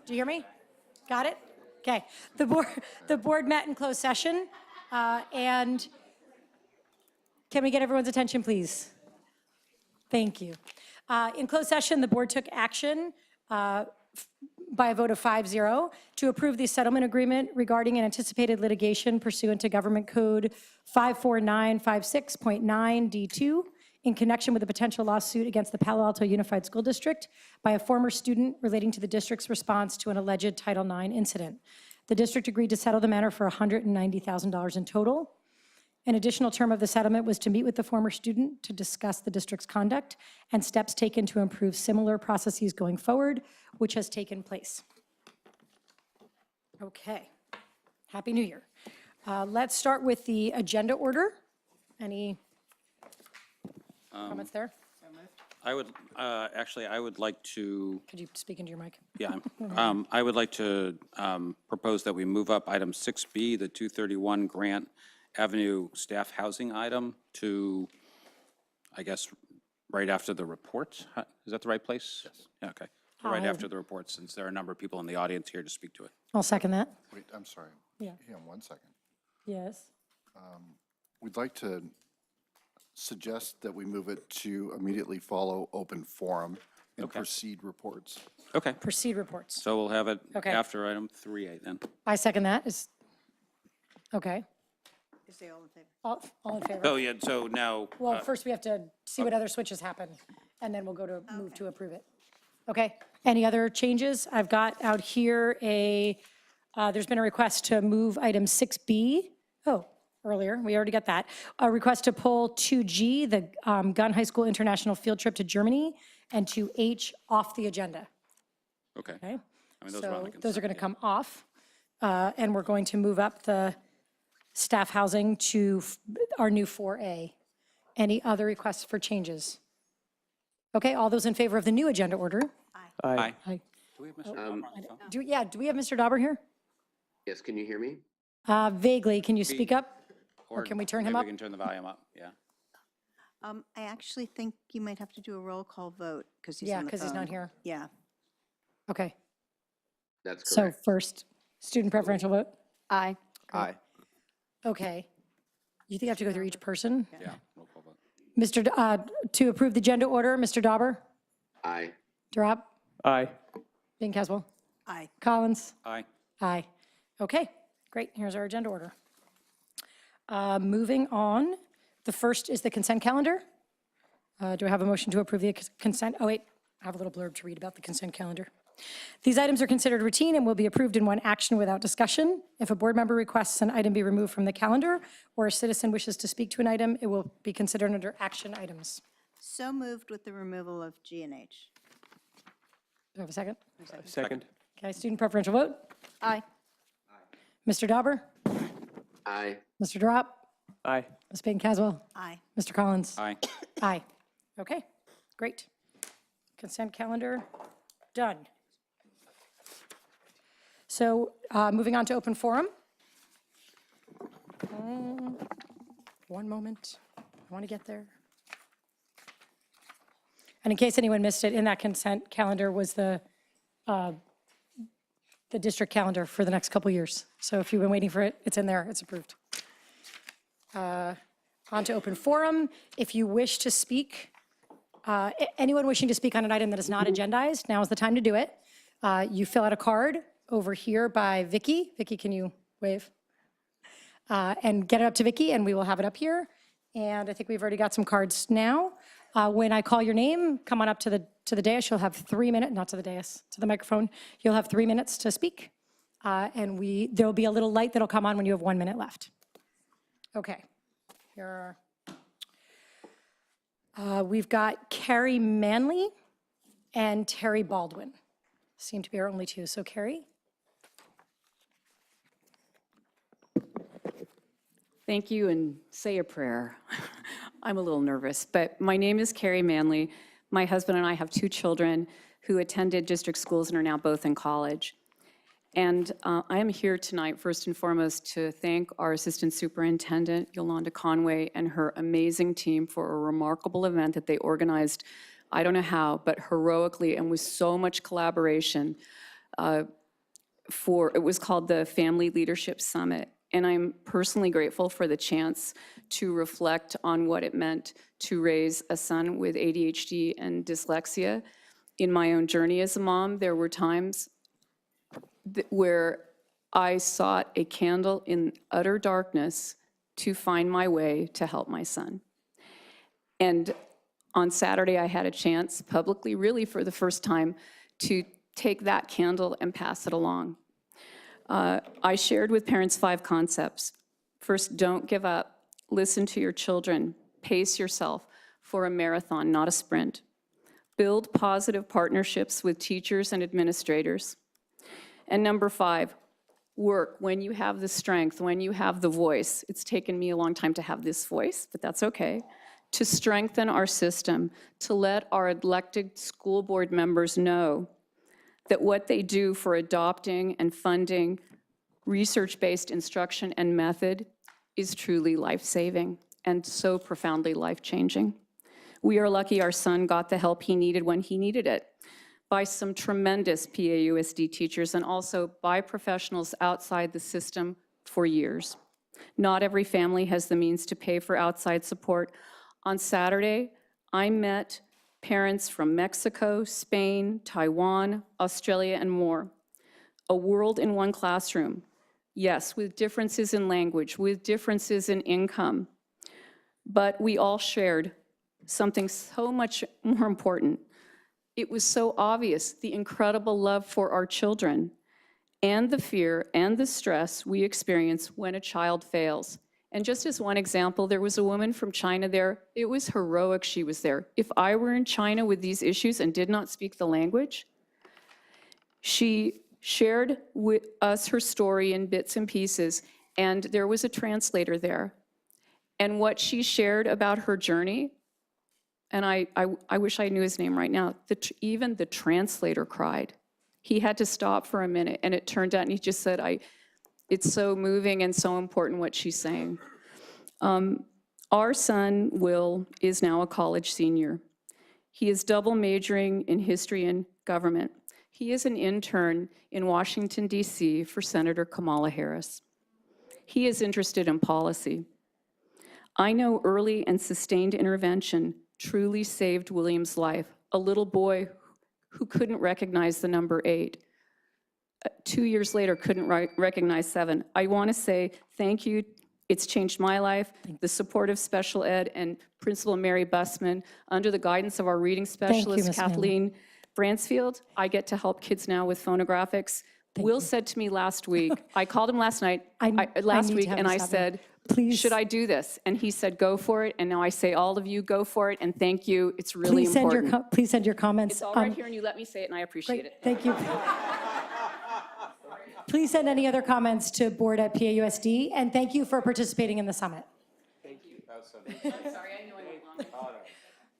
Do you hear me? Got it? Okay. The board met in closed session, and can we get everyone's attention, please? Thank you. In closed session, the board took action by a vote of 5-0 to approve the settlement agreement regarding an anticipated litigation pursuant to Government Code 54956.9 D2 in connection with a potential lawsuit against the Palo Alto Unified School District by a former student relating to the district's response to an alleged Title IX incident. The district agreed to settle the matter for $190,000 in total. An additional term of the settlement was to meet with the former student to discuss the district's conduct and steps taken to improve similar processes going forward, which has taken place. Okay. Happy New Year. Let's start with the agenda order. Any comments there? I would, actually, I would like to, Could you speak into your mic? yeah, I would like to propose that we move up item 6B, the 231 Grant Avenue staff housing item to, I guess, right after the report. Is that the right place? Yes. Yeah, okay. So right after the report, since there are a number of people in the audience here to speak to it. I'll second that. Wait, I'm sorry. Yeah. Hang on 1 second. Yes. We'd like to suggest that we move it to immediately follow open forum and Okay. proceed reports. Okay, Proceed reports. so we'll have it Okay. after item 3A then. I second that. Okay. Is they all in favor? All in favor? Oh, yeah, so now, Well, first we have to see what other switches happen, and then we'll go to move to approve it. Okay, any other changes? I've got out here there's been a request to move item 6B. Oh, earlier, we already got that. A request to pull 2G, the Gun High School International Field Trip to Germany, and 2H off the agenda. okay. Okay? I mean, those are on the So those are going to consent, come off, and we're going to move up the staff housing to our new 4A. Any other requests for changes? Okay, all those in favor of the new agenda order? yeah. Aye. Aye. Do we have Mr. Palmer on the phone? Do we have Mr. Dauber here? Yes, can you hear me? Vaguely, can you speak up? Or can we turn him maybe up? we can turn the volume up, yeah. I actually think you might have to do a roll call vote because he's Yeah, on the because he's not phone. here. Yeah. Okay, That's so correct. first, student preferential vote? Aye. Aye. Okay. You think I have to go through each person? Yeah, roll call vote. To approve the agenda order, Mr. Dauber? Aye. Drop? Aye. Bing Caswell? Aye. Collins? Aye. Aye. Okay, great. Here's our agenda order. Moving on, the first is the consent calendar. Do I have a motion to approve the consent? Oh, wait, I have a little blurb to read about the consent calendar. These items are considered routine and will be approved in one action without discussion. If a board member requests an item be removed from the calendar or a citizen wishes to speak to an item, it will be considered under action items. So moved with the removal of G and H. Do I have a second? Second. Okay, student preferential vote. Aye. Mr. Dauber? Aye. Mr. Drop? Aye. Ms. Payton Caswell? Aye. Mr. Collins? Aye. Aye. Okay, great. Consent calendar, done. So moving on to open forum. One moment, I want to get there. And in case anyone missed it, in that consent calendar was the district calendar for the next couple years. So if you've been waiting for it, it's in there, it's approved. On to open forum. If you wish to speak, anyone wishing to speak on an item that is not agendized, now is the time to do it. You fill out a card over here by Vicky. Vicky, can you wave? And get it up to Vicky, and we will have it up here. And I think we've already got some cards now. When I call your name, come on up to the dais. You'll have 3 minutes, not to the dais, to the microphone. You'll have 3 minutes to speak. And there'll be a little light that'll come on when you have 1 minute left. Okay. Here are, we've got Carrie Manley and Terry Baldwin. Seem to be our only two. So Carrie? Thank you, and say a prayer. I'm a little nervous, but my name is Carrie Manley. My husband and I have 2 children who attended district schools and are now both in college. And I am here tonight, first and foremost, to thank our Assistant Superintendent, Yolanda Conway, and her amazing team for a remarkable event that they organized, I don't know how, but heroically and with so much collaboration. it was called the Family Leadership Summit. And I'm personally grateful for the chance to reflect on what it meant to raise a son with ADHD and dyslexia. In my own journey as a mom, there were times where I sought a candle in utter darkness to find my way to help my son. And on Saturday, I had a chance publicly, really for the first time, to take that candle and pass it along. I shared with parents 5 concepts. First, don't give up. Listen to your children. Pace yourself for a marathon, not a sprint. Build positive partnerships with teachers and administrators. And number 5, work when you have the strength, when you have the voice. It's taken me a long time to have this voice, but that's okay. To strengthen our system, to let our elected school board members know that what they do for adopting and funding research-based instruction and method is truly life-saving and so profoundly life-changing. We are lucky our son got the help he needed when he needed it by some tremendous PAUSD teachers and also by professionals outside the system for years. Not every family has the means to pay for outside support. On Saturday, I met parents from Mexico, Spain, Taiwan, Australia, and more. A world in one classroom. Yes, with differences in language, with differences in income, but we all shared something so much more important. It was so obvious, the incredible love for our children and the fear and the stress we experience when a child fails. And just as one example, there was a woman from China there. It was heroic she was there. If I were in China with these issues and did not speak the language, she shared with us her story in bits and pieces, and there was a translator there. And what she shared about her journey, and I wish I knew his name right now, even the translator cried. He had to stop for a minute, and it turned out, and he just said, it's so moving and so important what she's saying. Our son, Will, is now a college senior. He is double majoring in history and government. He is an intern in Washington, D.C. for Senator Kamala Harris. He is interested in policy. I know early and sustained intervention truly saved William's life, a little boy who couldn't recognize the number 8. 2 years later, couldn't recognize 7. I want to say thank you. It's changed my life. The support of special ed and Principal Mary Bussman, under the guidance of our reading specialist, Ms. Manley. Kathleen Bransfield, I get to help kids now with phonographics. Will said to me last week, I called him last night, last week, and I said, Please. should I do this? And he said, go for it. And now I say, all of you, go for it, and thank you. It's really important. Please send your comments. It's all right here, and you let me say it, and I appreciate it. Thank you. Please send any other comments to board@PAUSD, and thank you for participating in the summit. Thank you. I'm sorry, I knew I went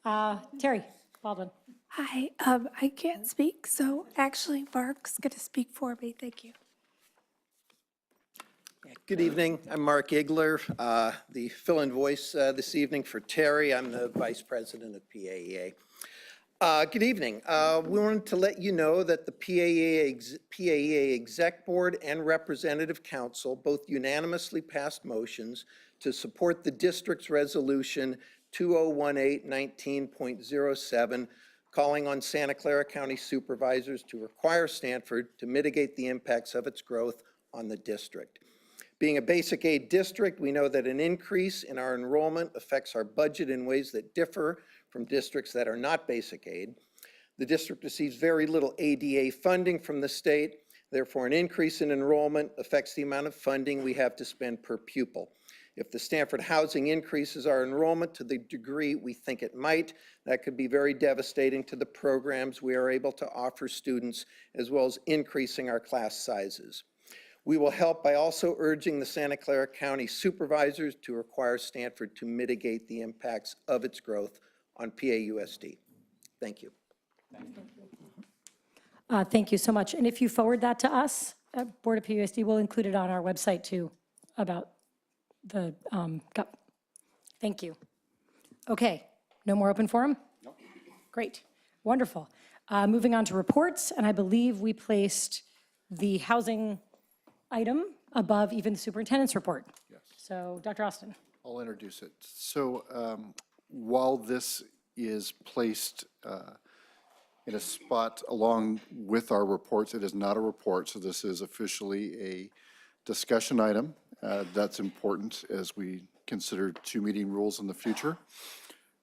long. Terry Baldwin. Hi, I can't speak, so actually Mark's going to speak for me. Thank you. Good evening. I'm Mark Igler, the fill-in voice this evening for Terry. I'm the Vice President of PAEA. Good evening. We wanted to let you know that the PAEA Exec Board and Representative Council both unanimously passed motions to support the district's resolution 2018-19.07, calling on Santa Clara County supervisors to require Stanford to mitigate the impacts of its growth on the district. Being a basic aid district, we know that an increase in our enrollment affects our budget in ways that differ from districts that are not basic aid. The district receives very little ADA funding from the state. Therefore, an increase in enrollment affects the amount of funding we have to spend per pupil. If the Stanford housing increases our enrollment to the degree we think it might, that could be very devastating to the programs we are able to offer students, as well as increasing our class sizes. We will help by also urging the Santa Clara County supervisors to require Stanford to mitigate the impacts of its growth on PAUSD. Thank you. Thank you so much. And if you forward that to us, Board of PAUSD, we'll include it on our website too, about the, thank you. Okay, no more open forum? Nope. Great, wonderful. Moving on to reports, and I believe we placed the housing item above even the superintendent's report. Yes. So, Dr. Austin. I'll introduce it. So while this is placed in a spot along with our reports, it is not a report, so this is officially a discussion item. That's important as we consider two meeting rules in the future.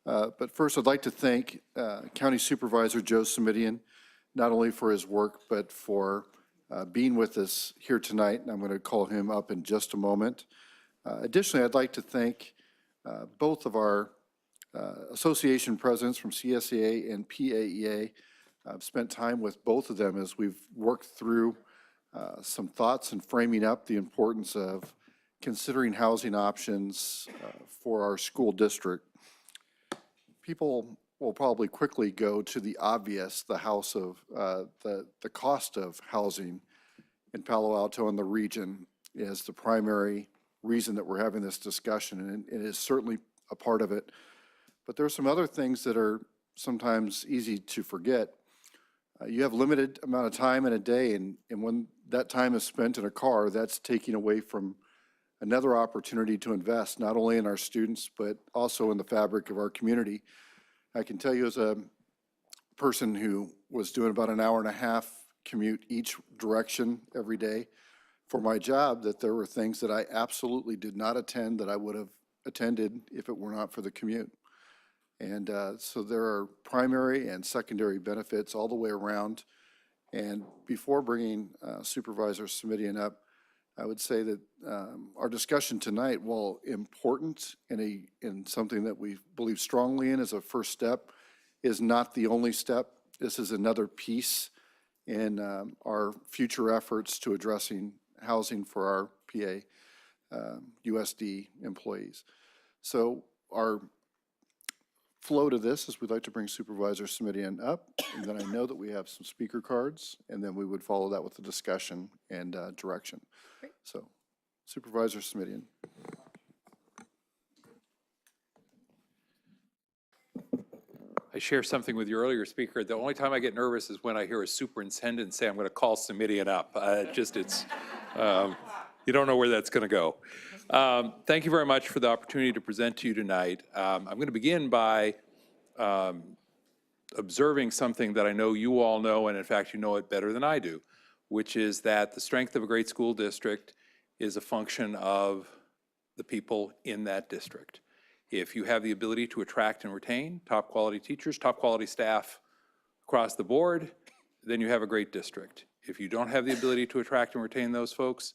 But first, I'd like to thank County Supervisor Joe Simidian, not only for his work, but for being with us here tonight, and I'm going to call him up in just a moment. Additionally, I'd like to thank both of our association presidents from CSEA and PAEA. I've spent time with both of them as we've worked through some thoughts and framing up the importance of considering housing options for our school district. People will probably quickly go to the obvious, the cost of housing in Palo Alto and the region is the primary reason that we're having this discussion, and it is certainly a part of it. But there are some other things that are sometimes easy to forget. You have limited amount of time in a day, and when that time is spent in a car, that's taking away from another opportunity to invest, not only in our students, but also in the fabric of our community. I can tell you as a person who was doing about an hour and a half commute each direction every day for my job, that there were things that I absolutely did not attend that I would have attended if it were not for the commute. And so there are primary and secondary benefits all the way around. And before bringing Supervisor Simidian up, I would say that our discussion tonight, while important in something that we believe strongly in as a first step, is not the only step. This is another piece in our future efforts to addressing housing for our PAUSD employees. So our flow to this is we'd like to bring Supervisor Simidian up, and then I know that we have some speaker cards, and then we would follow that with a discussion and direction. So Supervisor Simidian. I share something with your earlier speaker. The only time I get nervous is when I hear a superintendent say, I'm going to call Simidian up. You don't know where that's going to go. Thank you very much for the opportunity to present to you tonight. I'm going to begin by observing something that I know you all know, and in fact, you know it better than I do, which is that the strength of a great school district is a function of the people in that district. If you have the ability to attract and retain top quality teachers, top quality staff across the board, then you have a great district. If you don't have the ability to attract and retain those folks,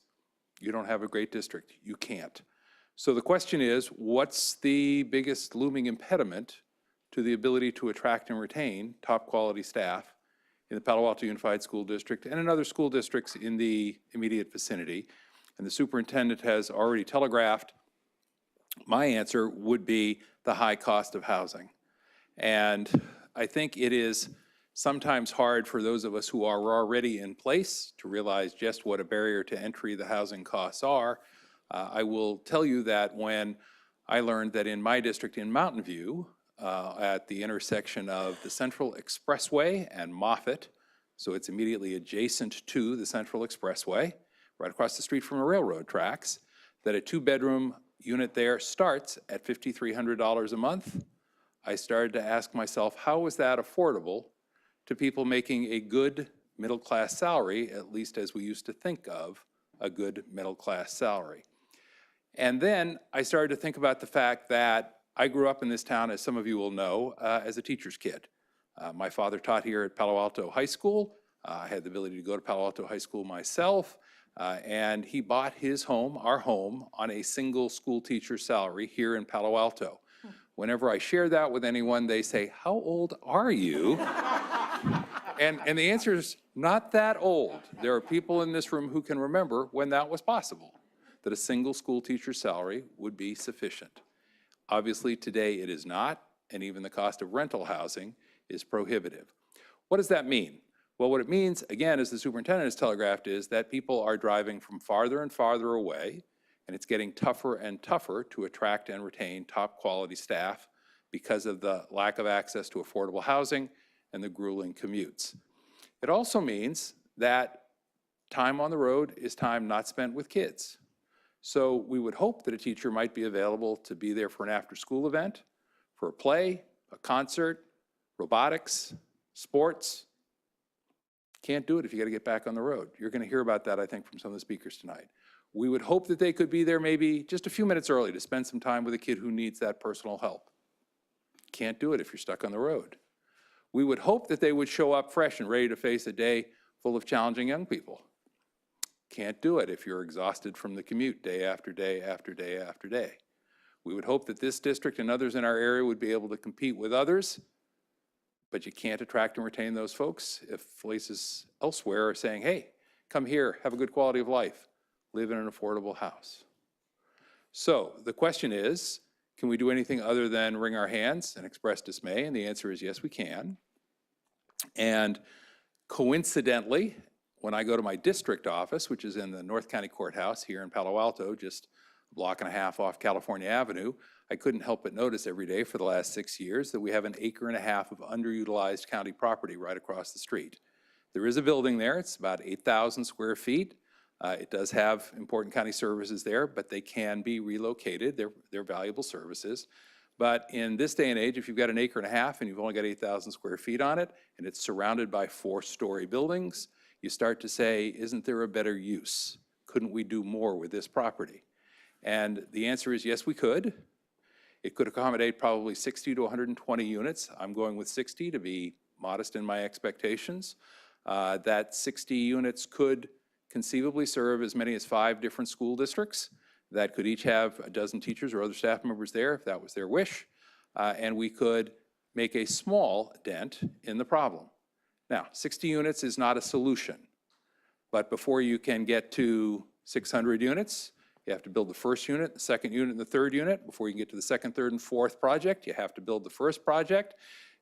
you don't have a great district. You can't. So the question is, what's the biggest looming impediment to the ability to attract and retain top quality staff in the Palo Alto Unified School District and in other school districts in the immediate vicinity? And the superintendent has already telegraphed my answer would be the high cost of housing. And I think it is sometimes hard for those of us who are already in place to realize just what a barrier to entry the housing costs are. I will tell you that when I learned that in my district in Mountain View, at the intersection of the Central Expressway and Moffett, so it's immediately adjacent to the Central Expressway, right across the street from the railroad tracks, that a two-bedroom unit there starts at $5,300 a month. I started to ask myself, how is that affordable to people making a good middle-class salary, at least as we used to think of a good middle-class salary? And then I started to think about the fact that I grew up in this town, as some of you will know, as a teacher's kid. My father taught here at Palo Alto High School. I had the ability to go to Palo Alto High School myself, and he bought his home, our home, on a single school teacher salary here in Palo Alto. Whenever I share that with anyone, they say, how old are you? And the answer is not that old. There are people in this room who can remember when that was possible, that a single school teacher salary would be sufficient. Obviously, today it is not, and even the cost of rental housing is prohibitive. What does that mean? Well, what it means, again, as the superintendent has telegraphed, is that people are driving from farther and farther away, and it's getting tougher and tougher to attract and retain top quality staff because of the lack of access to affordable housing and the grueling commutes. It also means that time on the road is time not spent with kids. So we would hope that a teacher might be available to be there for an after-school event, for a play, a concert, robotics, sports. Can't do it if you got to get back on the road. You're going to hear about that, I think, from some of the speakers tonight. We would hope that they could be there maybe just a few minutes early to spend some time with a kid who needs that personal help. Can't do it if you're stuck on the road. We would hope that they would show up fresh and ready to face a day full of challenging young people. Can't do it if you're exhausted from the commute day after day after day after day. We would hope that this district and others in our area would be able to compete with others, but you can't attract and retain those folks if places elsewhere are saying, hey, come here, have a good quality of life, live in an affordable house. So the question is, can we do anything other than wring our hands and express dismay? And the answer is yes, we can. And coincidentally, when I go to my district office, which is in the North County Courthouse here in Palo Alto, just a block and a half off California Avenue, I couldn't help but notice every day for the last 6 years that we have 1.5 acres of underutilized county property right across the street. There is a building there. It's about 8,000 square feet. It does have important county services there, but they can be relocated. They're valuable services. But in this day and age, if you've got 1.5 acres and you've only got 8,000 square feet on it, and it's surrounded by 4-story buildings, you start to say, isn't there a better use? Couldn't we do more with this property? And the answer is yes, we could. It could accommodate probably 60 to 120 units. I'm going with 60 to be modest in my expectations. That 60 units could conceivably serve as many as 5 different school districts that could each have a dozen teachers or other staff members there if that was their wish. And we could make a small dent in the problem. Now, 60 units is not a solution, but before you can get to 600 units, you have to build the first unit, the second unit, and the third unit. Before you can get to the second, third, and fourth project, you have to build the first project.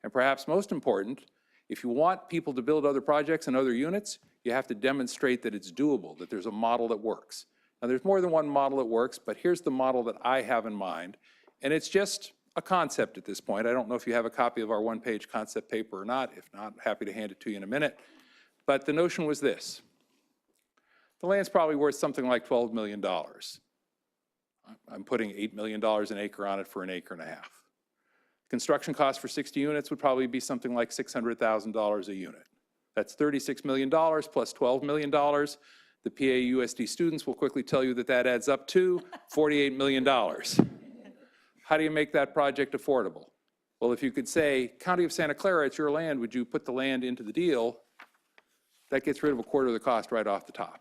And perhaps most important, if you want people to build other projects and other units, you have to demonstrate that it's doable, that there's a model that works. Now, there's more than one model that works, but here's the model that I have in mind. And it's just a concept at this point. I don't know if you have a copy of our one-page concept paper or not. If not, happy to hand it to you in a minute. But the notion was this. The land's probably worth something like $12 million. I'm putting $8 million an acre on it for 1.5 acres. Construction cost for 60 units would probably be something like $600,000 a unit. That's $36 million plus $12 million. The PAUSD students will quickly tell you that that adds up to $48 million. How do you make that project affordable? Well, if you could say, County of Santa Clara, it's your land, would you put the land into the deal? That gets rid of 1/4 of the cost right off the top.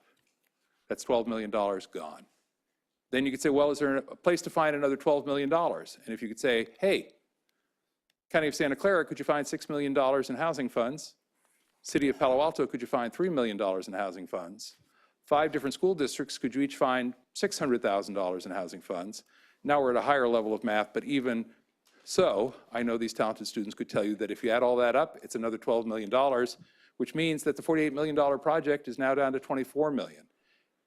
That's $12 million gone. Then you could say, well, is there a place to find another $12 million? And if you could say, hey, County of Santa Clara, could you find $6 million in housing funds? City of Palo Alto, could you find $3 million in housing funds? 5 different school districts, could you each find $600,000 in housing funds? Now we're at a higher level of math, but even so, I know these talented students could tell you that if you add all that up, it's another $12 million, which means that the $48 million project is now down to $24 million.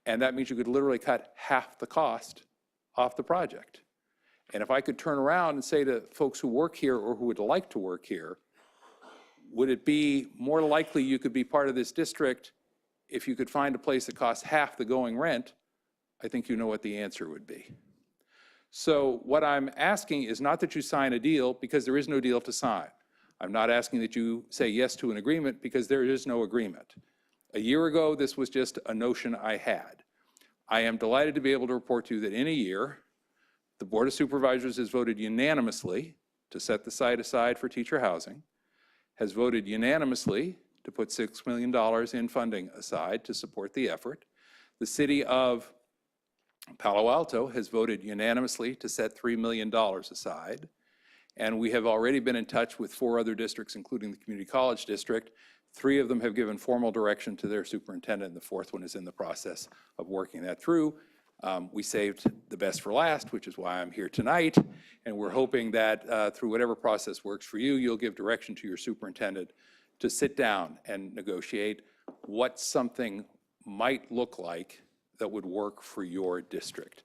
And that means you could literally cut half the cost off the project. And if I could turn around and say to folks who work here or who would like to work here, would it be more likely you could be part of this district if you could find a place that costs half the going rent? I think you know what the answer would be. So what I'm asking is not that you sign a deal, because there is no deal to sign. I'm not asking that you say yes to an agreement, because there is no agreement. A year ago, this was just a notion I had. I am delighted to be able to report to you that in a year, the Board of Supervisors has voted unanimously to set the site aside for teacher housing, has voted unanimously to put $6 million in funding aside to support the effort. The city of Palo Alto has voted unanimously to set $3 million aside. And we have already been in touch with 4 other districts, including the community college district. 3 of them have given formal direction to their superintendent, and the 4th one is in the process of working that through. We saved the best for last, which is why I'm here tonight, and we're hoping that through whatever process works for you, you'll give direction to your superintendent to sit down and negotiate what something might look like that would work for your district.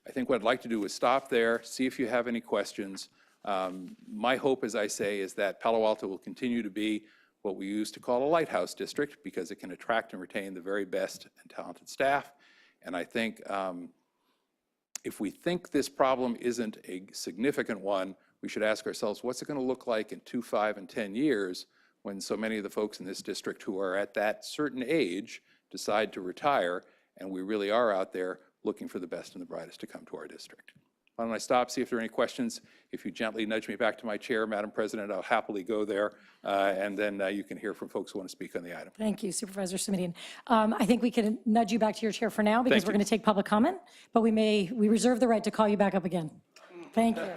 I think what I'd like to do is stop there, see if you have any questions. My hope, as I say, is that Palo Alto will continue to be what we used to call a lighthouse district because it can attract and retain the very best and talented staff. And I think if we think this problem isn't a significant one, we should ask ourselves, what's it going to look like in 2, 5, and 10 years when so many of the folks in this district who are at that certain age decide to retire, and we really are out there looking for the best and the brightest to come to our district. Why don't I stop, see if there are any questions? If you gently nudge me back to my chair, Madam President, I'll happily go there, and then you can hear from folks who want to speak on the item. Thank you, Supervisor Simitian. I think we can nudge you back to your chair for now because we're going to take public comment, but we reserve the right to call you back up again. Thank you.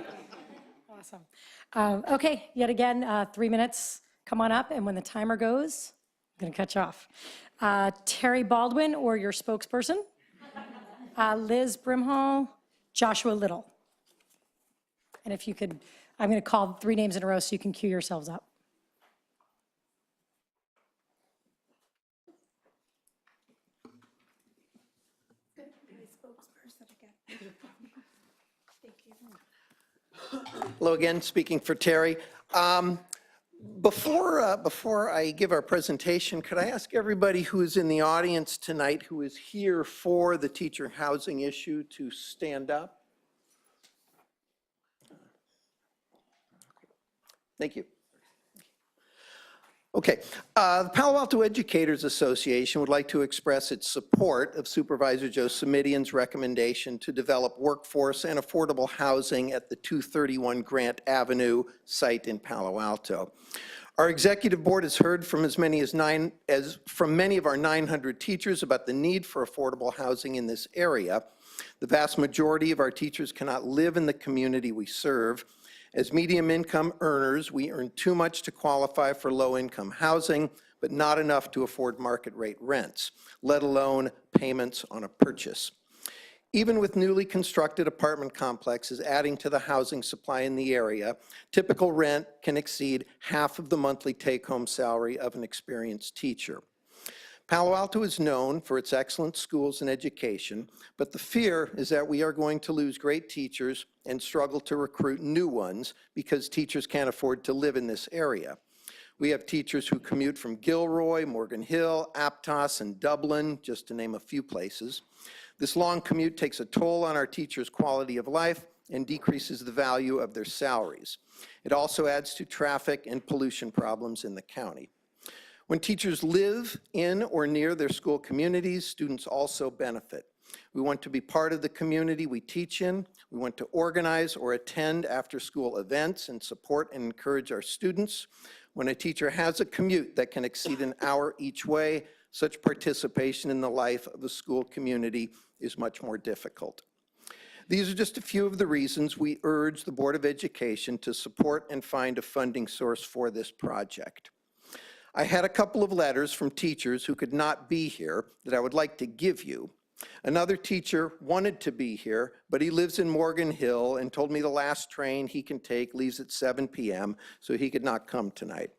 Awesome. Okay, yet again, 3 minutes. Come on up, and when the timer goes, I'm going to cut you off. Terry Baldwin, or your spokesperson. Liz Brimhall, Joshua Little. And if you could, I'm going to call 3 names in a row so you can cue yourselves up. Hello again, speaking for Terry. Before I give our presentation, could I ask everybody who is in the audience tonight who is here for the teacher housing issue to stand up? Thank you. Okay, the Palo Alto Educators Association would like to express its support of Supervisor Joe Simitian's recommendation to develop workforce and affordable housing at the 231 Grant Avenue site in Palo Alto. Our executive board has heard from many of our 900 teachers about the need for affordable housing in this area. The vast majority of our teachers cannot live in the community we serve. As medium income earners, we earn too much to qualify for low income housing, but not enough to afford market rate rents, let alone payments on a purchase. Even with newly constructed apartment complexes adding to the housing supply in the area, typical rent can exceed half of the monthly take-home salary of an experienced teacher. Palo Alto is known for its excellent schools and education, but the fear is that we are going to lose great teachers and struggle to recruit new ones because teachers can't afford to live in this area. We have teachers who commute from Gilroy, Morgan Hill, Aptos, and Dublin, just to name a few places. This long commute takes a toll on our teachers' quality of life and decreases the value of their salaries. It also adds to traffic and pollution problems in the county. When teachers live in or near their school communities, students also benefit. We want to be part of the community we teach in. We want to organize or attend after-school events and support and encourage our students. When a teacher has a commute that can exceed an hour each way, such participation in the life of the school community is much more difficult. These are just a few of the reasons we urge the Board of Education to support and find a funding source for this project. I had a couple of letters from teachers who could not be here that I would like to give you. Another teacher wanted to be here, but he lives in Morgan Hill and told me the last train he can take leaves at 7 p.m., so he could not come tonight.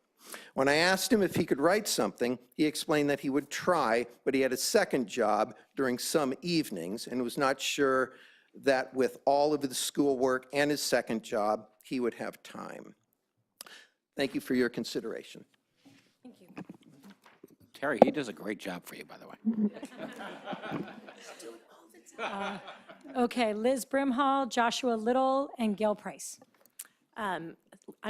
When I asked him if he could write something, he explained that he would try, but he had a second job during some evenings and was not sure that with all of his schoolwork and his second job, he would have time. Thank you for your consideration. Thank you. Terry, he does a great job for you, by the way. Okay, Liz Brimhall, Joshua Little, and Gail Price. I'm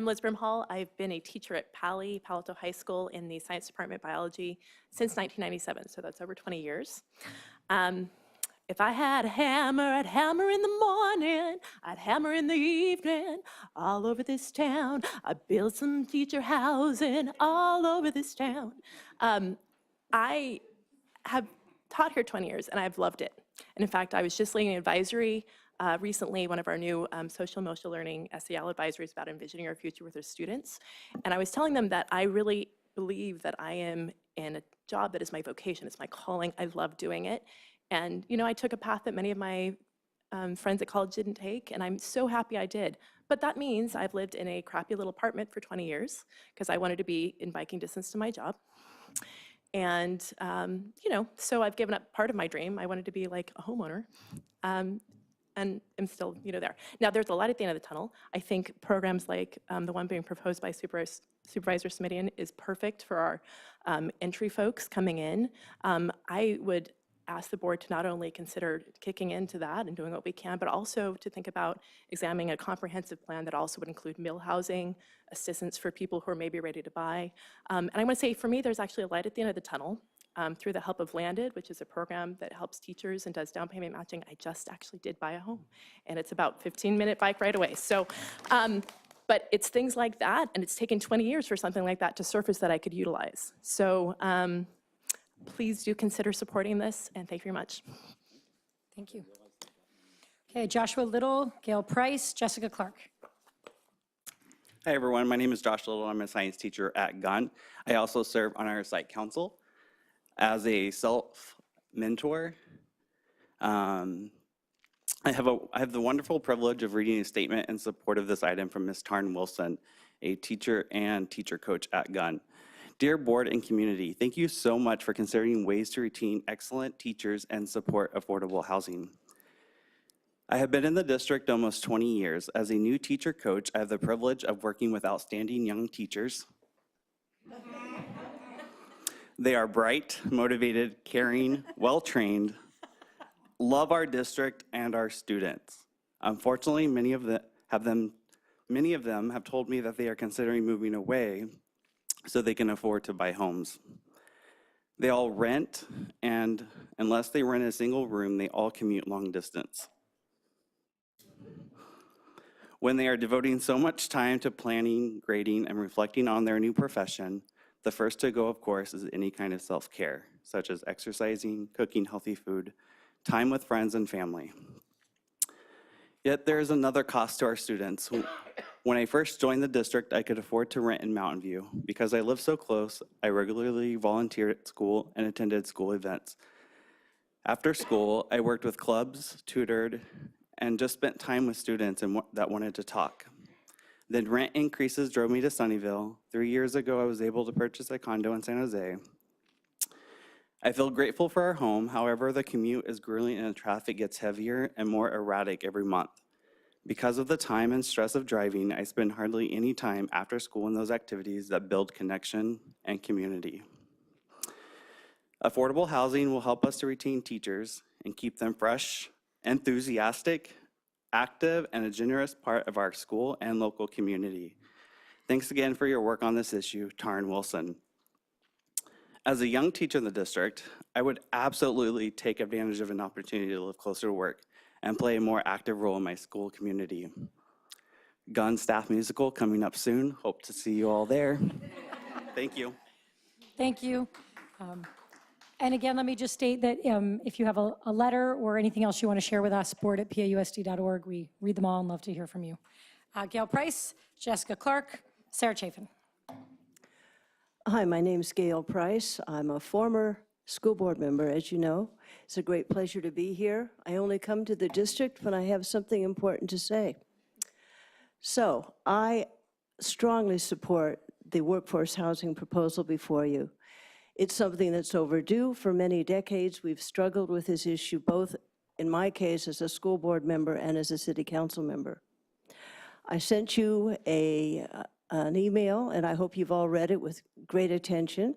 Liz Brimhall. I've been a teacher at Palo Alto High School in the Science Department Biology since 1997, so that's over 20 years. If I had a hammer, I'd hammer in the morning, I'd hammer in the evening, all over this town. I'd build some teacher housing all over this town. I have taught here 20 years, and I've loved it. And in fact, I was just leading an advisory recently, one of our new social emotional learning SEL advisories about envisioning our future with our students. And I was telling them that I really believe that I am in a job that is my vocation, it's my calling, I love doing it. And, you know, I took a path that many of my friends at college didn't take, and I'm so happy I did. But that means I've lived in a crappy little apartment for 20 years because I wanted to be in biking distance to my job. And, you know, so I've given up part of my dream. I wanted to be like a homeowner. and am still, there. Now, there's a light at the end of the tunnel. I think programs like the one being proposed by Supervisor Smidian is perfect for our entry folks coming in. I would ask the board to not only consider kicking into that and doing what we can, but also to think about examining a comprehensive plan that also would include meal housing, assistance for people who are maybe ready to buy. And I want to say, for me, there's actually a light at the end of the tunnel. Through the help of Landed, which is a program that helps teachers and does down payment matching. I just actually did buy a home, and it's about 15-minute bike ride away. So, but it's things like that, and it's taken 20 years for something like that to surface that I could utilize. So please do consider supporting this, and thank you very much. Thank you. Okay, Joshua Little, Gail Price, Jessica Clark. Hi, everyone. My name is Josh Little. I'm a science teacher at Gunn. I also serve on our site council. As a self-mentor, I have the wonderful privilege of reading a statement in support of this item from Ms. Tarn Wilson, a teacher and teacher coach at Gunn. Dear board and community, thank you so much for considering ways to retain excellent teachers and support affordable housing. I have been in the district almost 20 years. As a new teacher coach, I have the privilege of working with outstanding young teachers. They are bright, motivated, caring, well-trained, love our district and our students. Unfortunately, many of them have told me that they are considering moving away so they can afford to buy homes. They all rent, and unless they rent a single room, they all commute long distance. When they are devoting so much time to planning, grading, and reflecting on their new profession, the first to go, of course, is any kind of self-care, such as exercising, cooking healthy food, time with friends and family. Yet there is another cost to our students. When I first joined the district, I could afford to rent in Mountain View. Because I live so close, I regularly volunteered at school and attended school events. After school, I worked with clubs, tutored, and just spent time with students that wanted to talk. Then rent increases drove me to Sunnyvale. 3 years ago, I was able to purchase a condo in San Jose. I feel grateful for our home. However, the commute is grueling and the traffic gets heavier and more erratic every month. Because of the time and stress of driving, I spend hardly any time after school in those activities that build connection and community. Affordable housing will help us to retain teachers and keep them fresh, enthusiastic, active, and a generous part of our school and local community. Thanks again for your work on this issue, Tarn Wilson. As a young teacher in the district, I would absolutely take advantage of an opportunity to live closer to work and play a more active role in my school community. Gun Staff Musical coming up soon. Hope to see you all there. Thank you. Thank you. And again, let me just state that if you have a letter or anything else you want to share with us, board@pausd.org. We read them all and love to hear from you. Gail Price, Jessica Clark, Sarah Chafin. Hi, my name's Gail Price. I'm a former school board member, as you know. It's a great pleasure to be here. I only come to the district when I have something important to say. So I strongly support the workforce housing proposal before you. It's something that's overdue. For many decades, we've struggled with this issue, both in my case as a school board member and as a city council member. I sent you an email, and I hope you've all read it with great attention.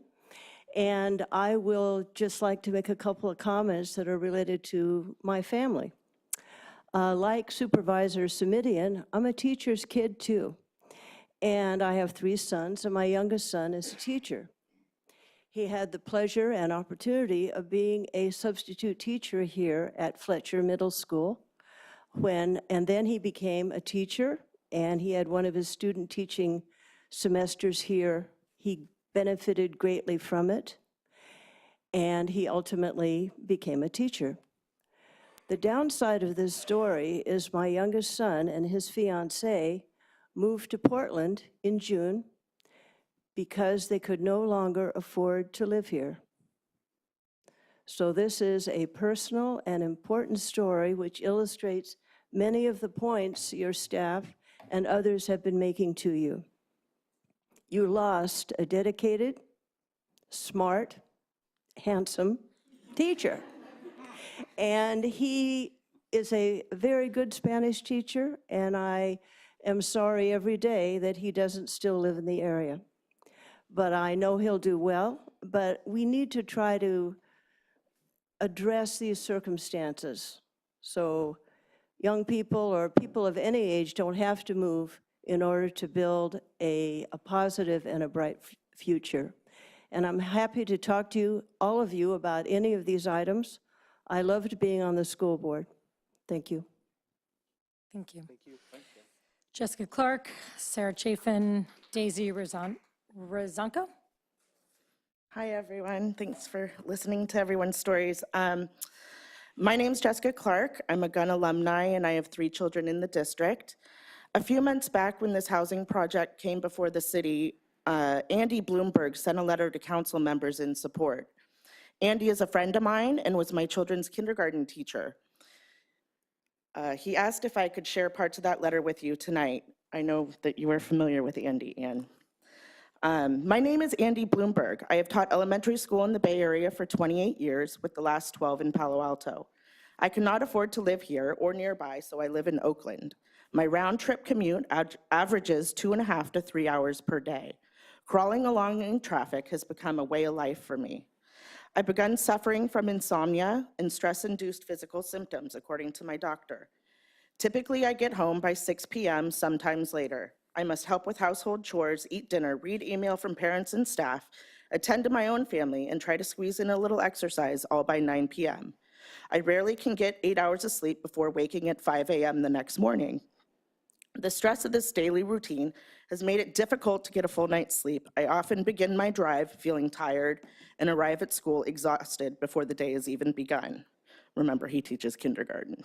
And I will just like to make a couple of comments that are related to my family. Like Supervisor Smidian, I'm a teacher's kid too. And I have 3 sons, and my youngest son is a teacher. He had the pleasure and opportunity of being a substitute teacher here at Fletcher Middle School, and then he became a teacher, and he had one of his student teaching semesters here. He benefited greatly from it, and he ultimately became a teacher. The downside of this story is my youngest son and his fiancée moved to Portland in June because they could no longer afford to live here. So this is a personal and important story which illustrates many of the points your staff and others have been making to you. You lost a dedicated, smart, handsome teacher. And he is a very good Spanish teacher, and I am sorry every day that he doesn't still live in the area. But I know he'll do well, but we need to try to address these circumstances. So young people or people of any age don't have to move in order to build a positive and a bright future. And I'm happy to talk to you, all of you, about any of these items. I loved being on the school board. Thank you. Thank you. Jessica Clark, Sarah Chafin, Daisy Rozanko. Hi, everyone. Thanks for listening to everyone's stories. My name's Jessica Clark. I'm a Gunn alumni, and I have 3 children in the district. A few months back, when this housing project came before the city, Andy Bloomberg sent a letter to council members in support. Andy is a friend of mine and was my children's kindergarten teacher. He asked if I could share parts of that letter with you tonight. I know that you are familiar with Andy, Ann. My name is Andy Bloomberg. I have taught elementary school in the Bay Area for 28 years, with the last 12 in Palo Alto. I cannot afford to live here or nearby, so I live in Oakland. My round-trip commute averages 2.5 to 3 hours per day. Crawling along in traffic has become a way of life for me. I've begun suffering from insomnia and stress-induced physical symptoms, according to my doctor. Typically, I get home by 6 p.m., sometimes later. I must help with household chores, eat dinner, read email from parents and staff, attend to my own family, and try to squeeze in a little exercise, all by 9 p.m. I rarely can get 8 hours of sleep before waking at 5 a.m. the next morning. The stress of this daily routine has made it difficult to get a full night's sleep. I often begin my drive feeling tired and arrive at school exhausted before the day has even begun. Remember, he teaches kindergarten.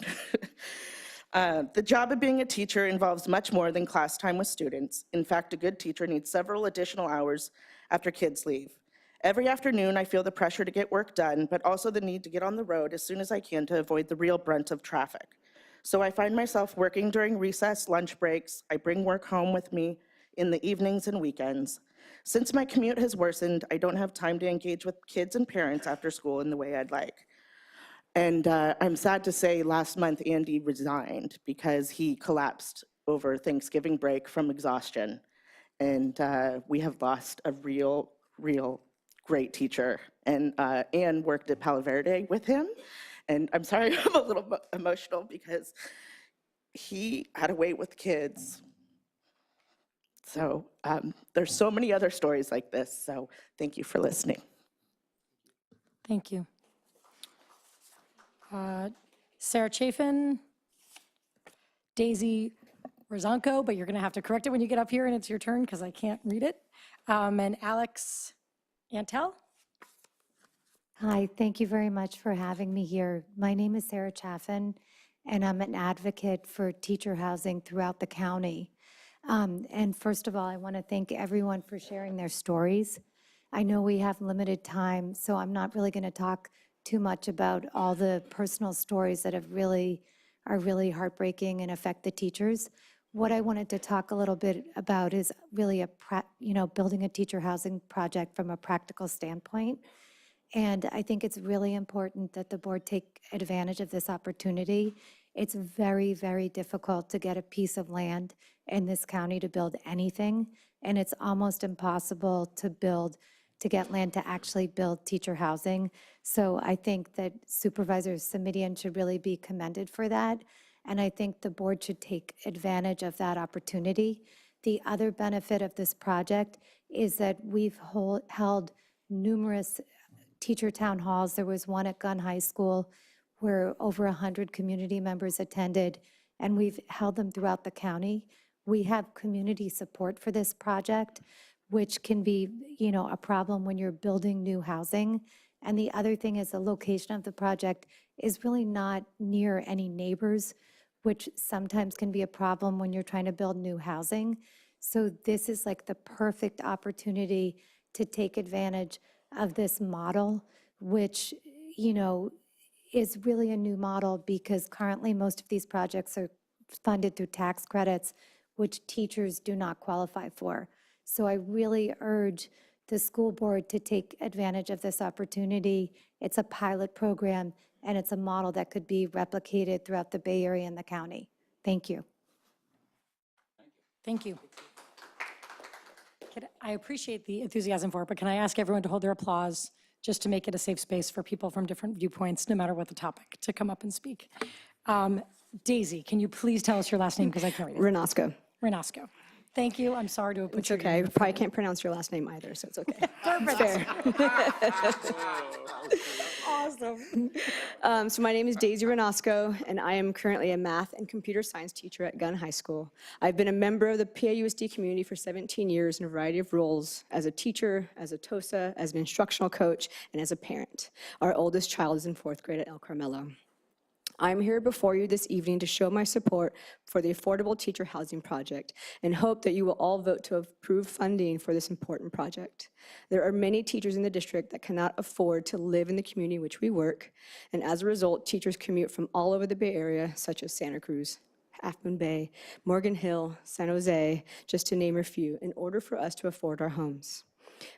The job of being a teacher involves much more than class time with students. In fact, a good teacher needs several additional hours after kids leave. Every afternoon, I feel the pressure to get work done, but also the need to get on the road as soon as I can to avoid the real brunt of traffic. So I find myself working during recess, lunch breaks. I bring work home with me in the evenings and weekends. Since my commute has worsened, I don't have time to engage with kids and parents after school in the way I'd like. And I'm sad to say last month Andy resigned because he collapsed over Thanksgiving break from exhaustion. And we have lost a real great teacher. And Ann worked at Palo Verde with him. And I'm sorry, I'm a little emotional because he had to wait with kids. So there's so many other stories like this. So thank you for listening. Thank you. Sarah Chafin, Daisy Rozanko, but you're going to have to correct it when you get up here and it's your turn because I can't read it. And Alex Antel. Hi, thank you very much for having me here. My name is Sarah Chaffin, and I'm an advocate for teacher housing throughout the county. And first of all, I want to thank everyone for sharing their stories. I know we have limited time, so I'm not really going to talk too much about all the personal stories that are really heartbreaking and affect the teachers. What I wanted to talk a little bit about is really building a teacher housing project from a practical standpoint. And I think it's really important that the board take advantage of this opportunity. It's very, very difficult to get a piece of land in this county to build anything, and it's almost impossible to get land to actually build teacher housing. So I think that Supervisor Simidian should really be commended for that, and I think the board should take advantage of that opportunity. The other benefit of this project is that we've held numerous teacher town halls. There was one at Gunn High School where over 100 community members attended, and we've held them throughout the county. We have community support for this project, which can be, a problem when you're building new housing. And the other thing is the location of the project is really not near any neighbors, which sometimes can be a problem when you're trying to build new housing. So this is like the perfect opportunity to take advantage of this model, which, is really a new model because currently most of these projects are funded through tax credits, which teachers do not qualify for. So I really urge the school board to take advantage of this opportunity. It's a pilot program. and it's a model that could be replicated throughout the Bay Area and the county. Thank you. Thank you. I appreciate the enthusiasm for it, but can I ask everyone to hold their applause just to make it a safe space for people from different viewpoints, no matter what the topic, to come up and speak. Daisy, can you please tell us your last name, because I can't read it? Renasco. Renasco. Thank you. I'm sorry to have put It's you. okay. I probably can't pronounce your last name either, so it's okay. Perfect. Awesome. So my name is Daisy Renasco, and I am currently a math and computer science teacher at Gunn High School. I've been a member of the PAUSD community for 17 years in a variety of roles, as a teacher, as a TOSA, as an instructional coach, and as a parent. Our oldest child is in 4th grade at El Carmelo. I'm here before you this evening to show my support for the Affordable Teacher Housing Project and hope that you will all vote to approve funding for this important project. There are many teachers in the district that cannot afford to live in the community in which we work, and as a result, teachers commute from all over the Bay Area, such as Santa Cruz, Half Moon Bay, Morgan Hill, San Jose, just to name a few, in order for us to afford our homes.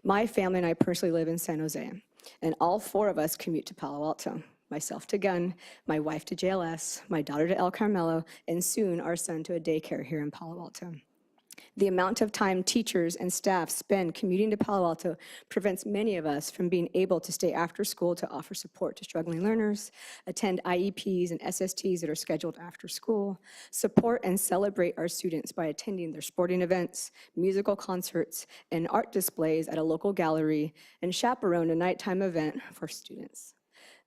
My family and I personally live in San Jose, and all 4 of us commute to Palo Alto. Myself to Gunn, my wife to JLS, my daughter to El Carmelo, and soon our son to a daycare here in Palo Alto. The amount of time teachers and staff spend commuting to Palo Alto prevents many of us from being able to stay after school to offer support to struggling learners, attend IEPs and SSTs that are scheduled after school, support and celebrate our students by attending their sporting events, musical concerts, and art displays at a local gallery, and chaperone a nighttime event for students.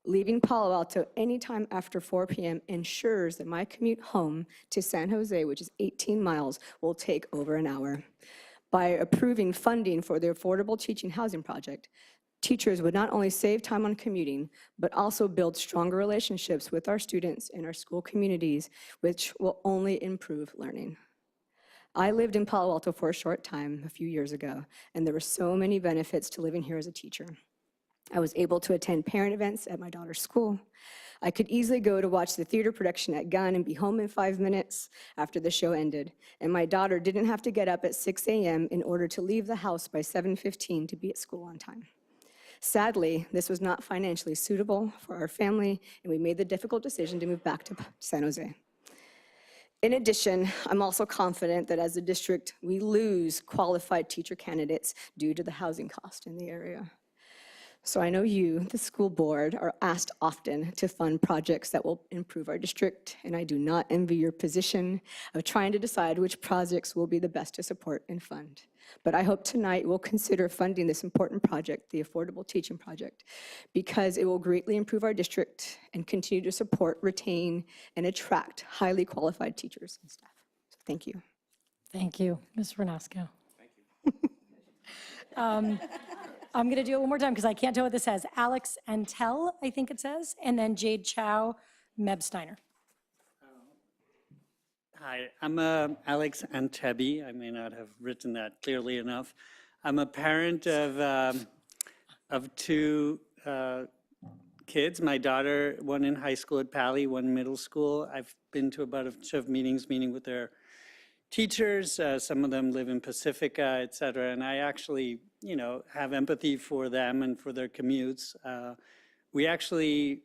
Leaving Palo Alto anytime after 4 p.m. ensures that my commute home to San Jose, which is 18 miles, will take over an hour. By approving funding for the Affordable Teaching Housing Project, teachers would not only save time on commuting, but also build stronger relationships with our students in our school communities, which will only improve learning. I lived in Palo Alto for a short time a few years ago, and there were so many benefits to living here as a teacher. I was able to attend parent events at my daughter's school. I could easily go to watch the theater production at Gunn and be home in 5 minutes after the show ended. And my daughter didn't have to get up at 6 a.m. in order to leave the house by 7:15 to be at school on time. Sadly, this was not financially suitable for our family, and we made the difficult decision to move back to San Jose. In addition, I'm also confident that as a district, we lose qualified teacher candidates due to the housing cost in the area. So I know you, the school board, are asked often to fund projects that will improve our district, and I do not envy your position of trying to decide which projects will be the best to support and fund. But I hope tonight we'll consider funding this important project, the Affordable Teaching Project, because it will greatly improve our district and continue to support, retain, and attract highly qualified teachers and staff. So thank you. Thank you, Ms. Renasco. Thank you. I'm going to do it one more time because I can't tell what this says. Alex Antel, I think it says, and then Jade Chow, Meb Steiner. Hi, I'm Alex Antebi. I may not have written that clearly enough. I'm a parent of 2 kids. My daughter, one in high school at Pali, one middle school. I've been to about a bunch of meetings, meeting with their teachers. Some of them live in Pacifica, et cetera. And I actually, have empathy for them and for their commutes. We actually,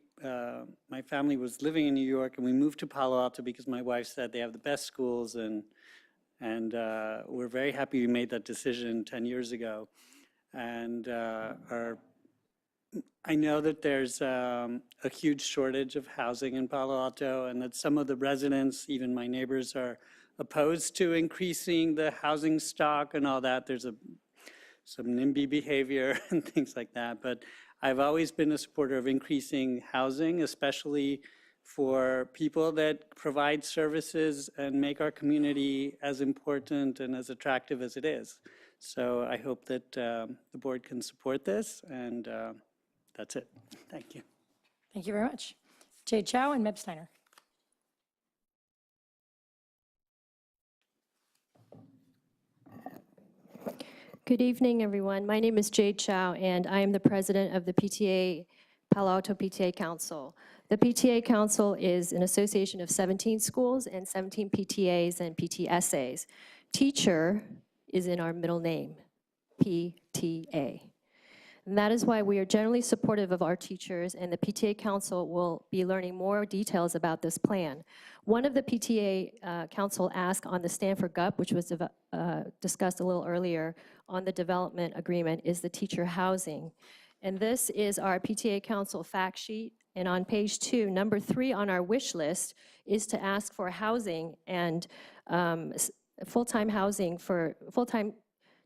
my family was living in New York, and we moved to Palo Alto because my wife said they have the best schools, and we're very happy we made that decision 10 years ago. And I know that there's a huge shortage of housing in Palo Alto, and that some of the residents, even my neighbors, are opposed to increasing the housing stock and all that. There's some NIMBY behavior and things like that. But I've always been a supporter of increasing housing, especially for people that provide services and make our community as important and as attractive as it is. So I hope that the board can support this, and that's it. Thank you. Thank you very much. Jade Chow and Meb Steiner. Good evening, everyone. My name is Jade Chow, and I am the president of the PTA, Palo Alto PTA Council. The PTA Council is an association of 17 schools and 17 PTAs and PTSAs. Teacher is in our middle name, PTA. And that is why we are generally supportive of our teachers, and the PTA Council will be learning more details about this plan. One of the PTA Council asked on the Stanford GUP, which was discussed a little earlier, on the development agreement, is the teacher housing. And this is our PTA Council fact sheet. And on page 2, number 3 on our wish list is to ask for housing and full-time housing for full-time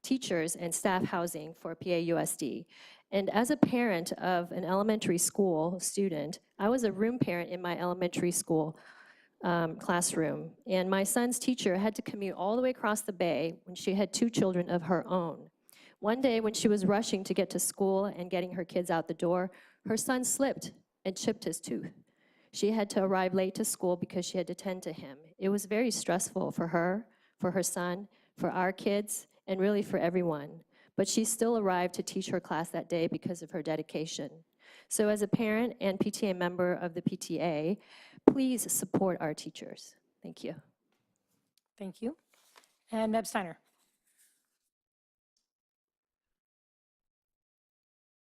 teachers and staff housing for PAUSD. And as a parent of an elementary school student, I was a room parent in my elementary school classroom. And my son's teacher had to commute all the way across the bay when she had 2 children of her own. One day when she was rushing to get to school and getting her kids out the door, her son slipped and chipped his tooth. She had to arrive late to school because she had to tend to him. It was very stressful for her son, for our kids, and really for everyone. But she still arrived to teach her class that day because of her dedication. So as a parent and PTA member of the PTA, please support our teachers. Thank you. Thank you. And Meb Steiner.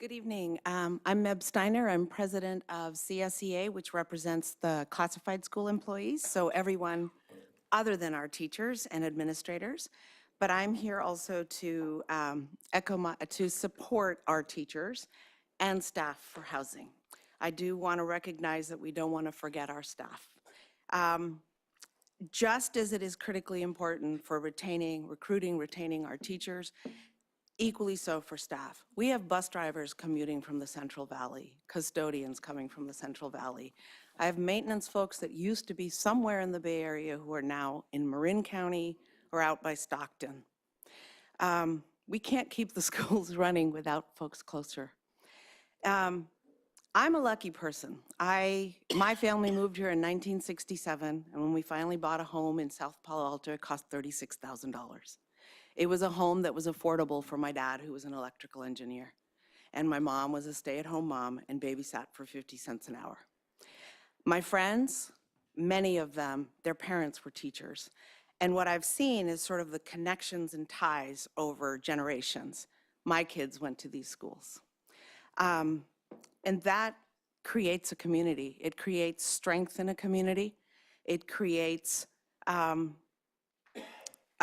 Good evening. I'm Meb Steiner. I'm president of CSEA, which represents the classified school employees, so everyone other than our teachers and administrators. But I'm here also to to support our teachers and staff for housing. I do want to recognize that we don't want to forget our staff. Just as it is critically important for recruiting, retaining our teachers, equally so for staff. We have bus drivers commuting from the Central Valley, custodians coming from the Central Valley. I have maintenance folks that used to be somewhere in the Bay Area who are now in Marin County or out by Stockton. We can't keep the schools running without folks closer. I'm a lucky person. My family moved here in 1967, and when we finally bought a home in South Palo Alto, it cost $36,000. It was a home that was affordable for my dad, who was an electrical engineer. And my mom was a stay-at-home mom and babysat for 50 cents an hour. My friends, many of them, their parents were teachers. And what I've seen is sort of the connections and ties over generations. My kids went to these schools. And that creates a community. It creates strength in a community. It creates a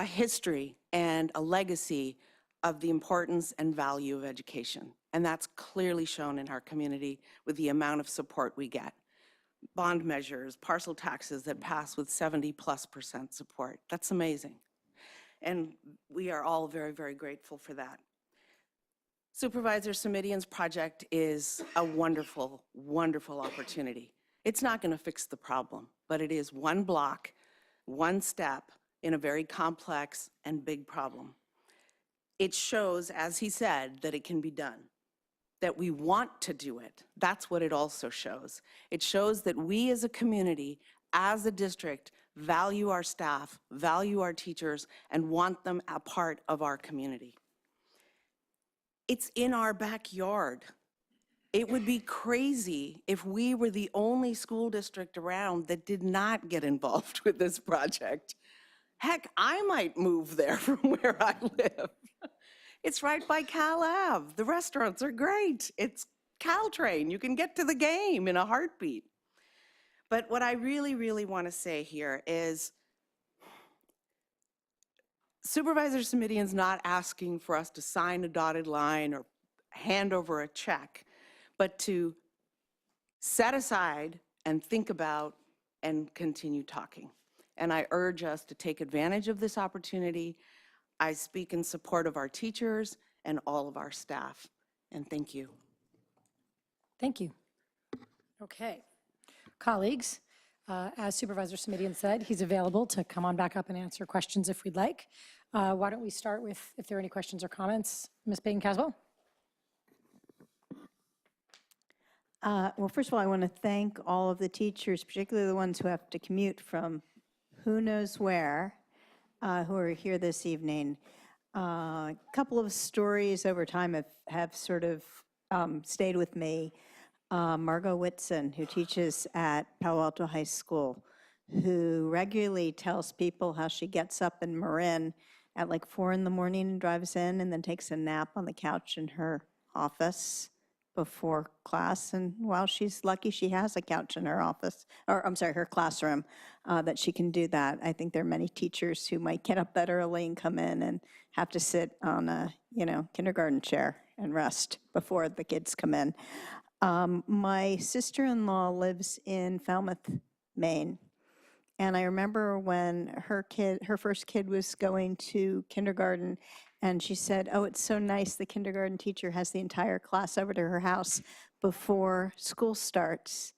history and a legacy of the importance and value of education. And that's clearly shown in our community with the amount of support we get. Bond measures, parcel taxes that pass with 70+% support. That's amazing. And we are all very, very grateful for that. Supervisor Simitian's project is a wonderful, wonderful opportunity. It's not going to fix the problem, but it is one block, one step in a very complex and big problem. It shows, as he said, that it can be done, that we want to do it. That's what it also shows. It shows that we as a community, as a district, value our staff, value our teachers, and want them a part of our community. It's in our backyard. It would be crazy if we were the only school district around that did not get involved with this project. Heck, I might move there from where I live. It's right by Cal Ave. The restaurants are great. It's Caltrain. You can get to the game in a heartbeat. But what I really, really want to say here is Supervisor Simitian's not asking for us to sign a dotted line or hand over a check, but to set aside and think about and continue talking. And I urge us to take advantage of this opportunity. I speak in support of our teachers and all of our staff. And thank you. Thank you. Okay. Colleagues, as Supervisor Simitian said, he's available to come on back up and answer questions if we'd like. Why don't we start with, if there are any questions or comments, Ms. Bacon-Caswell? Well, first of all, I want to thank all of the teachers, particularly the ones who have to commute from who knows where, who are here this evening. A couple of stories over time have sort of stayed with me. Margot Whitson, who teaches at Palo Alto High School, who regularly tells people how she gets up in Marin at like 4 in the morning and drives in and then takes a nap on the couch in her office before class. And while she's lucky she has a couch in her office, or I'm sorry, her classroom, that she can do that. I think there are many teachers who might get up that early and come in and have to sit on a, kindergarten chair and rest before the kids come in. My sister-in-law lives in Falmouth, Maine. And I remember when her first kid was going to kindergarten, and she said, "Oh, it's so nice the kindergarten teacher has the entire class over to her house before school starts."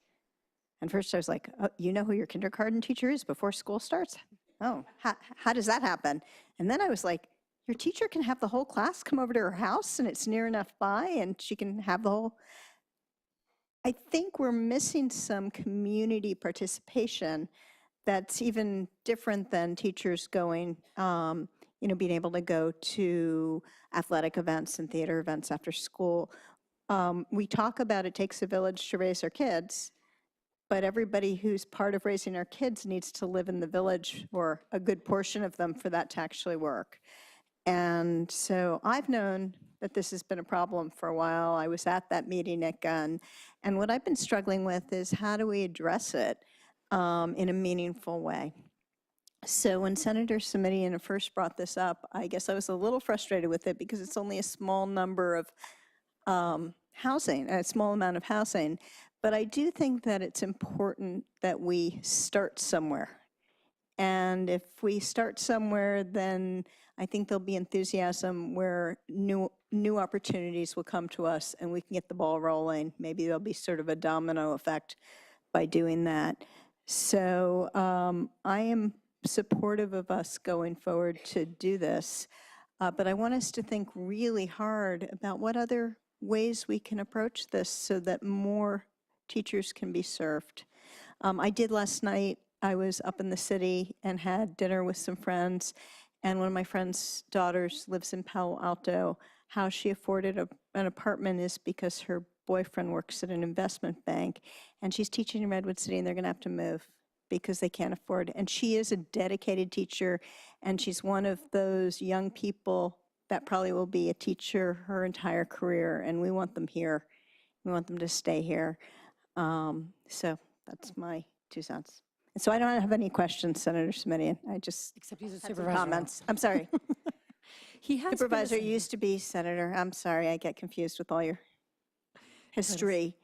And first I was like, "Oh, you know who your kindergarten teacher is before school starts? Oh, how does that happen?" And then I was like, "Your teacher can have the whole class come over to her house, and it's near enough by, and she can have the whole..." I think we're missing some community participation that's even different than teachers going, being able to go to athletic events and theater events after school. We talk about it takes a village to raise our kids, but everybody who's part of raising our kids needs to live in the village, or a good portion of them, for that to actually work. And so I've known that this has been a problem for a while. I was at that meeting at Gunn, and what I've been struggling with is how do we address it in a meaningful way. So when Senator Simitian first brought this up, I guess I was a little frustrated with it because it's only a small number of housing, a small amount of housing. But I do think that it's important that we start somewhere. And if we start somewhere, then I think there'll be enthusiasm where new opportunities will come to us and we can get the ball rolling. Maybe there'll be sort of a domino effect by doing that. So I am supportive of us going forward to do this, but I want us to think really hard about what other ways we can approach this so that more teachers can be served. I did last night. I was up in the city and had dinner with some friends, and one of my friend's daughters lives in Palo Alto. How she afforded an apartment is because her boyfriend works at an investment bank, and she's teaching in Redwood City, and they're going to have to move because they can't afford. And she is a dedicated teacher, and she's one of those young people that probably will be a teacher her entire career, and we want them here. We want them to stay here. So that's my 2 cents. And so I don't have any questions, Senator Simitian. I just Except he's a had some supervisor. comments. I'm sorry. He has been a Supervisor used to be senator. I'm sorry, I get confused with all your history.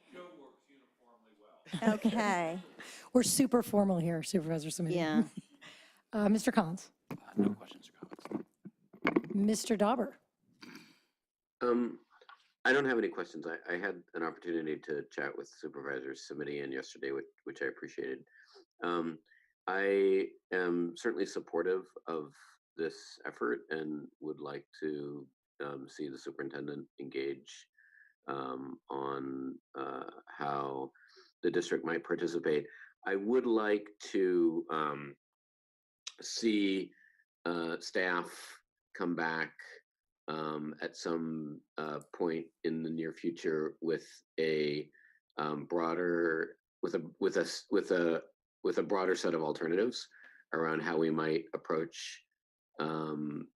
Okay. We're super formal here, Supervisor Simitian. Yeah. Mr. Collins. No questions or comments. Mr. Dauber. I don't have any questions. I had an opportunity to chat with Supervisor Simitian yesterday, which I appreciated. I am certainly supportive of this effort and would like to see the superintendent engage on how the district might participate. I would like to see staff come back at some point in the near future with a broader broader set of alternatives around how we might approach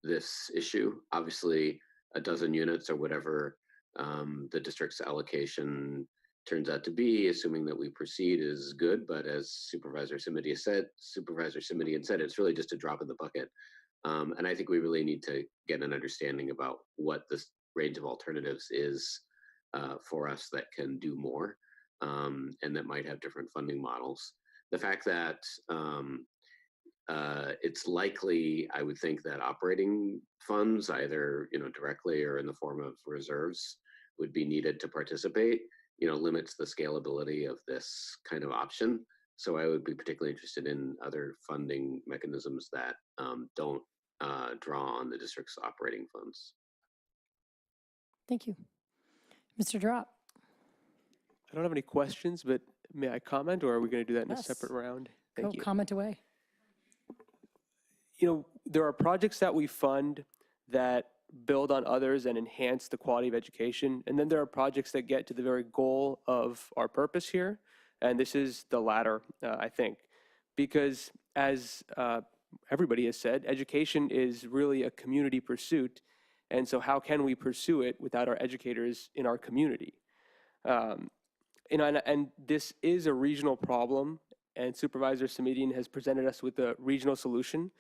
this issue. Obviously, a dozen units or whatever the district's allocation turns out to be, assuming that we proceed, is good. But as Supervisor Simitian said, it's really just a drop in the bucket. And I think we really need to get an understanding about what this range of alternatives is for us that can do more and that might have different funding models. The fact that it's likely, I would think, that operating funds, either directly or in the form of reserves, would be needed to participate, limits the scalability of this kind of option. So I would be particularly interested in other funding mechanisms that don't draw on the district's operating funds. Thank you. Mr. Drop. I don't have any questions, but may I comment, or are we going to do that in Yes. a separate round? Go Thank you. comment away. There are projects that we fund that build on others and enhance the quality of education. And then there are projects that get to the very goal of our purpose here. And this is the latter, I think, because as everybody has said, education is really a community pursuit. And so how can we pursue it without our educators in our community? And this is a regional problem, and Supervisor Samedian has presented us with a regional solution,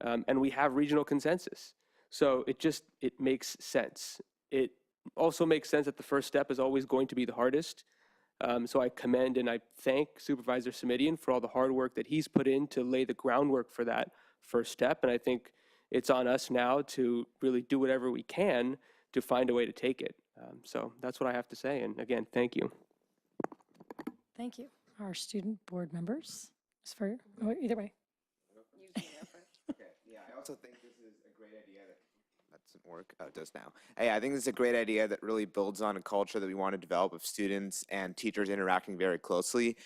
and we have regional consensus. So it makes sense. It also makes sense that the first step is always going to be the hardest. So I commend and I thank Supervisor Samedian for all the hard work that he's put in to lay the groundwork for that first step. And I think it's on us now to really do whatever we can to find a way to take it. So that's what I have to say. And again, thank you. Thank you. Our student board members, either way. Yeah, I also think this is a great idea that doesn't work. Oh, it does now. Hey, I think this is a great idea that really builds on a culture that we want to develop of students and teachers interacting very closely.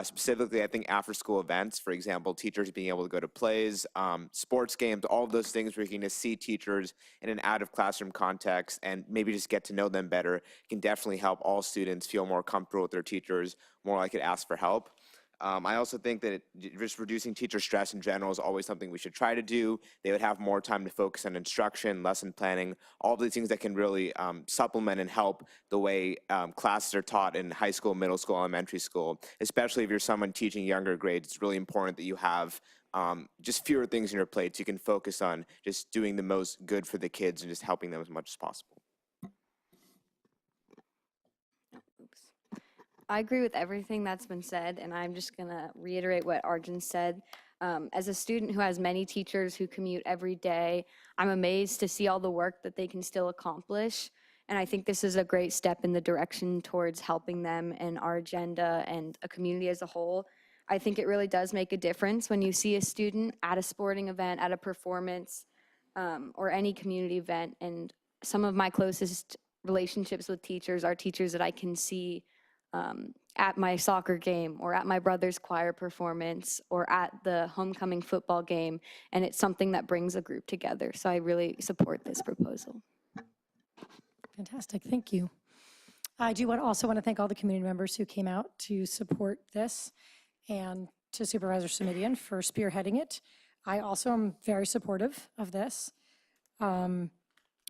Specifically, I think after-school events, for example, teachers being able to go to plays, sports games, all of those things where you can just see teachers in an out-of-classroom context and maybe just get to know them better can definitely help all students feel more comfortable with their teachers, more likely to ask for help. I also think that just reducing teacher stress in general is always something we should try to do. They would have more time to focus on instruction, lesson planning, all of these things that can really supplement and help the way classes are taught in high school, middle school, elementary school. Especially if you're someone teaching younger grades, it's really important that you have just fewer things on your plate so you can focus on just doing the most good for the kids and just helping them as much as possible. I agree with everything that's been said, and I'm just going to reiterate what Arjun said. As a student who has many teachers who commute every day, I'm amazed to see all the work that they can still accomplish. And I think this is a great step in the direction towards helping them and our agenda and a community as a whole. I think it really does make a difference when you see a student at a sporting event, at a performance, or any community event. And some of my closest relationships with teachers are teachers that I can see at my soccer game or at my brother's choir performance or at the homecoming football game, and it's something that brings a group together. So I really support this proposal. Fantastic, thank you. I do also want to thank all the community members who came out to support this and to Supervisor Samedian for spearheading it. I also am very supportive of this.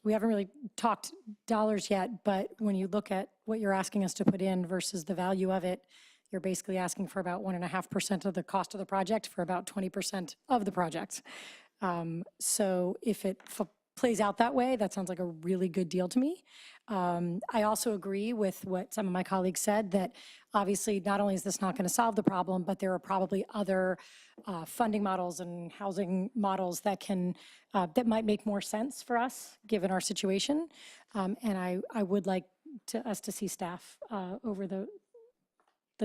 We haven't really talked dollars yet, but when you look at what you're asking us to put in versus the value of it, you're basically asking for about 1.5% of the cost of the project for about 20% of the project. So if it plays out that way, that sounds like a really good deal to me. I also agree with what some of my colleagues said, that obviously not only is this not going to solve the problem, but there are probably other funding models and housing models that that might make more sense for us given our situation. And I would like us to see staff over the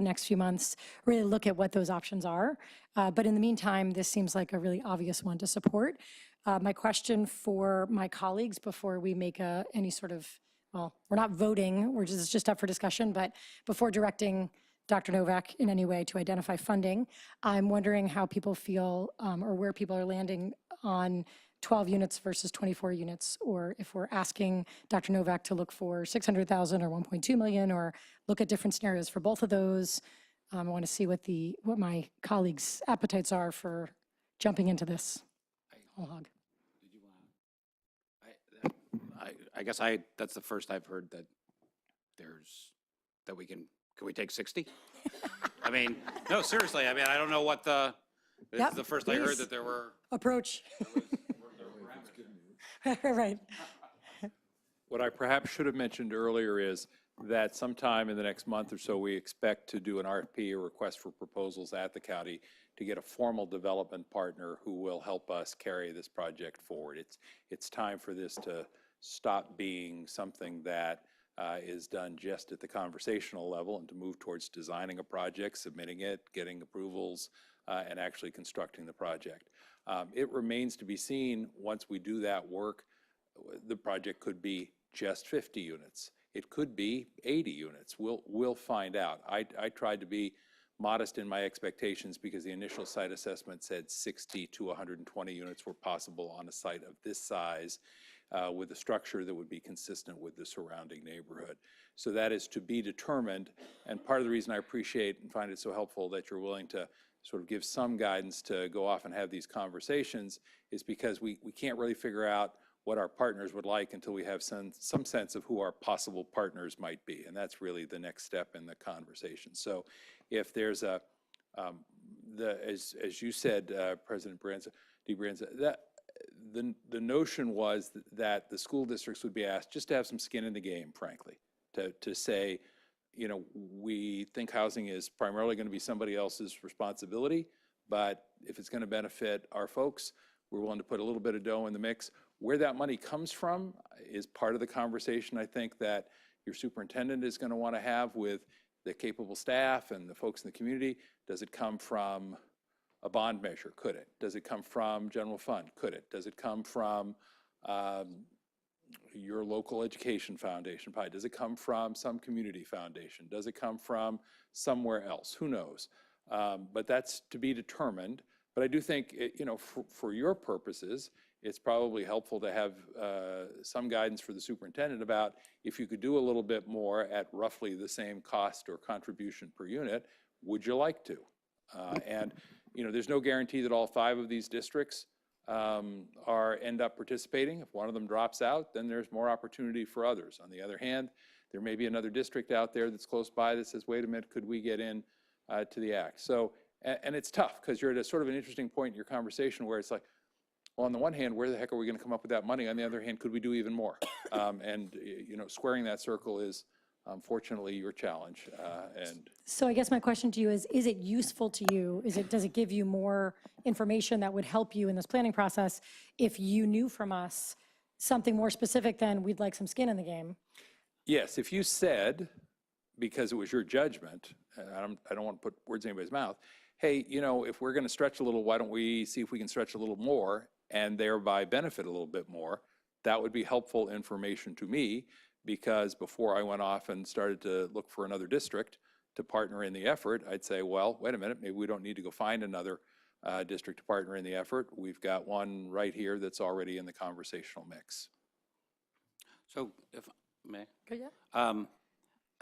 next few months really look at what those options are. But in the meantime, this seems like a really obvious one to support. My question for my colleagues before we make any sort of, well, we're not voting, it's just up for discussion, but before directing Dr. Novak in any way to identify funding, I'm wondering how people feel or where people are landing on 12 units versus 24 units, or if we're asking Dr. Novak to look for 600,000 or 1.2 million, or look at different scenarios for both of those. I want to see what my colleagues' appetites are for jumping into this whole hog. I guess that's the first I've heard that can we take 60? I mean, no, seriously, I mean, I don't know what this is the first I heard that there were. Approach. Right. What I perhaps should have mentioned earlier is that sometime in the next month or so, we expect to do an RFP, or request for proposals, at the county to get a formal development partner who will help us carry this project forward. It's time for this to stop being something that is done just at the conversational level and to move towards designing a project, submitting it, getting approvals, and actually constructing the project. It remains to be seen, once we do that work, the project could be just 50 units. It could be 80 units. We'll find out. I tried to be modest in my expectations because the initial site assessment said 60 to 120 units were possible on a site of this size, with a structure that would be consistent with the surrounding neighborhood. So that is to be determined, and part of the reason I appreciate and find it so helpful that you're willing to sort of give some guidance to go off and have these conversations is because we can't really figure out what our partners would like until we have some sense of who our possible partners might be. And that's really the next step in the conversation. So if there's a, as you said, President DeBranza, that the notion was that the school districts would be asked just to have some skin in the game, frankly, to say, you know, we think housing is primarily going to be somebody else's responsibility, but if it's going to benefit our folks, we're willing to put a little bit of dough in the mix. Where that money comes from is part of the conversation, I think, that your superintendent is going to want to have with the capable staff and the folks in the community. Does it come from a bond measure? Could it? Does it come from general fund? Could it? Does it come from your local education foundation? Probably. Does it come from some community foundation? Does it come from somewhere else? Who knows? But that's to be determined. But I do think, you know, for your purposes, it's probably helpful to have some guidance for the superintendent about if you could do a little bit more at roughly the same cost or contribution per unit, would you like to? And, you know, there's no guarantee that all 5 of these districts end up participating. If one of them drops out, then there's more opportunity for others. On the other hand, there may be another district out there that's close by that says, wait a minute, could we get in to the act? So, and it's tough because you're at a sort of an interesting point in your conversation where it's like, well, on the one hand, where the heck are we going to come up with that money? On the other hand, could we do even more? And, you know, squaring that circle is unfortunately your challenge. So I guess my question to you is it useful to you? Does it give you more information that would help you in this planning process if you knew from us something more specific than we'd like some skin in the game? Yes, if you said, because it was your judgment, and I don't want to put words in anybody's mouth, hey, you know, if we're going to stretch a little, why don't we see if we can stretch a little more and thereby benefit a little bit more? That would be helpful information to me, because before I went off and started to look for another district to partner in the effort, I'd say, well, wait a minute, maybe we don't need to go find another district to partner in the effort. We've got one right here that's already in the conversational mix. So if I may, Yeah.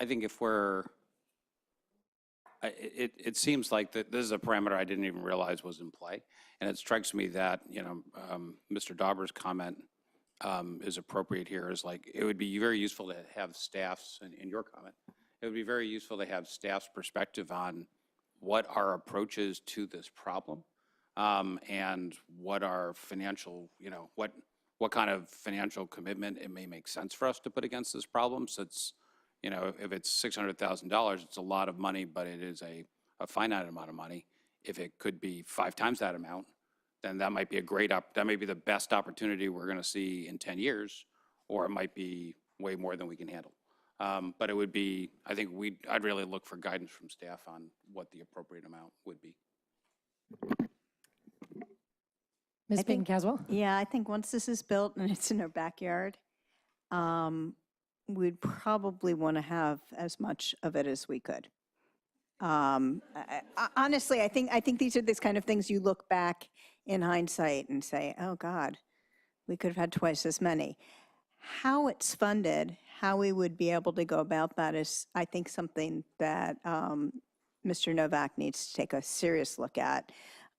I think if we're, it seems like that this is a parameter I didn't even realize was in play. And it strikes me that, you know, Mr. Dauber's comment is appropriate here, is like, it would be very useful to have staffs, and in your comment, it would be very useful to have staff's perspective on what our approach is to this problem, and what our financial, you know, what kind of financial commitment it may make sense for us to put against this problem. So it's, you know, if it's $600,000, it's a lot of money, but it is a finite amount of money. If it could be 5 times that amount, then that might be a great that may be the best opportunity we're going to see in 10 years, or it might be way more than we can handle. But it would be, I think I'd really look for guidance from staff on what the appropriate amount would be. Ms. Bacon-Caswell? Yeah, I think once this is built and it's in our backyard, we'd probably want to have as much of it as we could. Honestly, I think these are this kind of things you look back in hindsight and say, oh God, we could have had twice as many. How it's funded, how we would be able to go about that is, I think, something that Mr. Novak needs to take a serious look at.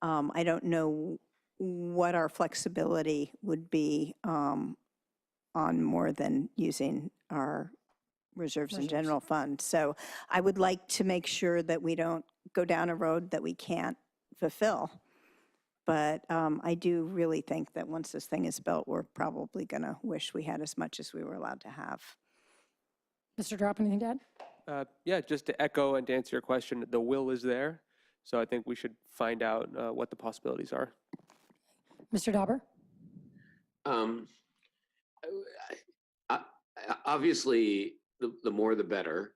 I don't know what our flexibility would be on more than using our reserves and general fund. So I would like to make sure that we don't go down a road that we can't fulfill. But I do really think that once this thing is built, we're probably going to wish we had as much as we were allowed to have. Mr. Drop, anything to add? Yeah, just to echo and to answer your question, the will is there. So I think we should find out what the possibilities are. Mr. Dauber? Obviously, the more the better,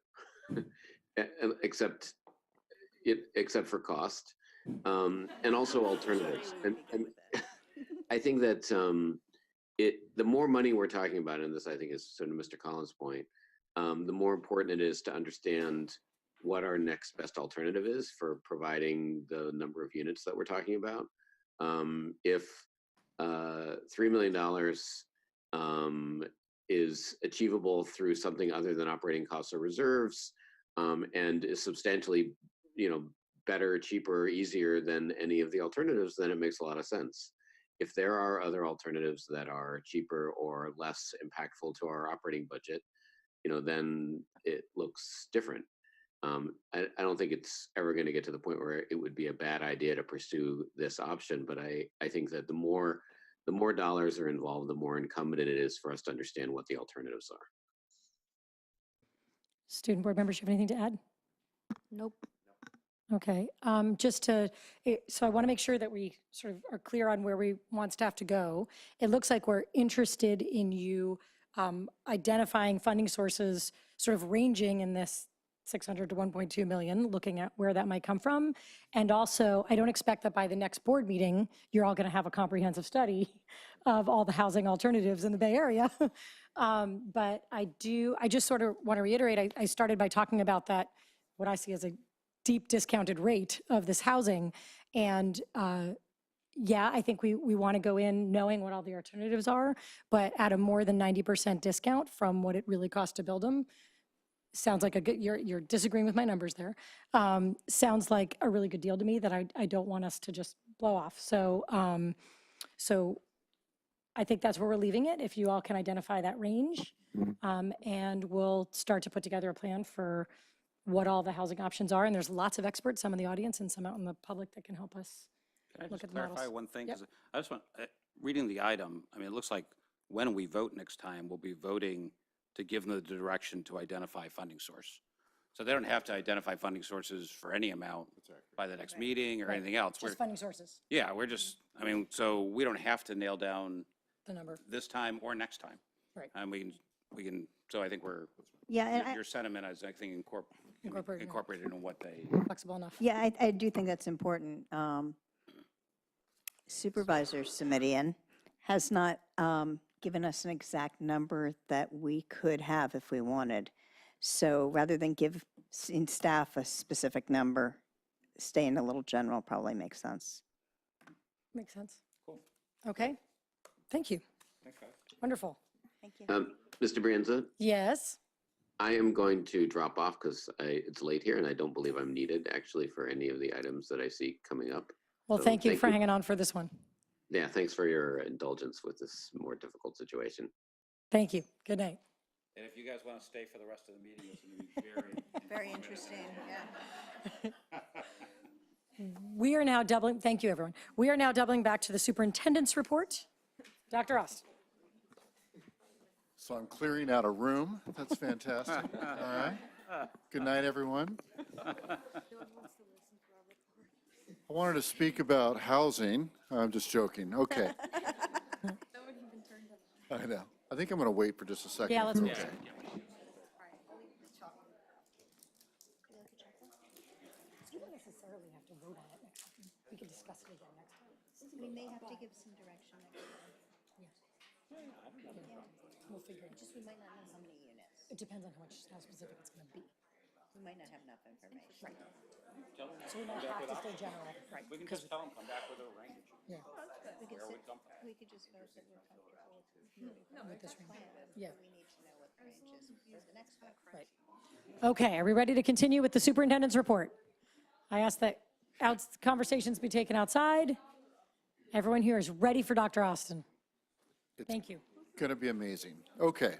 except for cost, and also alternatives. And I think that the more money we're talking about, and this I think is sort of Mr. Collins' point, the more important it is to understand what our next best alternative is for providing the number of units that we're talking about. If $3 million is achievable through something other than operating costs or reserves, and is substantially, you know, better, cheaper, easier than any of the alternatives, then it makes a lot of sense. If there are other alternatives that are cheaper or less impactful to our operating budget, then it looks different. I don't think it's ever going to get to the point where it would be a bad idea to pursue this option, but I think that the more dollars are involved, the more incumbent it is for us to understand what the alternatives are. Student board members, you have anything to add? Nope. Okay, so I want to make sure that we sort of are clear on where we want staff to go. It looks like we're interested in you identifying funding sources, sort of ranging in this 600 to 1.2 million, looking at where that might come from. And also, I don't expect that by the next board meeting, you're all going to have a comprehensive study of all the housing alternatives in the Bay Area. But I just sort of want to reiterate, I started by talking about that, what I see as a deep discounted rate of this housing. And yeah, I think we want to go in knowing what all the alternatives are, but at a more than 90% discount from what it really costs to build them. Sounds like a good, you're disagreeing with my numbers there. Sounds like a really good deal to me that I don't want us to just blow off. So I think that's where we're leaving it, if you all can identify that range. And we'll start to put together a plan for what all the housing options are. And there's lots of experts, some in the audience and some out in the public that can help us Can I look just at the models. clarify one thing? Yep. 'Cause I just want, reading the item, I mean, it looks like when we vote next time, we'll be voting to give them the direction to identify funding source. So they don't have to identify funding sources for any amount by the next meeting or Right. anything else. Just funding sources, Yeah, we're just, I mean, so we don't have to nail down the number. this time or next time. Right. And we can, so I think Yeah, and your sentiment is, I think, incorporated in what they. Flexible enough. Yeah, I do think that's important. Supervisor Simitian has not given us an exact number that we could have if we wanted. So rather than give staff a specific number, staying a little general probably makes sense. Makes sense. Cool. Okay, thank you. Wonderful. Thank you. Mr. Brienza, Yes, I am going to drop off because it's late here and I don't believe I'm needed actually for any of the items that I see coming up. well, So thank you for hanging on for this one. Yeah, thanks for your indulgence with this more difficult situation. Thank you. Good night. And if you guys want to stay for the rest of the meeting, it's going to be very. Very interesting, yeah. We are now doubling, thank you, everyone. We are now doubling back to the superintendent's report. Dr. Ost. So I'm clearing out a room. That's fantastic. All right. Good night, everyone. I wanted to speak about housing. I'm just joking. Okay. I know. I think I'm going to wait for just a second. Yeah, let's if wait. okay. You don't necessarily have to vote on it next time. We can discuss it again next time. We may have to give some direction next time. We'll figure it out. Just we might not know how many units. It depends on how specific it's going to be. We might not have enough information. Right. So we might have to stay general. Right. We can just tell them, come back with a range. Yeah. We could Where say- would come from? we could just vote that we're comfortable With this range. but Yeah. we need to know what the range is for the next one. Right. Okay, are we ready to continue with the superintendent's report? I ask that conversations be taken outside. Everyone here is ready for Dr. Austin. Thank you. Going to be amazing. Okay.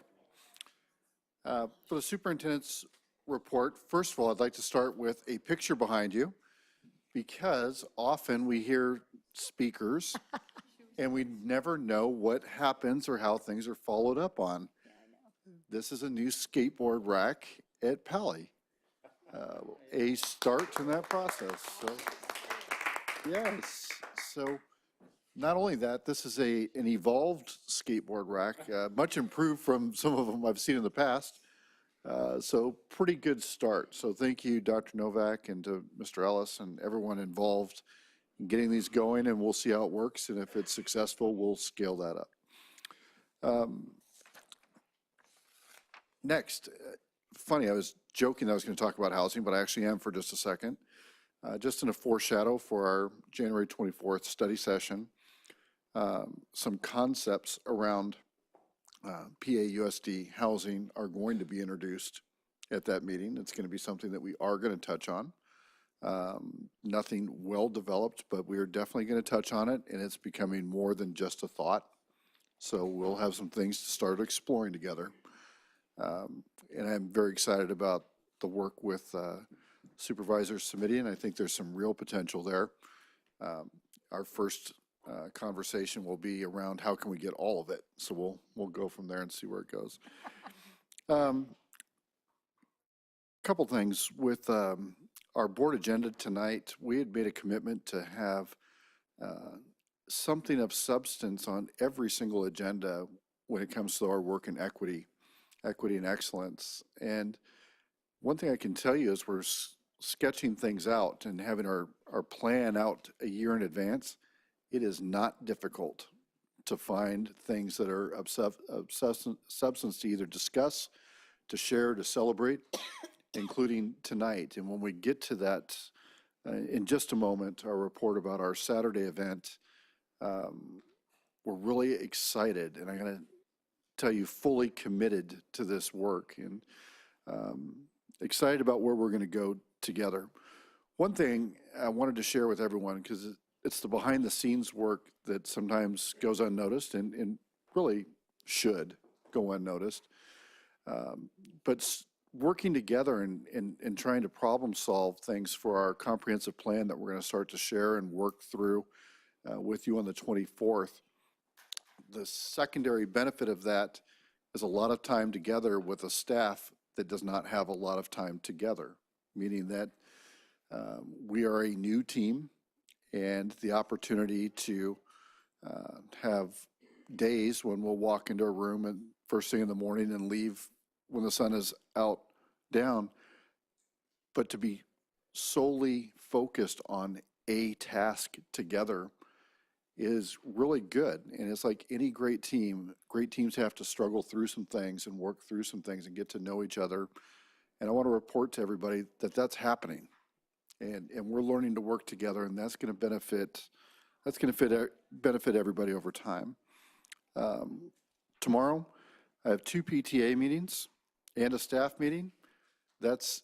For the superintendent's report, first of all, I'd like to start with a picture behind you, because often we hear speakers and we never know what happens or how things are followed up on. This is a new skateboard rack at Pally. A start in that process. So, yes. So not only that, this is an evolved skateboard rack, much improved from some of them I've seen in the past. So pretty good start. So thank you, Dr. Novak, and to Mr. Ellis and everyone involved in getting these going, and we'll see how it works. And if it's successful, we'll scale that up. Next, funny, I was joking that I was going to talk about housing, but I actually am for just a second. Just in a foreshadow for our January 24th study session, some concepts around PAUSD housing are going to be introduced at that meeting. It's going to be something that we are going to touch on. Nothing well-developed, but we are definitely going to touch on it, and it's becoming more than just a thought. So we'll have some things to start exploring together. And I'm very excited about the work with Supervisors Committee, and I think there's some real potential there. Our first conversation will be around how can we get all of it. So we'll go from there and see where it goes. Couple things with our board agenda tonight. We had made a commitment to have something of substance on every single agenda when it comes to our work in equity and excellence. And one thing I can tell you is we're sketching things out and having our plan out a year in advance. It is not difficult to find things that are of substance to either discuss, to share, to celebrate, including tonight. And when we get to that in just a moment, our report about our Saturday event, we're really excited, and I'm going to tell you, fully committed to this work, and excited about where we're going to go together. One thing I wanted to share with everyone, because it's the behind the scenes work that sometimes goes unnoticed and really should go unnoticed. But working together and trying to problem solve things for our comprehensive plan that we're going to start to share and work through with you on the 24th. The secondary benefit of that is a lot of time together with a staff that does not have a lot of time together, meaning that we are a new team, and the opportunity to have days when we'll walk into a room and first thing in the morning and leave when the sun is out down, but to be solely focused on a task together is really good. And it's like any great teams have to struggle through some things and work through some things and get to know each other. And I want to report to everybody that that's happening. And we're learning to work together, and that's going to benefit everybody over time. Tomorrow, I have 2 PTA meetings and a staff meeting. That's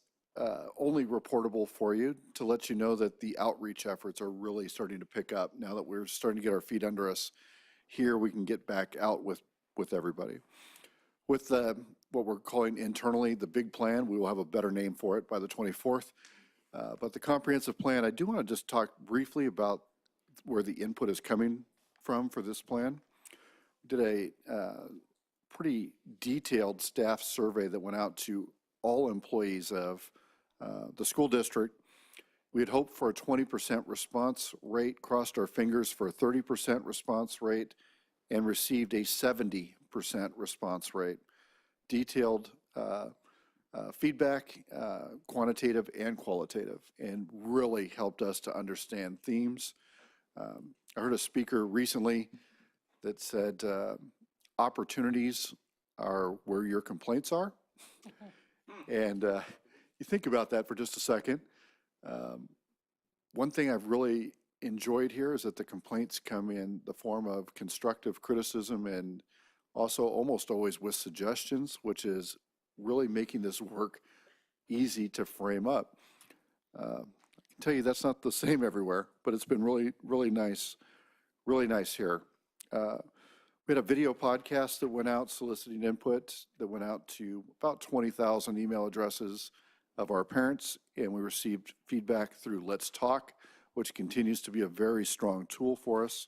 only reportable for you to let you know that the outreach efforts are really starting to pick up. Now that we're starting to get our feet under us here, we can get back out with everybody. With what we're calling internally the big plan, we will have a better name for it by the 24th. But the comprehensive plan, I do want to just talk briefly about where the input is coming from for this plan. We did a pretty detailed staff survey that went out to all employees of the school district. We had hoped for a 20% response rate, crossed our fingers for a 30% response rate, and received a 70% response rate. Detailed feedback, quantitative and qualitative, and really helped us to understand themes. I heard a speaker recently that said opportunities are where your complaints are. And you think about that for just a second. One thing I've really enjoyed here is that the complaints come in the form of constructive criticism and also almost always with suggestions, which is really making this work easy to frame up. I can tell you that's not the same everywhere, but it's been really nice here. We had a video podcast that went out soliciting input that went out to about 20,000 email addresses of our parents, and we received feedback through Let's Talk, which continues to be a very strong tool for us.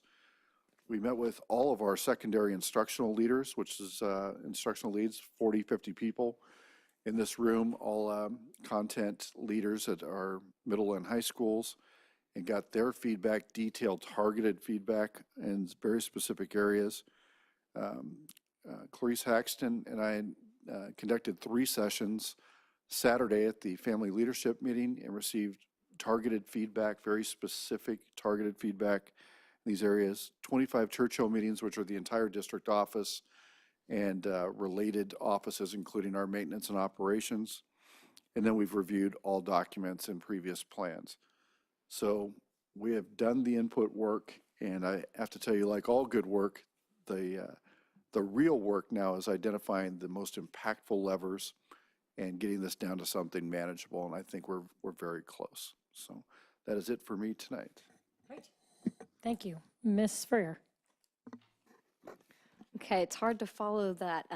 We met with all of our secondary instructional leaders, which is instructional leads, 40, 50 people in this room, all content leaders at our middle and high schools, and got their feedback, detailed, targeted feedback in very specific areas. Clarice Haxton and I conducted 3 sessions Saturday at the family leadership meeting and received targeted feedback, very specific targeted feedback in these areas. 25 Churchill meetings, which are the entire district office and related offices, including our maintenance and operations. And then we've reviewed all documents and previous plans. So we have done the input work, and I have to tell you, like all good work, the real work now is identifying the most impactful levers and getting this down to something manageable, and I think we're very close. So that is it for me tonight. Thank you. Ms. Freer. Okay, it's hard to follow that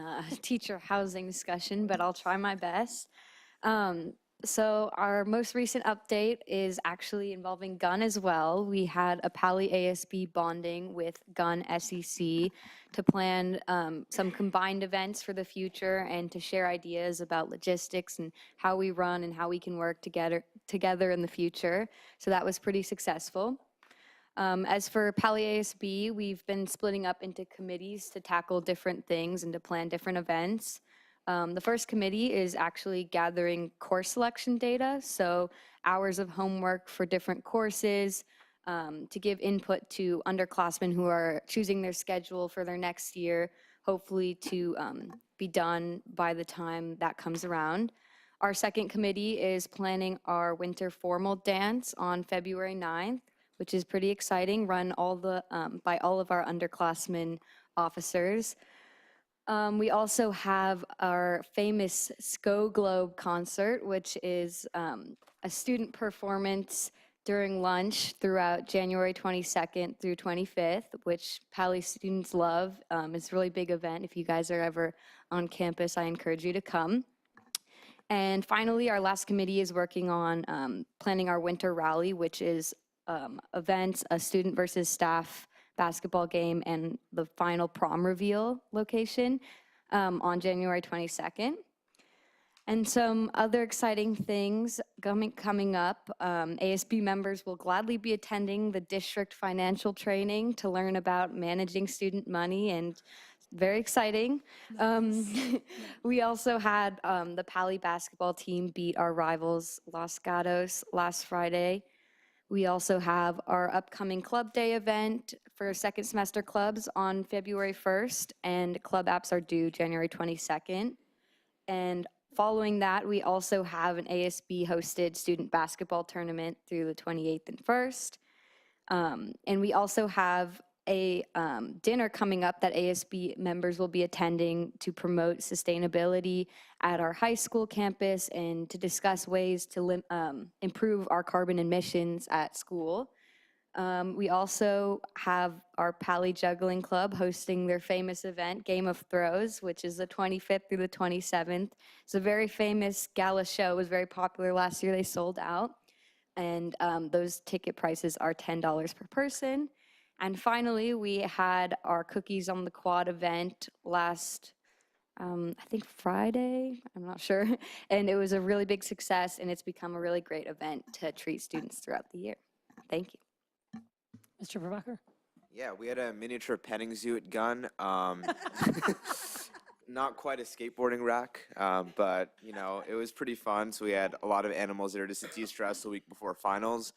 teacher housing discussion, but I'll try my best. So our most recent update is actually involving Gun as well. We had a Pali ASB bonding with Gun SEC to plan some combined events for the future and to share ideas about logistics and how we run and how we can work together in the future. So that was pretty successful. As for Pali ASB, we've been splitting up into committees to tackle different things and to plan different events. The first committee is actually gathering course selection data, so hours of homework for different courses, to give input to underclassmen who are choosing their schedule for their next year, hopefully to be done by the time that comes around. Our second committee is planning our winter formal dance on February 9th, which is pretty exciting, run by all of our underclassmen officers. We also have our famous SCO Globe concert, which is a student performance during lunch throughout January 22nd through 25th, which Pali students love. It's a really big event. If you guys are ever on campus, I encourage you to come. And finally, our last committee is working on planning our winter rally, which is events, a student versus staff basketball game, and the final prom reveal location on January 22nd. And some other exciting things coming up. ASB members will gladly be attending the district financial training to learn about managing student money, and very exciting. We also had the Pali basketball team beat our rivals Los Gatos last Friday. We also have our upcoming Club Day event for second semester clubs on February 1st, and club apps are due January 22nd. And following that, we also have an ASB-hosted student basketball tournament through the 28th and 1st. And we also have a dinner coming up that ASB members will be attending to promote sustainability at our high school campus and to discuss ways to improve our carbon emissions at school. We also have our Pali Juggling Club hosting their famous event, Game of Throws, which is the 25th through the 27th. It's a very famous gala show. It was very popular last year. They sold out. And those ticket prices are $10 per person. And finally, we had our Cookies on the Quad event last, I think Friday, I'm not sure. And it was a really big success, and it's become a really great event to treat students throughout the year. Thank you. Mr. Prabhakar? Yeah, we had a miniature petting zoo at Gun. Not quite a skateboarding rack, but you know, it was pretty fun. So we had a lot of animals there just to de-stress the week before finals.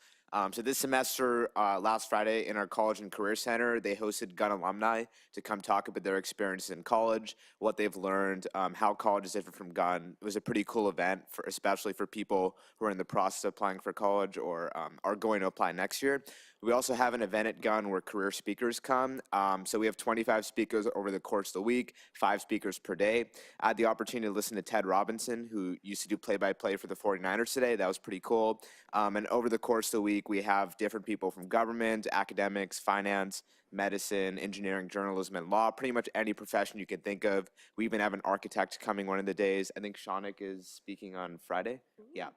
So this semester, last Friday in our College and Career Center, they hosted Gun alumni to come talk about their experiences in college, what they've learned, how college is different from Gun. It was a pretty cool event, especially for people who are in the process of applying for college or are going to apply next year. We also have an event at Gun where career speakers come. So we have 25 speakers over the course of the week, 5 speakers per day. I had the opportunity to listen to Ted Robinson, who used to do play-by-play for the 49ers today. That was pretty cool. And over the course of the week, we have different people from government, academics, finance, medicine, engineering, journalism, and law, pretty much any profession you can think of. We even have an architect coming one of the days. I think Shaunik is speaking on Friday. Yeah.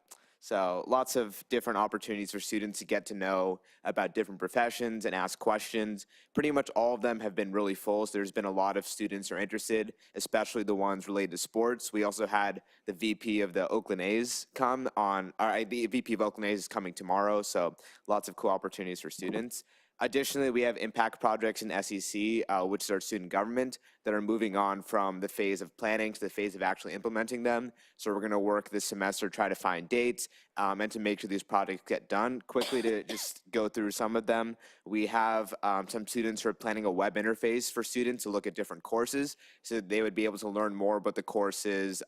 So lots of different opportunities for students to get to know about different professions and ask questions. Pretty much all of them have been really full, so there's been a lot of students who are interested, especially the ones related to sports. We also had the VP of the Oakland A's come on, the VP of Oakland A's is coming tomorrow, so lots of cool opportunities for students. Additionally, we have impact projects in SEC, which is our student government, that are moving on from the phase of planning to the phase of actually implementing them. So we're going to work this semester, try to find dates, and to make sure these projects get done. Quickly to just go through some of them, we have some students who are planning a web interface for students to look at different courses, so that they would be able to learn more about the courses,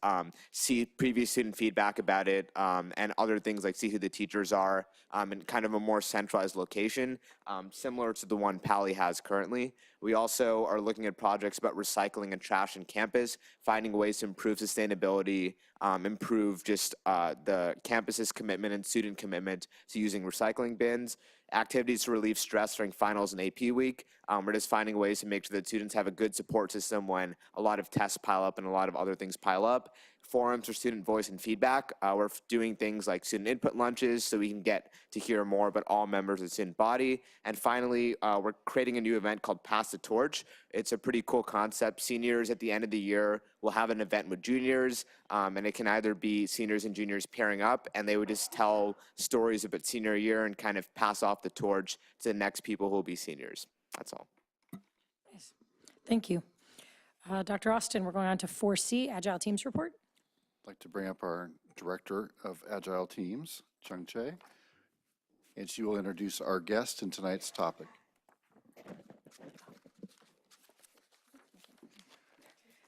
see previous student feedback about it, and other things like see who the teachers are, and kind of a more centralized location, similar to the one Pali has currently. We also are looking at projects about recycling and trash in campus, finding ways to improve sustainability, improve just the campus's commitment and student commitment to using recycling bins, activities to relieve stress during finals and AP week. We're just finding ways to make sure that students have a good support system when a lot of tests pile up and a lot of other things pile up. Forums for student voice and feedback. We're doing things like student input lunches so we can get to hear more about all members of the student body. And finally, we're creating a new event called Pass the Torch. It's a pretty cool concept. Seniors at the end of the year will have an event with juniors, and it can either be seniors and juniors pairing up, and they would just tell stories about senior year and kind of pass off the torch to the next people who will be seniors. That's all. Thank you. Dr. Austin, we're going on to 4C, Agile Teams Report. I'd like to bring up our Director of Agile Teams, Chung Che, and she will introduce our guest in tonight's topic.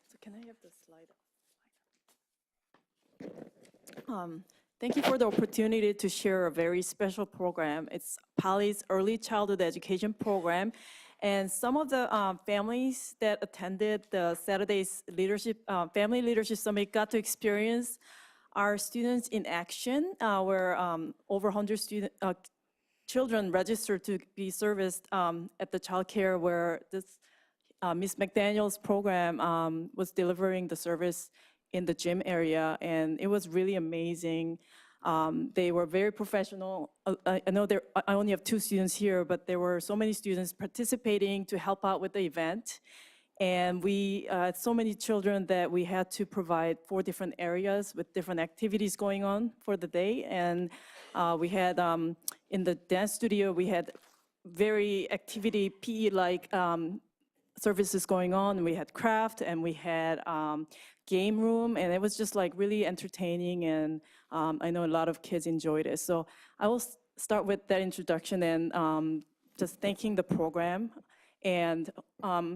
So can I have the slide? Thank you for the opportunity to share a very special program. It's PALI's Early Childhood Education Program. And some of the families that attended the Saturday's Family Leadership Summit got to experience our students in action, where over 100 children registered to be serviced at the child care where this Ms. McDaniel's program was delivering the service in the gym area, and it was really amazing. They were very professional. I know I only have 2 students here, but there were so many students participating to help out with the event. And we had so many children that we had to provide 4 different areas with different activities going on for the day. And we had, in the dance studio, we had very activity PE-like services going on. We had craft and we had game room, and it was just like really entertaining, and I know a lot of kids enjoyed it. So I will start with that introduction and just thanking the program. And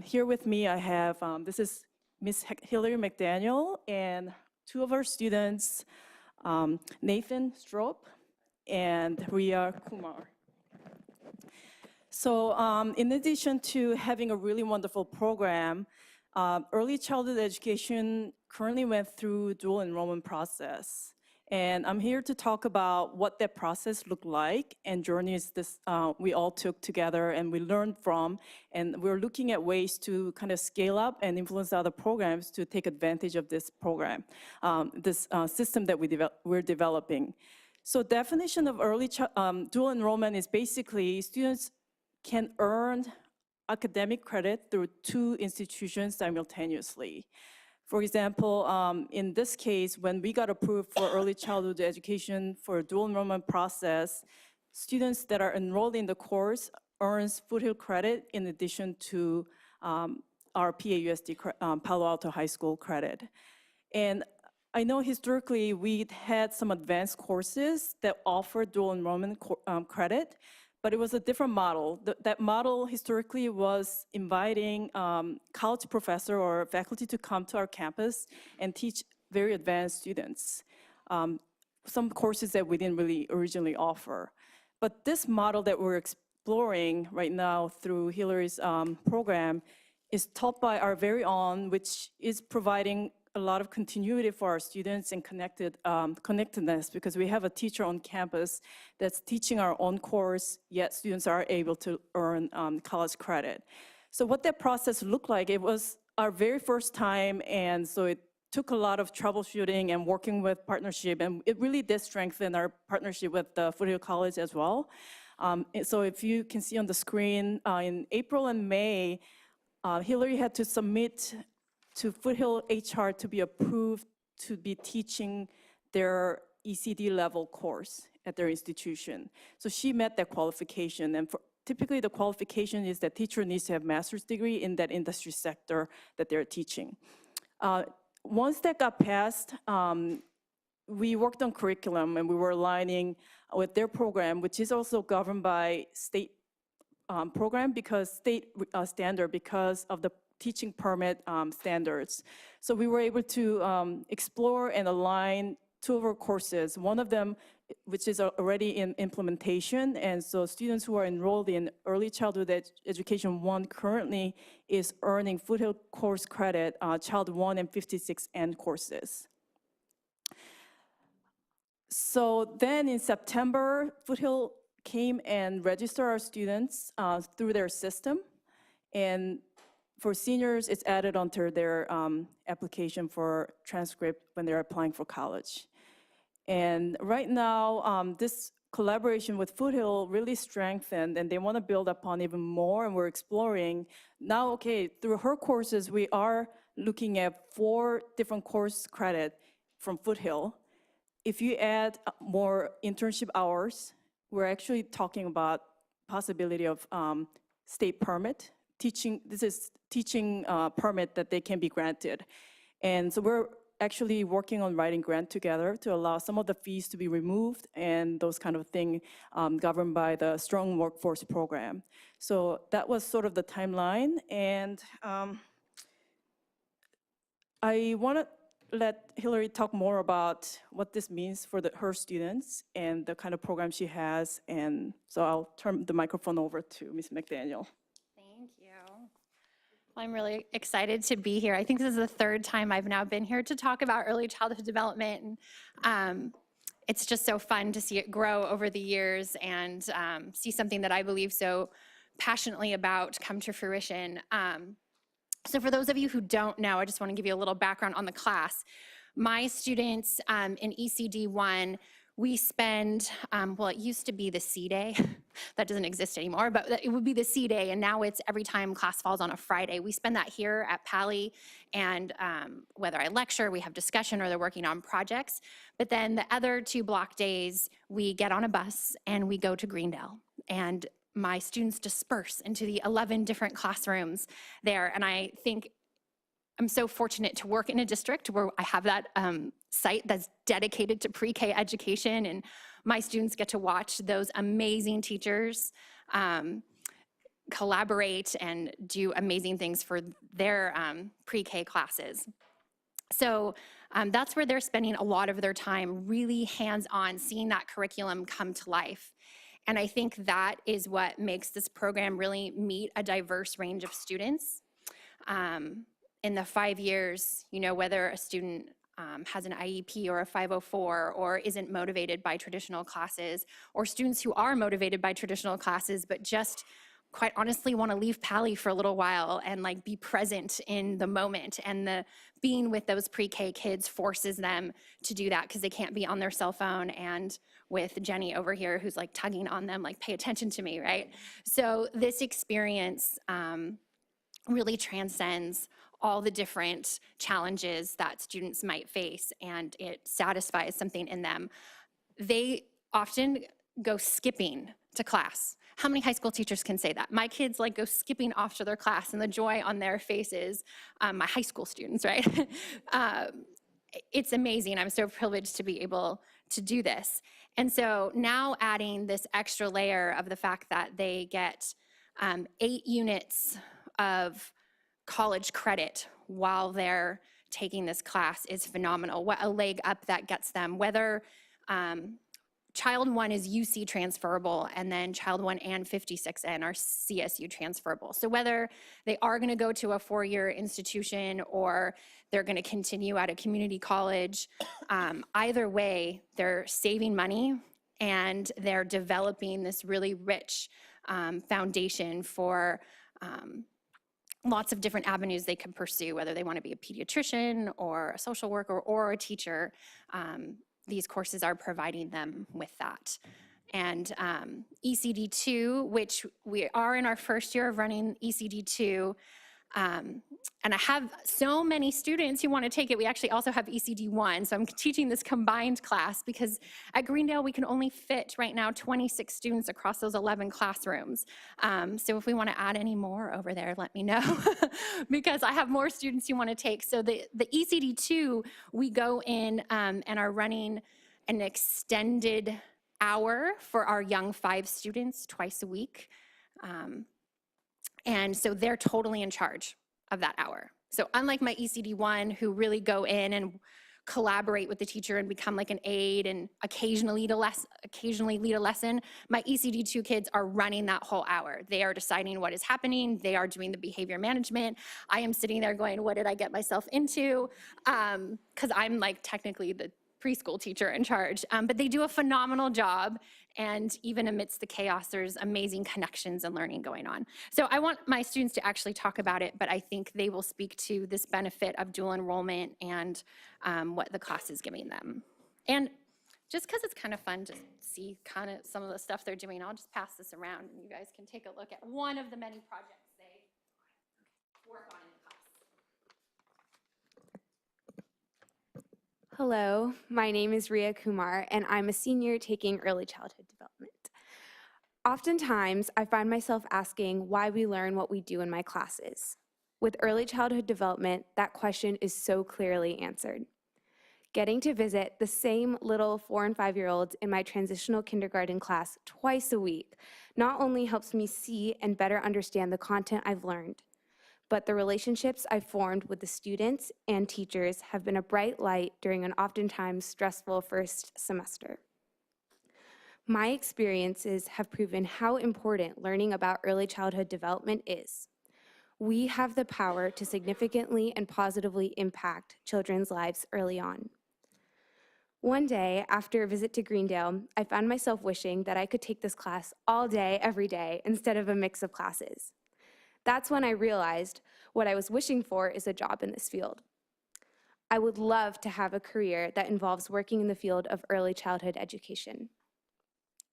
here with me I have, this is Miss Hillary McDaniel and 2 of our students, Nathan Strop and Ria Kumar. So in addition to having a really wonderful program, early childhood education currently went through dual enrollment process. And I'm here to talk about what that process looked like and journeys we all took together and we learned from. And we're looking at ways to kind of scale up and influence other programs to take advantage of this program, this system that we're developing. So definition of early dual enrollment is basically students can earn academic credit through 2 institutions simultaneously. For example, in this case, when we got approved for early childhood education for a dual enrollment process, students that are enrolled in the course earns Foothill credit in addition to our PAUSD Palo Alto High School credit. And I know historically we had some advanced courses that offer dual enrollment credit, but it was a different model. That model historically was inviting college professor or faculty to come to our campus and teach very advanced students, some courses that we didn't really originally offer. But this model that we're exploring right now through Hillary's program is taught by our very own, which is providing a lot of continuity for our students and connectedness, because we have a teacher on campus that's teaching our own course, yet students are able to earn college credit. So what that process looked like, it was our very first time, and so it took a lot of troubleshooting and working with partnership, and it really did strengthen our partnership with the Foothill College as well. So if you can see on the screen, in April and May, Hillary had to submit to Foothill HR to be approved to be teaching their ECD level course at their institution. So she met that qualification, and typically the qualification is that teacher needs to have master's degree in that industry sector that they're teaching. Once that got passed, we worked on curriculum and we were aligning with their program, which is also governed by state program because state standard because of the teaching permit standards. So we were able to explore and align two of our courses. One of them, which is already in implementation, and so students who are enrolled in early childhood education 1 currently is earning Foothill course credit, Child 1 and 56N courses. So then in September, Foothill came and registered our students through their system. And for seniors, it's added onto their application for transcript when they're applying for college. And right now, this collaboration with Foothill really strengthened, and they want to build upon even more, and we're exploring. Now, okay, through her courses, we are looking at 4 different course credit from Foothill. If you add more internship hours, we're actually talking about possibility of state permit, teaching, this is teaching permit that they can be granted. And so we're actually working on writing grant together to allow some of the fees to be removed and those kind of thing governed by the Strong Workforce Program. So that was sort of the timeline. And I want to let Hillary talk more about what this means for her students and the kind of program she has. And so I'll turn the microphone over to Ms. McDaniel. Thank you. Well, I'm really excited to be here. I think this is the 3rd time I've now been here to talk about early childhood development. And it's just so fun to see it grow over the years and see something that I believe so passionately about come to fruition. So for those of you who don't know, I just want to give you a little background on the class. My students in ECD 1, we spend, well, it used to be the C day. That doesn't exist anymore, but it would be the C day, and now it's every time class falls on a Friday. We spend that here at Pally, and whether I lecture, we have discussion, or they're working on projects. But then the other 2 block days, we get on a bus and we go to Greendale. And my students disperse into the 11 different classrooms there. And I think I'm so fortunate to work in a district where I have that site that's dedicated to pre-K education, and my students get to watch those amazing teachers collaborate and do amazing things for their pre-K classes. So that's where they're spending a lot of their time, really hands-on, seeing that curriculum come to life. And I think that is what makes this program really meet a diverse range of students. In the 5 years, you know, whether a student has an IEP or a 504 or isn't motivated by traditional classes, or students who are motivated by traditional classes but just quite honestly want to leave Pally for a little while and like be present in the moment, and the being with those pre-K kids forces them to do that because they can't be on their cell phone, and with Jenny over here who's like tugging on them like, pay attention to me, right? So this experience really transcends all the different challenges that students might face, and it satisfies something in them. They often go skipping to class. How many high school teachers can say that? My kids like go skipping off to their class, and the joy on their faces, my high school students, right? It's amazing. I'm so privileged to be able to do this. And so now adding this extra layer of the fact that they get 8 units of college credit while they're taking this class is phenomenal. What a leg up that gets them, whether Child 1 is UC transferable, and then Child 1 and 56N are CSU transferable. So whether they are going to go to a 4-year institution or they're going to continue at a community college, either way, they're saving money and they're developing this really rich foundation for lots of different avenues they can pursue, whether they want to be a pediatrician or a social worker or a teacher. These courses are providing them with that. And ECD2, which we are in our first year of running ECD2, and I have so many students who want to take it. We actually also have ECD1, so I'm teaching this combined class because at Greendale we can only fit right now 26 students across those 11 classrooms. So if we want to add any more over there, let me know because I have more students who want to take. So the ECD2, we go in and are running an extended hour for our young 5 students twice a week. And so they're totally in charge of that hour. So unlike my ECD1, who really go in and collaborate with the teacher and become like an aide and occasionally lead a lesson. My ECD2 kids are running that whole hour. They are deciding what is happening. They are doing the behavior management. I am sitting there going, what did I get myself into? Because I'm like technically the preschool teacher in charge, but they do a phenomenal job. And even amidst the chaos, there's amazing connections and learning going on. So I want my students to actually talk about it, but I think they will speak to this benefit of dual enrollment and what the class is giving them. And just because it's kind of fun to see kind of some of the stuff they're doing, I'll just pass this around and you guys can take a look at one of the many projects they work on in the class. Hello, my name is Ria Kumar, and I'm a senior taking early childhood development. Oftentimes, I find myself asking why we learn what we do in my classes. With early childhood development, that question is so clearly answered. Getting to visit the same little 4- and 5-year-olds in my transitional kindergarten class twice a week not only helps me see and better understand the content I've learned, but the relationships I've formed with the students and teachers have been a bright light during an oftentimes stressful first semester. My experiences have proven how important learning about early childhood development is. We have the power to significantly and positively impact children's lives early on. One day, after a visit to Greendale, I found myself wishing that I could take this class all day, every day, instead of a mix of classes. That's when I realized what I was wishing for is a job in this field. I would love to have a career that involves working in the field of early childhood education.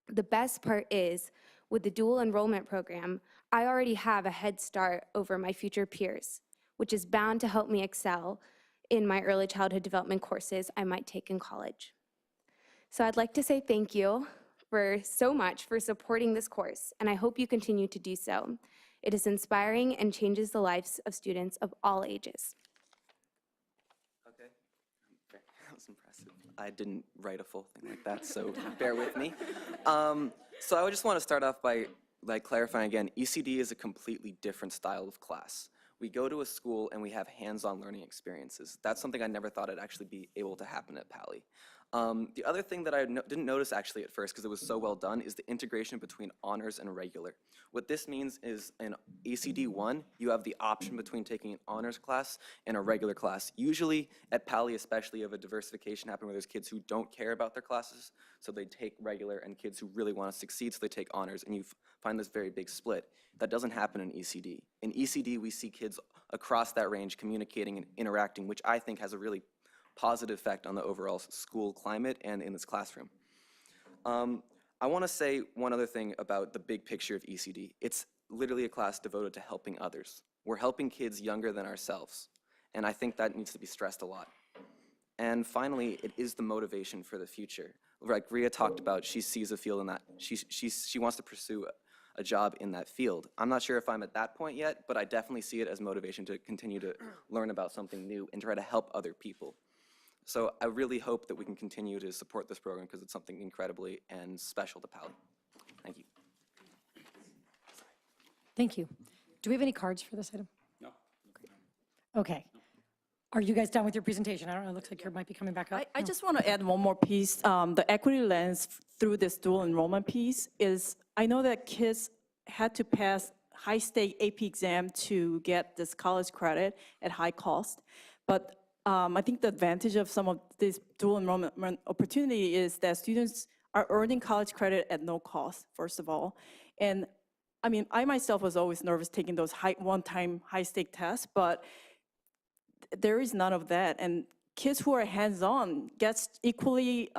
The best part is, with the dual enrollment program, I already have a head start over my future peers, which is bound to help me excel in my early childhood development courses I might take in college. So I'd like to say thank you so much for supporting this course, and I hope you continue to do so. It is inspiring and changes the lives of students of all ages. Okay, that was impressive. I didn't write a full thing like that, so bear with me. So I just want to start off by clarifying again, ECD is a completely different style of class. We go to a school and we have hands-on learning experiences. That's something I never thought would actually be able to happen at Pally. The other thing that I didn't notice actually at first, because it was so well done, is the integration between honors and regular. What this means is in ECD 1, you have the option between taking an honors class and a regular class. Usually at Pally especially, you have a diversification happen where there's kids who don't care about their classes, so they take regular, and kids who really want to succeed, so they take honors, and you find this very big split. That doesn't happen in ECD. In ECD, we see kids across that range communicating and interacting, which I think has a really positive effect on the overall school climate and in this classroom. I want to say one other thing about the big picture of ECD. It's literally a class devoted to helping others. We're helping kids younger than ourselves, and I think that needs to be stressed a lot. And finally, it is the motivation for the future. Like Ria talked about, she sees a field in that. She wants to pursue a job in that field. I'm not sure if I'm at that point yet, but I definitely see it as motivation to continue to learn about something new and try to help other people. So I really hope that we can continue to support this program because it's something incredibly and special to Pally. Thank you. Thank you. Do we have any cards for this item? No. Okay. Are you guys done with your presentation? I don't know, it looks like you might be coming back up. I just want to add one more piece. The equity lens through this dual enrollment piece is, I know that kids had to pass high-stake AP exam to get this college credit at high cost, but I think the advantage of some of this dual enrollment opportunity is that students are earning college credit at no cost, first of all. And I mean, I myself was always nervous taking those one-time high-stake tests, but there is none of that. And kids who are hands-on gets equally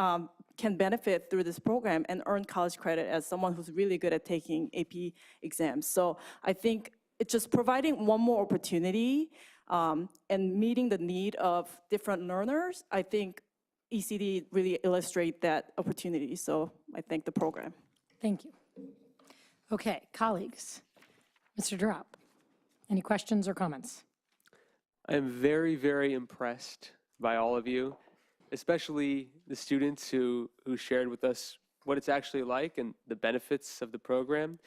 can benefit through this program and earn college credit as someone who's really good at taking AP exams. So I think it's just providing one more opportunity and meeting the need of different learners. I think ECD really illustrates that opportunity. So I thank the program. Thank you. Okay, colleagues. Mr. Drop, any questions or comments? I'm very, very impressed by all of you, especially the students who shared with us what it's actually like and the benefits of the program.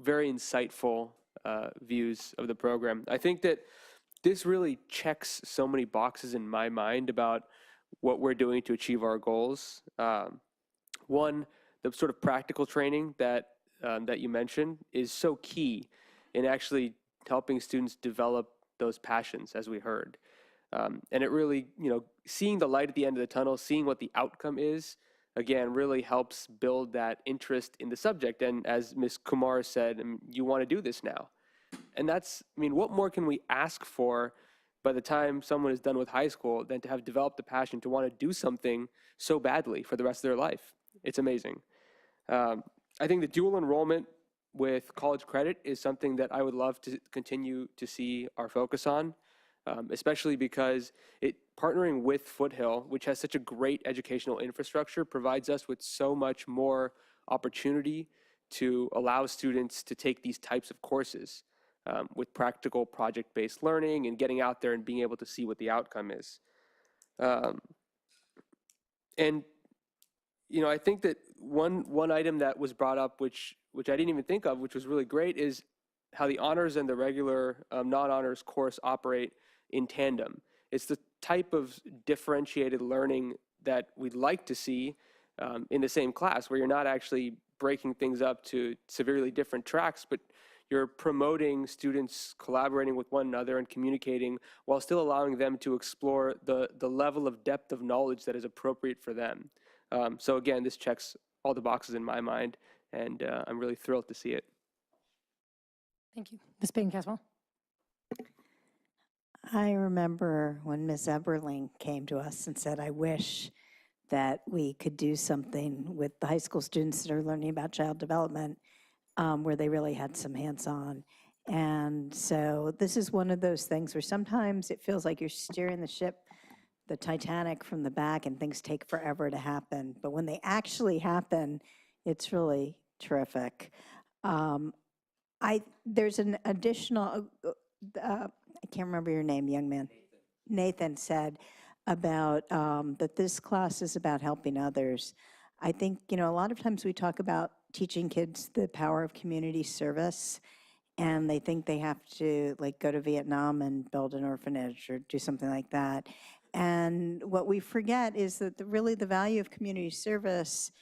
Very insightful views of the program. I think that this really checks so many boxes in my mind about what we're doing to achieve our goals. One, the sort of practical training that you mentioned is so key in actually helping students develop those passions, as we heard. And it really, seeing the light at the end of the tunnel, seeing what the outcome is, again, really helps build that interest in the subject. And as Ms. Kumar said, you want to do this now. And that's, what more can we ask for by the time someone is done with high school than to have developed the passion to want to do something so badly for the rest of their life? It's amazing. I think the dual enrollment with college credit is something that I would love to continue to see our focus on, especially because partnering with Foothill, which has such a great educational infrastructure, provides us with so much more opportunity to allow students to take these types of courses with practical project-based learning and getting out there and being able to see what the outcome is. And I think that one item that was brought up, which I didn't even think of, which was really great, is how the honors and the regular non-honors course operate in tandem. It's the type of differentiated learning that we'd like to see in the same class, where you're not actually breaking things up to severely different tracks, but you're promoting students collaborating with one another and communicating while still allowing them to explore the level of depth of knowledge that is appropriate for them. So again, this checks all the boxes in my mind, and I'm really thrilled to see it. Thank you. Ms. Baden-Caswell. I remember when Ms. Eberling came to us and said, I wish that we could do something with the high school students that are learning about child development where they really had some hands-on. And so this is one of those things where sometimes it feels like you're steering the ship, the Titanic, from the back, and things take forever to happen. But when they actually happen, it's really terrific. There's an additional, I can't remember your name, young man. Nathan said about that this class is about helping others. I think, a lot of times we talk about teaching kids the power of community service, and they think they have to go to Vietnam and build an orphanage or do something like that. And what we forget is that really the value of community service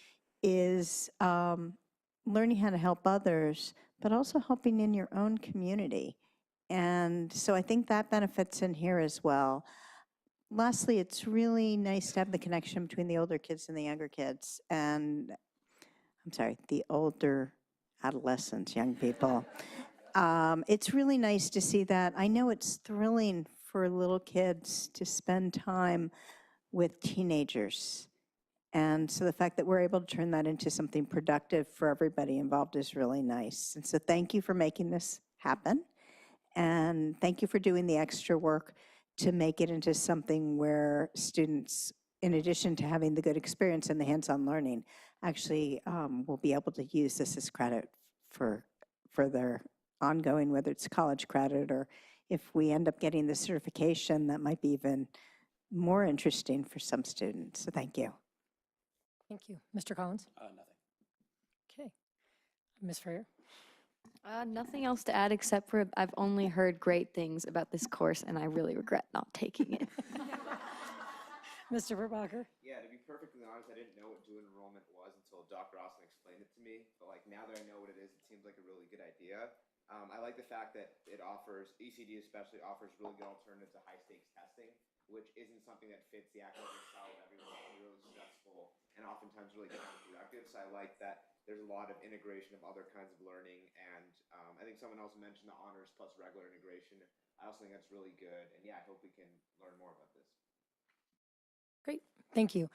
is learning how to help others, but also helping in your own community. And so I think that benefits in here as well. Lastly, it's really nice to have the connection between the older kids and the younger kids. And the older adolescents, young people. It's really nice to see that. I know it's thrilling for little kids to spend time with teenagers. And so the fact that we're able to turn that into something productive for everybody involved is really nice. And so thank you for making this happen. And thank you for doing the extra work to make it into something where students, in addition to having the good experience and the hands-on learning, actually will be able to use this as credit for their ongoing, whether it's college credit or if we end up getting the certification, that might be even more interesting for some students. So thank you. Thank you. Mr. Collins? Nothing. Okay. Ms. Freyer? Nothing else to add except for I've only heard great things about this course and I really regret not taking it. Mr. Verbacher? Yeah, to be perfectly honest, I didn't know what dual enrollment was until Dr. Austin explained it to me. But now that I know what it is, it seems like a really good idea. I like the fact that it offers, ECD especially, offers really good alternatives to high-stakes testing, which isn't something that fits the academic style of everyone. It's really stressful and oftentimes really counterproductive. So I like that there's a lot of integration of other kinds of learning. And I think someone else mentioned the honors plus regular integration. I also think that's really good. And yeah, I hope we can learn more about this. Great. Thank you.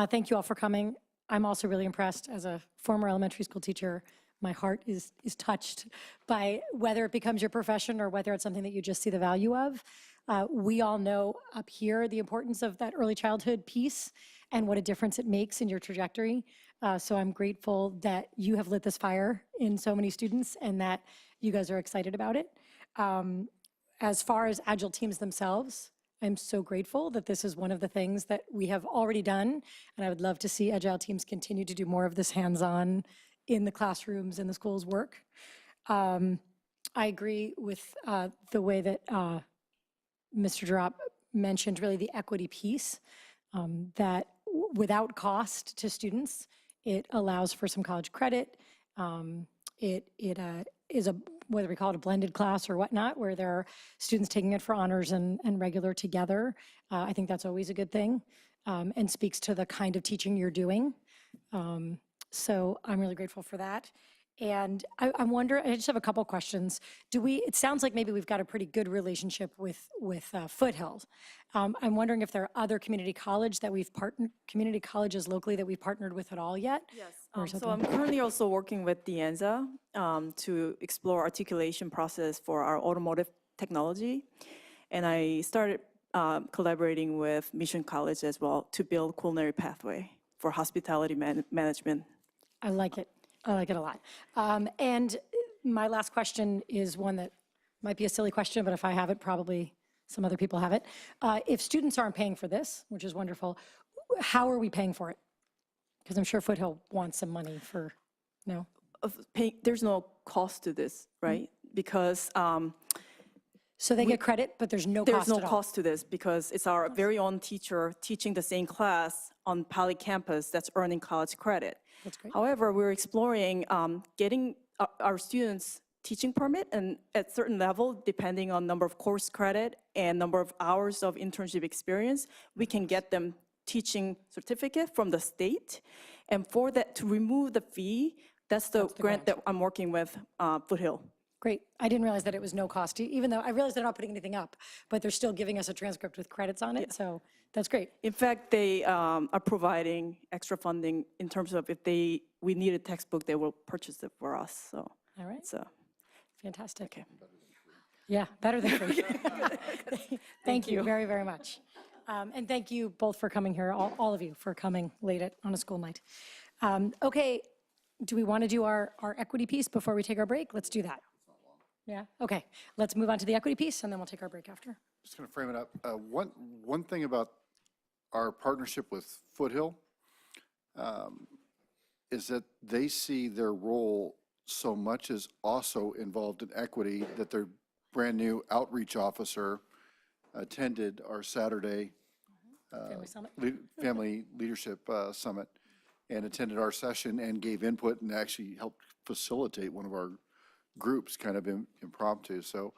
Thank you all for coming. I'm also really impressed as a former elementary school teacher. My heart is touched by whether it becomes your profession or whether it's something that you just see the value of. We all know up here the importance of that early childhood piece and what a difference it makes in your trajectory. So I'm grateful that you have lit this fire in so many students and that you guys are excited about it. As far as Agile teams themselves, I'm so grateful that this is one of the things that we have already done, and I would love to see Agile teams continue to do more of this hands-on in the classrooms and the schools work. I agree with the way that Mr. Drop mentioned really the equity piece, that without cost to students, it allows for some college credit. It is a, whether we call it a blended class or whatnot, where there are students taking it for honors and regular together. I think that's always a good thing, and speaks to the kind of teaching you're doing. So I'm really grateful for that. And I wonder, I just have a couple questions. It sounds like maybe we've got a pretty good relationship with Foothill. I'm wondering if there are other community colleges locally that we've partnered with at all yet? Yes. Or is So that I'm currently also working with Dianza to explore articulation process for our automotive technology. And I started collaborating with Mission College as well to build culinary pathway for hospitality management. I like it. I like it a lot. And my last question is one that might be a silly question, but if I have it, probably some other people have it. If students aren't paying for this, which is wonderful, how are we paying for it? Because I'm sure Foothill wants some money for, no? There's no cost to this, right? Because so they get credit, but there's no cost there's no at all. cost to this because it's our very own teacher teaching the same class on Poly campus that's earning college credit. That's great. However, we're exploring getting our students teaching permit, and at certain level, depending on number of course credit and number of hours of internship experience, we can get them teaching certificate from the state. And for that, to remove the fee, that's the grant that I'm working with Foothill. Great. I didn't realize that it was no cost, even though I realized they're not putting anything up, but they're still giving us a transcript with credits on it, so that's great. In fact, they are providing extra funding in terms of if we need a textbook, they will purchase it for us, so. All right. So. Fantastic. Okay. Yeah, better than free. Thank you very, very much. And thank you both for coming here, all of you for coming late on a school night. Okay, do we want to do our equity piece before we take our break? Let's do that. Yeah, okay. Let's move on to the equity piece and then we'll take our break after. Just going to frame it up. One thing about our partnership with Foothill is that they see their role so much as also involved in equity that their brand new outreach officer attended our Saturday Family Leadership Summit and attended our session and gave input and actually helped facilitate one of our groups, kind of impromptu. So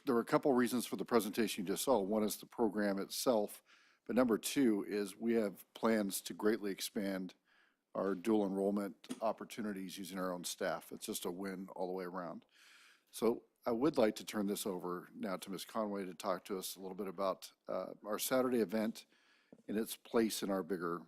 there were a couple reasons for the presentation you just saw. One is the program itself, but number two is we have plans to greatly expand our dual enrollment opportunities using our own staff. It's just a win all the way around. So I would like to turn this over now to Ms. Conway to talk to us a little bit about our Saturday event and its place in our bigger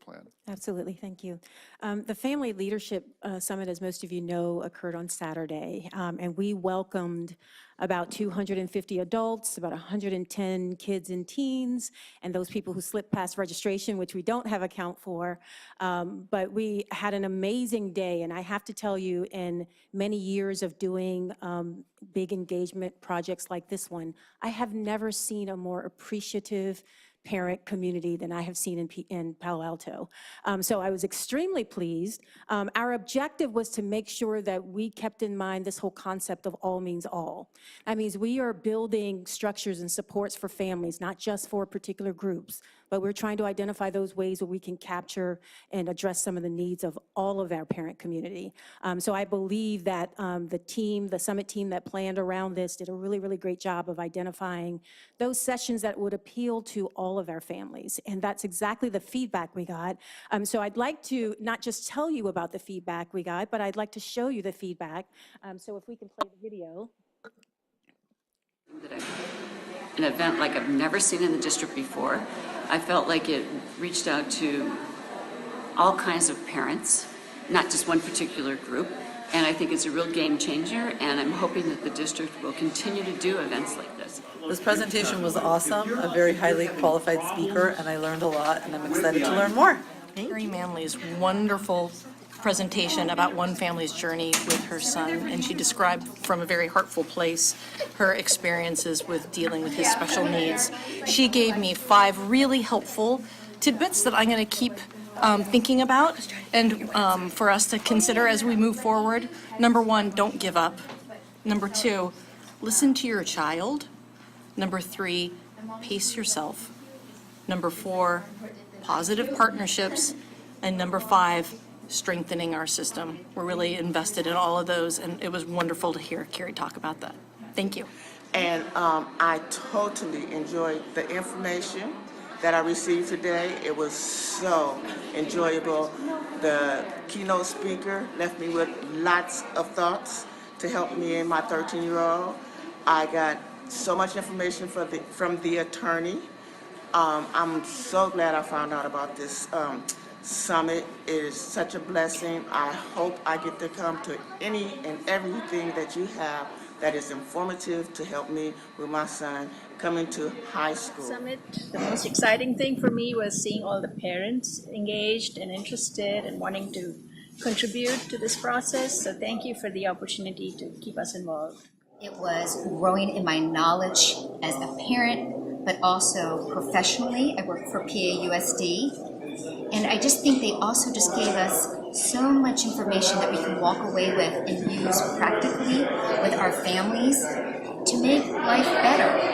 plan. Absolutely, thank you. The Family Leadership Summit, as most of you know, occurred on Saturday, and we welcomed about 250 adults, about 110 kids and teens, and those people who slipped past registration, which we don't have a count for. But we had an amazing day, and I have to tell you, in many years of doing big engagement projects like this one, I have never seen a more appreciative parent community than I have seen in Palo Alto. So I was extremely pleased. Our objective was to make sure that we kept in mind this whole concept of all means all. That means we are building structures and supports for families, not just for particular groups, but we're trying to identify those ways where we can capture and address some of the needs of all of our parent community. So I believe that the summit team that planned around this did a really, really great job of identifying those sessions that would appeal to all of our families. And that's exactly the feedback we got. So I'd like to not just tell you about the feedback we got, but I'd like to show you the feedback. So if we can play the video. An event like I've never seen in the district before. I felt like it reached out to all kinds of parents, not just one particular group. And I think it's a real game changer, and I'm hoping that the district will continue to do events like this. This presentation was awesome, a very highly qualified speaker, and I learned a lot, and I'm excited to learn more. Mary Manley's wonderful presentation about one family's journey with her son, and she described from a very heartful place her experiences with dealing with his special needs. She gave me 5 really helpful tidbits that I'm going to keep thinking about and for us to consider as we move forward. Number 1, don't give up. Number 2, listen to your child. Number 3, pace yourself. Number 4, positive partnerships. And number 5, strengthening our system. We're really invested in all of those, and it was wonderful to hear Carrie talk about that. Thank you. And I totally enjoyed the information that I received today. It was so enjoyable. The keynote speaker left me with lots of thoughts to help me and my 13-year-old. I got so much information from the attorney. I'm so glad I found out about this summit. It is such a blessing. I hope I get to come to any and everything that you have that is informative to help me with my son coming to high school. Summit, the most exciting thing for me was seeing all the parents engaged and interested and wanting to contribute to this process. So thank you for the opportunity to keep us involved. It was growing in my knowledge as a parent, but also professionally. I work for PAUSD, and I just think they also just gave us so much information that we can walk away with and use practically with our families to make life better.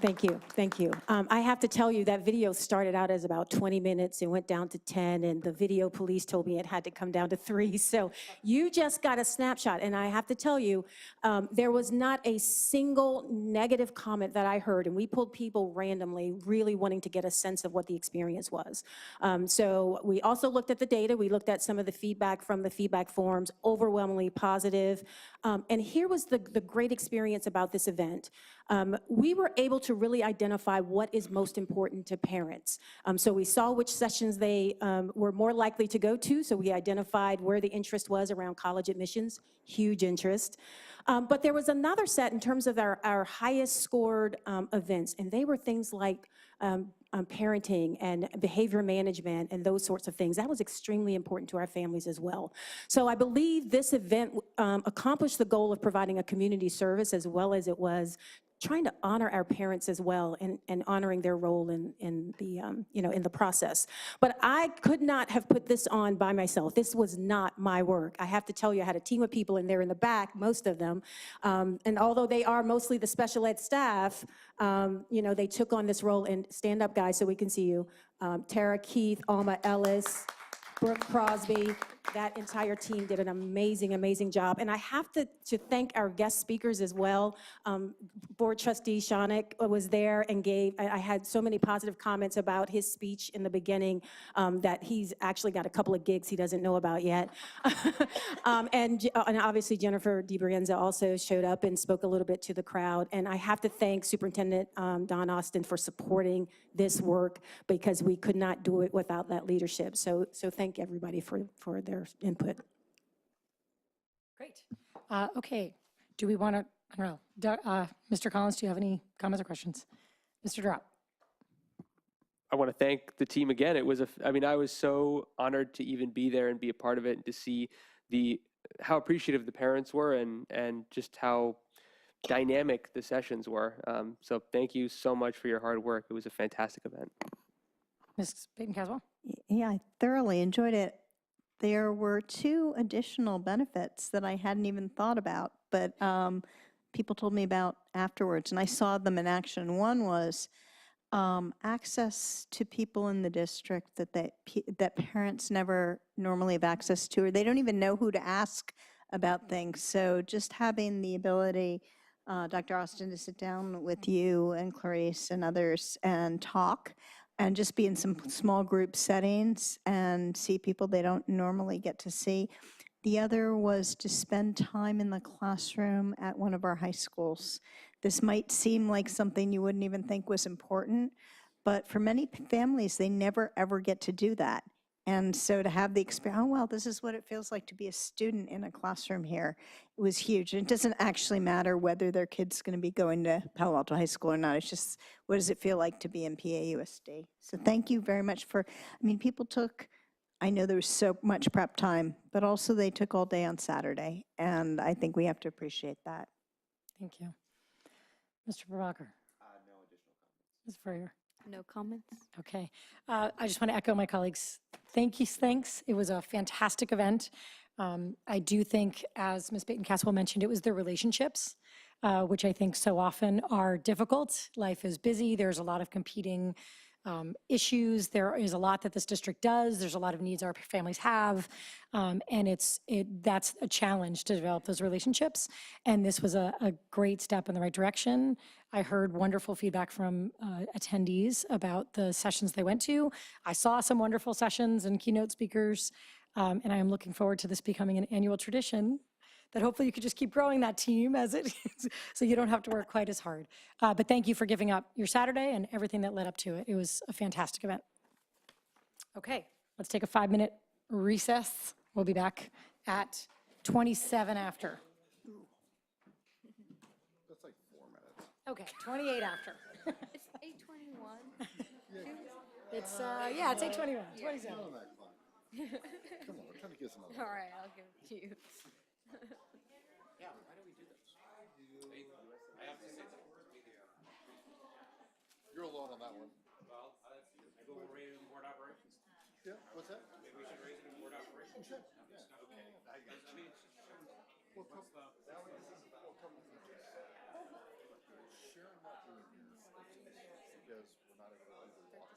Thank you, thank you. I have to tell you that video started out as about 20 minutes and went down to 10, and the video police told me it had to come down to 3. So you just got a snapshot, and I have to tell you, there was not a single negative comment that I heard, and we pulled people randomly, really wanting to get a sense of what the experience was. So we also looked at the data. We looked at some of the feedback from the feedback forms, overwhelmingly positive. And here was the great experience about this event. We were able to really identify what is most important to parents. So we saw which sessions they were more likely to go to, so we identified where the interest was around college admissions, huge interest. But there was another set in terms of our highest scored events, and they were things like parenting and behavior management and those sorts of things. That was extremely important to our families as well. So I believe this event accomplished the goal of providing a community service, as well as it was trying to honor our parents as well, and honoring their role in the process. But I could not have put this on by myself. This was not my work. I have to tell you, I had a team of people in there in the back, most of them, and although they are mostly the special ed staff, they took on this role. And stand up, guys, so we can see you. Tara Keith, Alma Ellis, Brooke Crosby, that entire team did an amazing, amazing job. And I have to thank our guest speakers as well. Board Trustee Shonik was there and I had so many positive comments about his speech in the beginning, that he's actually got a couple of gigs he doesn't know about yet. And obviously Jennifer DiBrienza also showed up and spoke a little bit to the crowd. And I have to thank Superintendent Don Austin for supporting this work, because we could not do it without that leadership. So thank everybody for their input. Great. Okay. Do we want to, I don't know, Mr. Collins, do you have any comments or questions? Mr. Drop. I want to thank the team again. It was I was so honored to even be there and be a part of it, and to see how appreciative the parents were, and just how dynamic the sessions were. So thank you so much for your hard work. It was a fantastic event. Ms. Payton-Caswell? Yeah, I thoroughly enjoyed it. There were 2 additional benefits that I hadn't even thought about, but people told me about afterwards, and I saw them in action. One was access to people in the district that parents never normally have access to, or they don't even know who to ask about things. So just having the ability, Dr. Austin, to sit down with you and Clarice and others and talk, and just be in some small group settings and see people they don't normally get to see. The other was to spend time in the classroom at one of our high schools. This might seem like something you wouldn't even think was important, but for many families, they never ever get to do that. And so to have the experience, oh, well, this is what it feels like to be a student in a classroom here, it was huge. And it doesn't actually matter whether their kid's going to be going to Palo Alto High School or not. It's just, what does it feel like to be in PAUSD? So thank you very much people took, I know there was so much prep time, but also they took all day on Saturday. And I think we have to appreciate that. Thank you. Mr. Prabhakar? No additional comments. Ms. Freyer? No comments. Okay. I just want to echo my colleagues. Thanks. It was a fantastic event. I do think, as Ms. Baton-Caswell mentioned, it was the relationships, which I think so often are difficult. Life is busy. There's a lot of competing issues. There is a lot that this district does. There's a lot of needs our families have. And that's a challenge to develop those relationships. And this was a great step in the right direction. I heard wonderful feedback from attendees about the sessions they went to. I saw some wonderful sessions and keynote speakers. And I am looking forward to this becoming an annual tradition that hopefully you could just keep growing that team as it is, so you don't have to work quite as hard. But thank you for giving up your Saturday and everything that led up to it. It was a fantastic event. Okay, let's take a 5-minute recess. We'll be back at 27 after. That's like 4 minutes. Okay, 28 after. It's 8:21. It's, yeah, it's 8:21, 27. Come on, we're trying to get some other. All right, I'll give it to you. Yeah, why do we do this? I have to say something. You're alone on that one. Well, I go raise it in board operations. Yeah, what's that? Maybe we should raise it in board operations. Sure. Okay. Well, Sharon not doing this because we're not able to do the walk.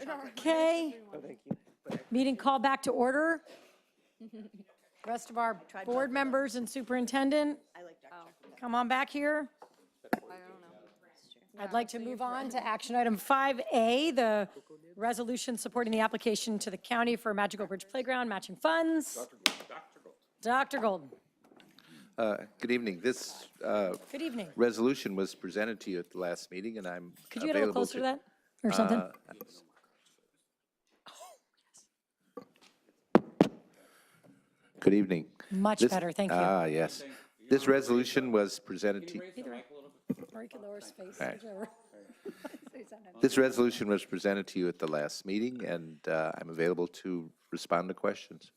Okay. Meeting called back to order. Rest of our board members and superintendent, come on back here. I'd like to move on to action item 5A, the resolution supporting the application to the county for Magical Bridge Playground matching funds. Dr. Golden. Good evening. This Good evening. resolution was presented to you at the last meeting, and I'm Could you get a little available closer to that or something? Good evening. Much better, thank you. Yes. This resolution was presented to you. Either way. Or you can lower his face, All right. whichever. This resolution was presented to you at the last meeting, and I'm available to respond to questions.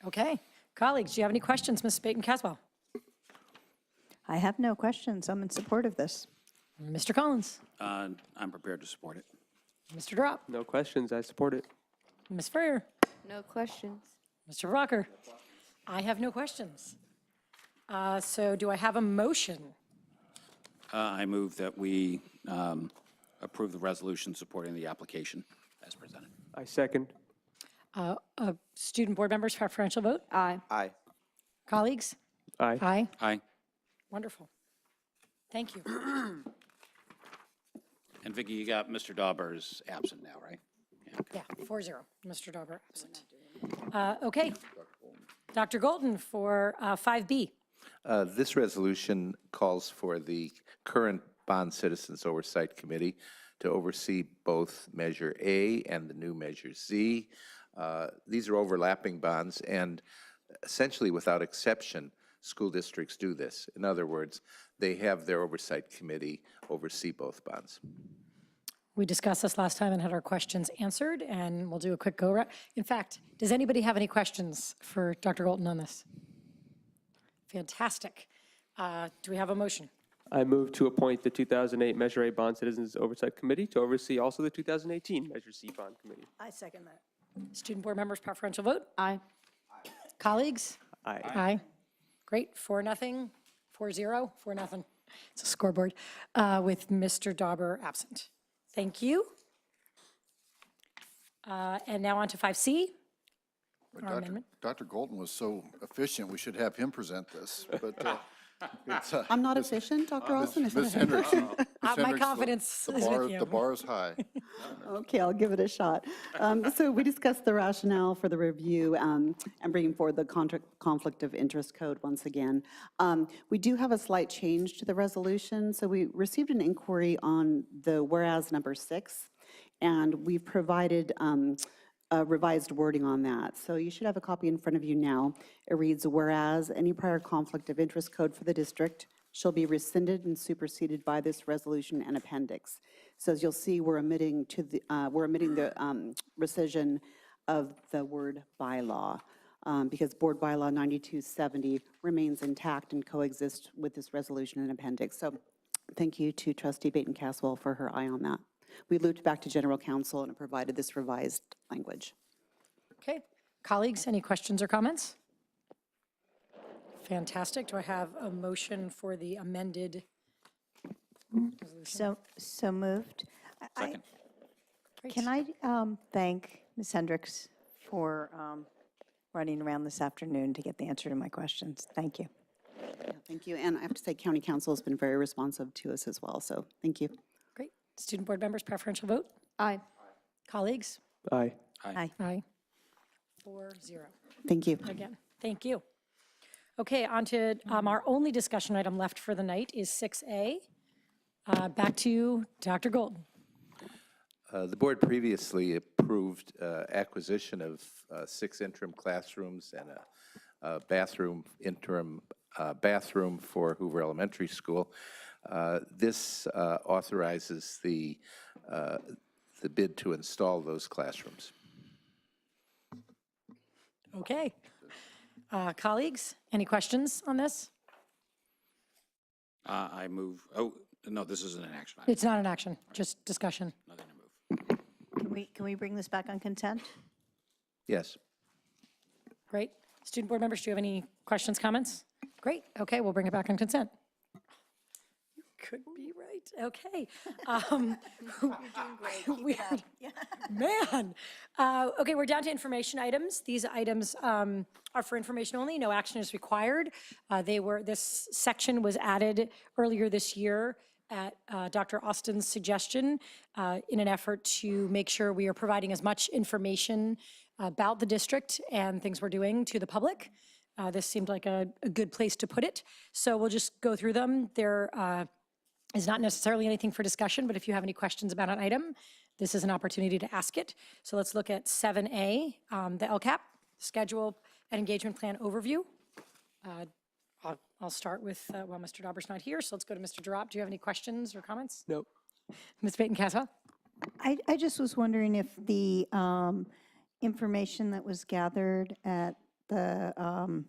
Okay. Colleagues, do you have any questions, Ms. Baton-Caswell? I have no questions. I'm in support of this. Mr. Collins? I'm prepared to support it. Mr. Drop? No questions, I support it. Ms. Freer? No questions. Mr. Rocker? I have no questions. So do I have a motion? I move that we approve the resolution supporting the application as presented. I second. Student board members, preferential vote? Aye. Aye. Colleagues? Aye. Aye. Aye. Wonderful. Thank you. And Vicki, you got Mr. Dauber's absent now, right? Yeah, 4-0. Mr. Dauber absent. Okay. Dr. Golden for 5B. This resolution calls for the current Bond Citizens Oversight Committee to oversee both Measure A and the new Measure Z. These are overlapping bonds, and essentially without exception, school districts do this. In other words, they have their oversight committee oversee both bonds. We discussed this last time and had our questions answered, and we'll do a quick go-around. In fact, does anybody have any questions for Dr. Golden on this? Fantastic. Do we have a motion? I move to appoint the 2008 Measure A Bond Citizens Oversight Committee to oversee also the 2018 Measure C Bond Committee. I second that. Student board members, preferential vote? Aye. Colleagues? Aye. Aye. Great, 4-0, 4-0, 4-0. It's a scoreboard with Mr. Dauber absent. Thank you. And now on to 5C. Our amendment. Dr. Golden was so efficient, we should have him present this, but it's, I'm not efficient, Dr. Olson. Ms. Hendrickson. My confidence is with you. The bar is high. Okay, I'll give it a shot. So we discussed the rationale for the review and bringing forward the conflict of interest code once again. We do have a slight change to the resolution. So we received an inquiry on the whereas number 6, and we've provided revised wording on that. So you should have a copy in front of you now. It reads, whereas any prior conflict of interest code for the district shall be rescinded and superseded by this resolution and appendix. So as you'll see, we're omitting the rescission of the word bylaw because Board Bylaw 9270 remains intact and coexists with this resolution and appendix. So thank you to Trustee Baton-Caswell for her eye on that. We looped back to General Counsel and it provided this revised language. Okay. Colleagues, any questions or comments? Fantastic. Do I have a motion for the amended resolution? So moved. Second. Can I thank Ms. Hendricks for running around this afternoon to get the answer to my questions? Thank you. Yeah, thank you. And I have to say, County Council has been very responsive to us as well. So thank you. Great. Student board members, preferential vote? Aye. Colleagues? Aye. Aye. Aye. 4-0. Thank you. Again, thank you. Okay, on to our only discussion item left for the night is 6A. Back to you, Dr. Golden. The board previously approved acquisition of 6 interim classrooms and a interim bathroom for Hoover Elementary School. This authorizes the bid to install those classrooms. Okay. Colleagues, any questions on this? I move, oh, no, this isn't an action item. It's not an action, just discussion. Nothing to move. Can we bring this back on consent? Yes. Great. Student board members, do you have any questions, comments? Great. Okay, we'll bring it back on consent. You could be right. Okay. You're doing great. Keep it up. Yeah. Man. Okay, we're down to information items. These items are for information only. No action is required. This section was added earlier this year at Dr. Austin's suggestion in an effort to make sure we are providing as much information about the district and things we're doing to the public. This seemed like a good place to put it. So we'll just go through them. There is not necessarily anything for discussion, but if you have any questions about an item, this is an opportunity to ask it. So let's look at 7A, the LCAP, Schedule and Engagement Plan Overview. I'll start with, well, Mr. Dauber's not here, so let's go to Mr. Drop. Do you have any questions or comments? Nope. Ms. Peyton-Caswell? I just was wondering if the information that was gathered at the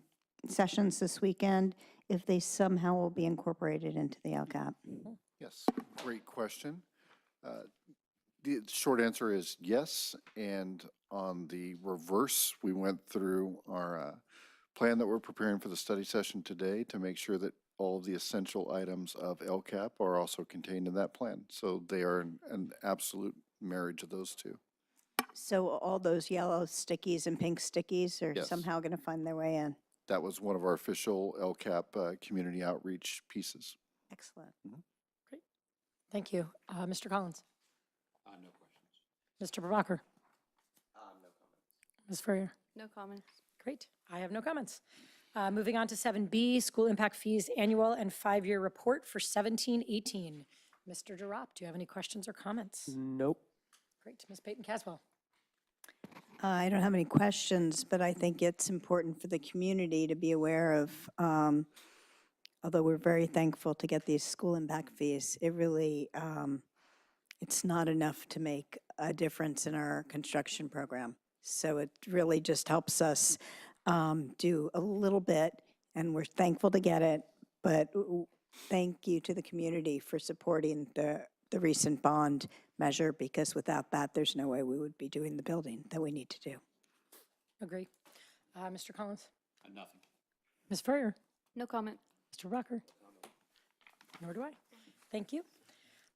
sessions this weekend, if they somehow will be incorporated into the LCAP. Yes, great question. The short answer is yes, and on the reverse, we went through our plan that we're preparing for the study session today to make sure that all of the essential items of LCAP are also contained in that plan. So they are an absolute marriage of those two. So all those yellow stickies and pink stickies are Yes. somehow going to find their way in. That was one of our official LCAP community outreach pieces. Excellent. Great. Thank you. Mr. Collins? No questions. Mr. Prabhakar? No comments. Ms. Furrier? No comments. Great. I have no comments. Moving on to 7B, School Impact Fees Annual and 5-Year Report for 17-18. Mr. Durop, do you have any questions or comments? Nope. Great. Ms. Peyton-Caswell? I don't have any questions, but I think it's important for the community to be aware of, although we're very thankful to get these school impact fees, it really, it's not enough to make a difference in our construction program. So it really just helps us do a little bit, and we're thankful to get it, but thank you to the community for supporting the recent bond measure, because without that, there's no way we would be doing the building that we need to do. Agree. Mr. Collins? Nothing. Ms. Furrier? No comment. Mr. Rucker? Nor do I. Thank you.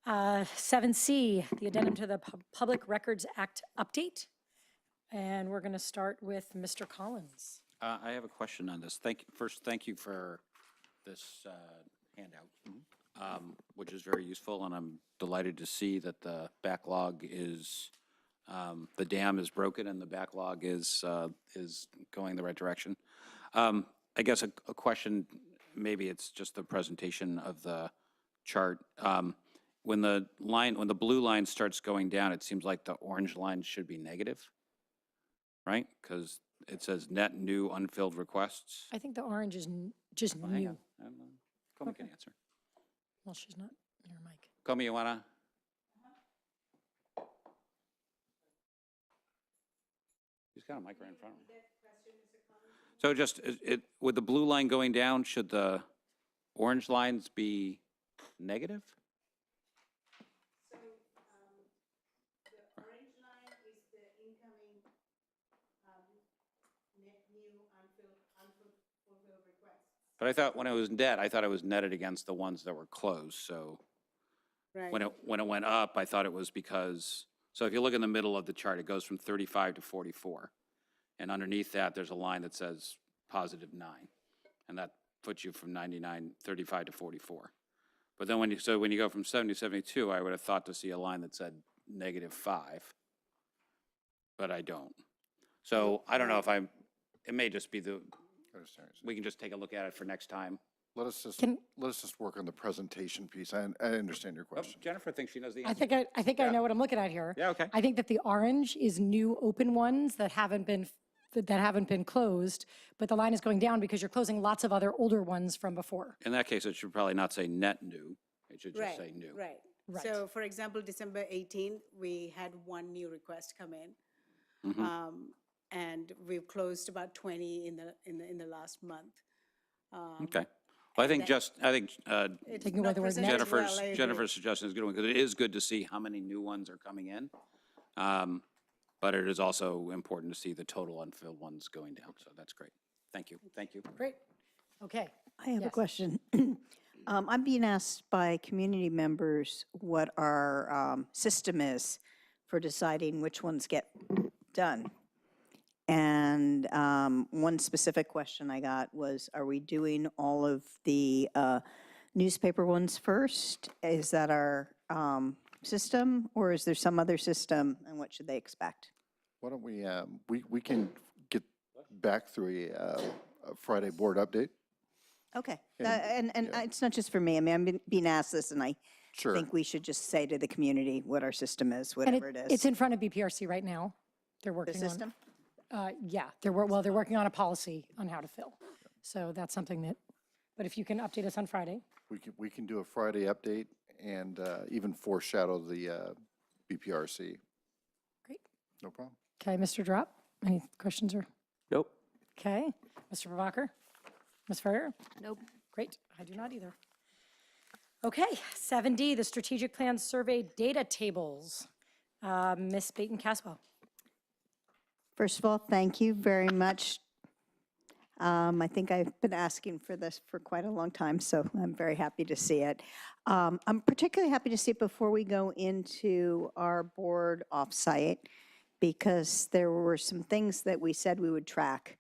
7C, the addendum to the Public Records Act update. And we're going to start with Mr. Collins. I have a question on this. First, thank you for this handout, which is very useful, and I'm delighted to see that the backlog is, the dam is broken and the backlog is going the right direction. I guess a question, maybe it's just the presentation of the chart. When the blue line starts going down, it seems like the orange line should be negative, right? Because it says net new unfilled requests. I think the orange is just Well, hang new. on. Comey can answer. Well, she's not near her mic. Comey, you wanna? He's got a mic right in front of him. So just, with the blue line going down, should the orange lines be negative? So the orange line is the incoming net new unfulfilled requests. But I thought when it was net, I thought it was netted against the ones that were closed, so. Right. When it went up, I thought it was because, so if you look in the middle of the chart, it goes from 35 to 44. And underneath that, there's a line that says +9. And that puts you from 35 to 44. But then when you go from 70 to 72, I would have thought to see a line that said -5. But I don't. So I don't know if it may just be we can just take a look at it for next time. Let us just work on the presentation piece. I understand your question. Jennifer thinks she knows the I answer. think I know what I'm looking at here. Yeah, okay. I think that the orange is new open ones that haven't been closed, but the line is going down because you're closing lots of other older ones from before. In that case, it should probably not say net new. It should just say new. Right. Right. So for example, December 18, we had one new request come in. And we've closed about 20 in the last month. Okay. Well, I think It's Taking away not the word presented net. well, I agree. Jennifer's suggestion is a good one, because it is good to see how many new ones are coming in. But it is also important to see the total unfilled ones going down, so that's great. Thank you. Thank you. Great. Okay. I have a Yes. question. I'm being asked by community members what our system is for deciding which ones get done. And one specific question I got was, are we doing all of the newspaper ones first? Is that our system, or is there some other system, and what should they expect? Why don't we can get back through a Friday board update. Okay, And, and it's not just for me. I mean, I'm being asked this, and I Sure. think we should just say to the community what our system is, And whatever it is. it's in front of BPRC right now. They're The working on. system? Yeah, they're working on a policy on how to fill. So that's something that, but if you can update us on Friday. We can do a Friday update and even foreshadow the BPRC. Great. No problem. Okay, Mr. Drop, any questions or? Nope. Okay, Mr. Prabhakar? Ms. Ferrier? Nope. Great, I do not either. Okay, 7D, the strategic plan survey data tables. Ms. Baton-Caswell. First of all, thank you very much. I think I've been asking for this for quite a long time, so I'm very happy to see it. I'm particularly happy to see it before we go into our board offsite, because there were some things that we said we would track.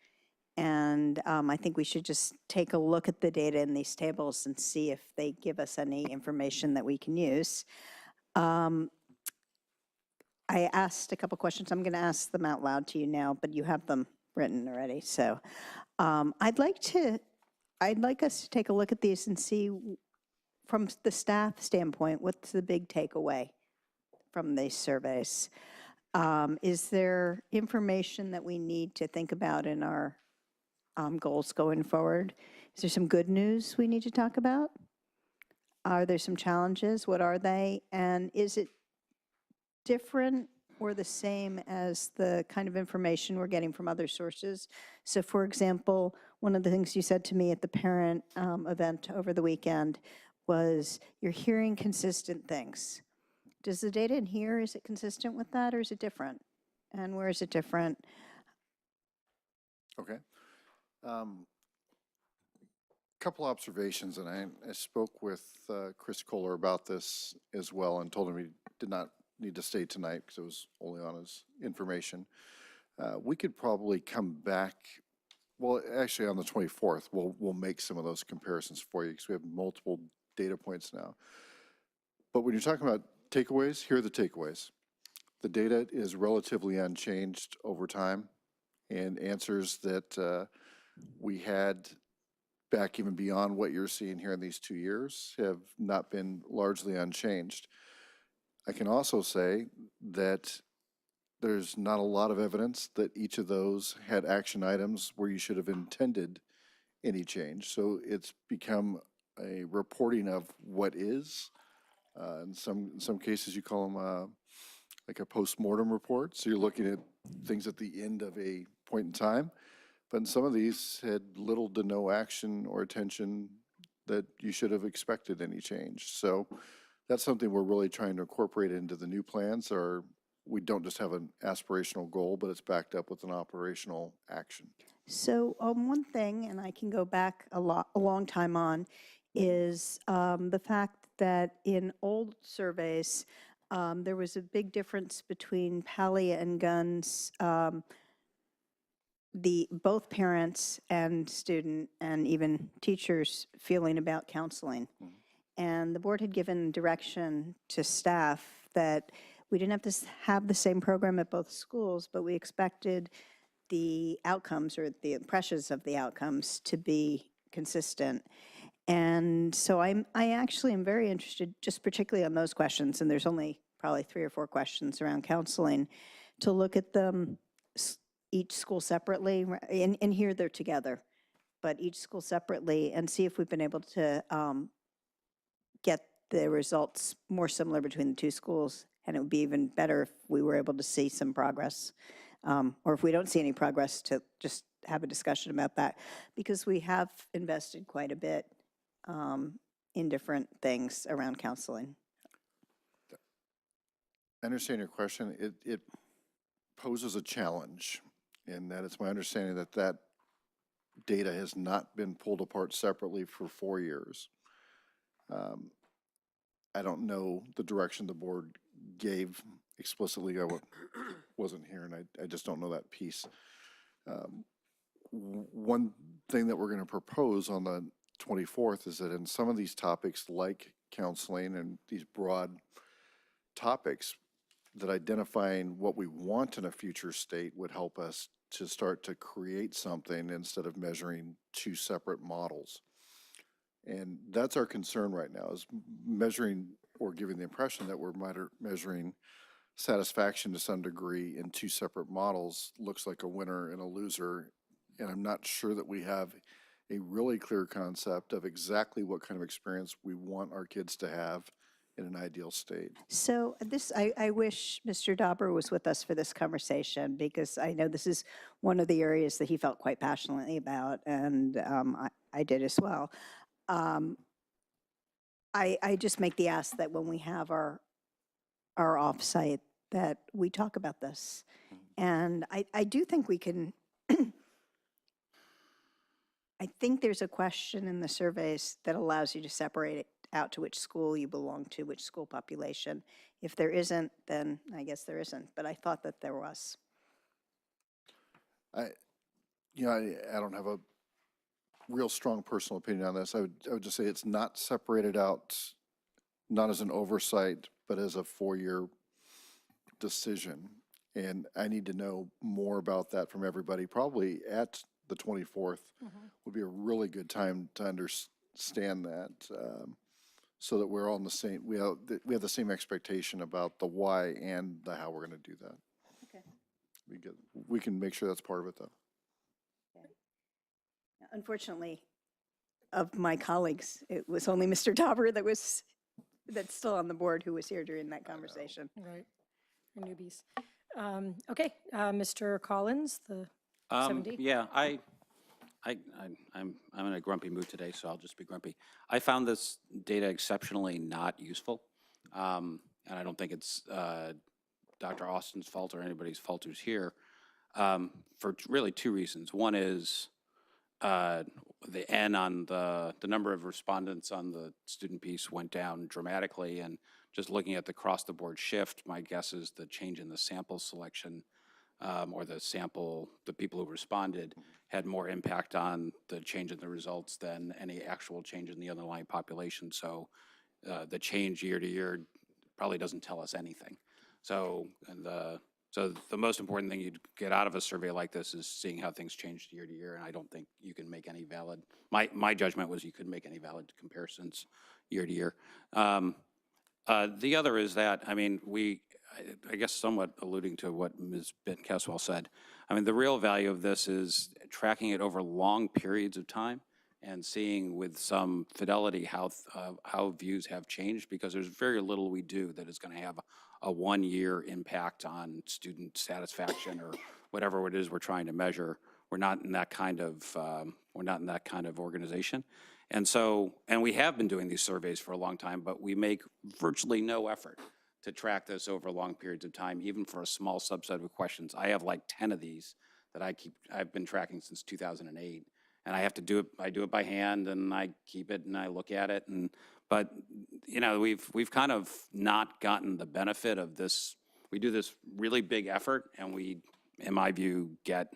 And I think we should just take a look at the data in these tables and see if they give us any information that we can use. I asked a couple questions. I'm going to ask them out loud to you now, but you have them written already. So I'd like us to take a look at these and see from the staff standpoint, what's the big takeaway from these surveys? Is there information that we need to think about in our goals going forward? Is there some good news we need to talk about? Are there some challenges? What are they? And is it different or the same as the kind of information we're getting from other sources? So for example, one of the things you said to me at the parent event over the weekend was you're hearing consistent things. Does the data in here, is it consistent with that, or is it different? And where is it different? Okay. Couple observations, and I spoke with Chris Kohler about this as well and told him he did not need to stay tonight because it was only on his information. We could probably come back, well, actually on the 24th, we'll make some of those comparisons for you because we have multiple data points now. But when you're talking about takeaways, here are the takeaways. The data is relatively unchanged over time, and answers that we had back even beyond what you're seeing here in these 2 years have not been largely unchanged. I can also say that there's not a lot of evidence that each of those had action items where you should have intended any change. So it's become a reporting of what is. In some cases, you call them like a post-mortem report. So you're looking at things at the end of a point in time. But in some of these had little to no action or attention that you should have expected any change. So that's something we're really trying to incorporate into the new plans, or we don't just have an aspirational goal, but it's backed up with an operational action. So one thing, and I can go back a long time on, is the fact that in old surveys, there was a big difference between Pally and Gunn's, both parents and student and even teachers feeling about counseling. And the board had given direction to staff that we didn't have to have the same program at both schools, but we expected the outcomes or the impressions of the outcomes to be consistent. And so I actually am very interested, just particularly on those questions, and there's only probably 3 or 4 questions around counseling, to look at them each school separately, and here they're together, but each school separately, and see if we've been able to get the results more similar between the 2 schools. And it would be even better if we were able to see some progress, or if we don't see any progress, to just have a discussion about that, because we have invested quite a bit in different things around counseling. I understand your question. It poses a challenge in that it's my understanding that that data has not been pulled apart separately for 4 years. I don't know the direction the board gave explicitly. Wasn't here, and I just don't know that piece. One thing that we're going to propose on the 24th is that in some of these topics, like counseling and these broad topics, that identifying what we want in a future state would help us to start to create something instead of measuring two separate models. And that's our concern right now, is measuring or giving the impression that we're measuring satisfaction to some degree in two separate models looks like a winner and a loser. And I'm not sure that we have a really clear concept of exactly what kind of experience we want our kids to have in an ideal state. So I wish Mr. Dauber was with us for this conversation, because I know this is one of the areas that he felt quite passionately about, and I did as well. I just make the ask that when we have our offsite, that we talk about this. And I do think we can, I think there's a question in the surveys that allows you to separate it out to which school you belong to, which school population. If there isn't, then I guess there isn't, but I thought that there was. I don't have a real strong personal opinion on this. I would just say it's not separated out, not as an oversight, but as a 4-year decision. And I need to know more about that from everybody. Probably at the 24th would be a really good time to understand that, so that we're all in the same, we have the same expectation about the why and the how we're going to do that. Okay. We can make sure that's part of it, though. Unfortunately, of my colleagues, it was only Mr. Dauber that's still on the board who was here during that conversation. Right, we're newbies. Okay, Mr. Collins, the 7D. Yeah, I'm in a grumpy mood today, so I'll just be grumpy. I found this data exceptionally not useful, and I don't think it's Dr. Austin's fault or anybody's fault who's here, for really two reasons. One is the N on the number of respondents on the student piece went down dramatically, and just looking at the across-the-board shift, my guess is the change in the sample selection or the people who responded had more impact on the change in the results than any actual change in the underlying population. So the change year to year probably doesn't tell us anything. So the most important thing you'd get out of a survey like this is seeing how things changed year to year, and I don't think you can make any valid, my judgment was you couldn't make any valid comparisons year to year. The other is that, I mean, I guess somewhat alluding to what Ms. Bent-Caswell said, I mean, the real value of this is tracking it over long periods of time and seeing with some fidelity how views have changed, because there's very little we do that is going to have a 1-year impact on student satisfaction or whatever it is we're trying to measure. We're not in that kind of organization. And we have been doing these surveys for a long time, but we make virtually no effort to track this over long periods of time, even for a small subset of questions. I have like 10 of these that I've been tracking since 2008. And I do it by hand, and I keep it and I look at it. But we've kind of not gotten the benefit of this. We do this really big effort, and we, in my view, get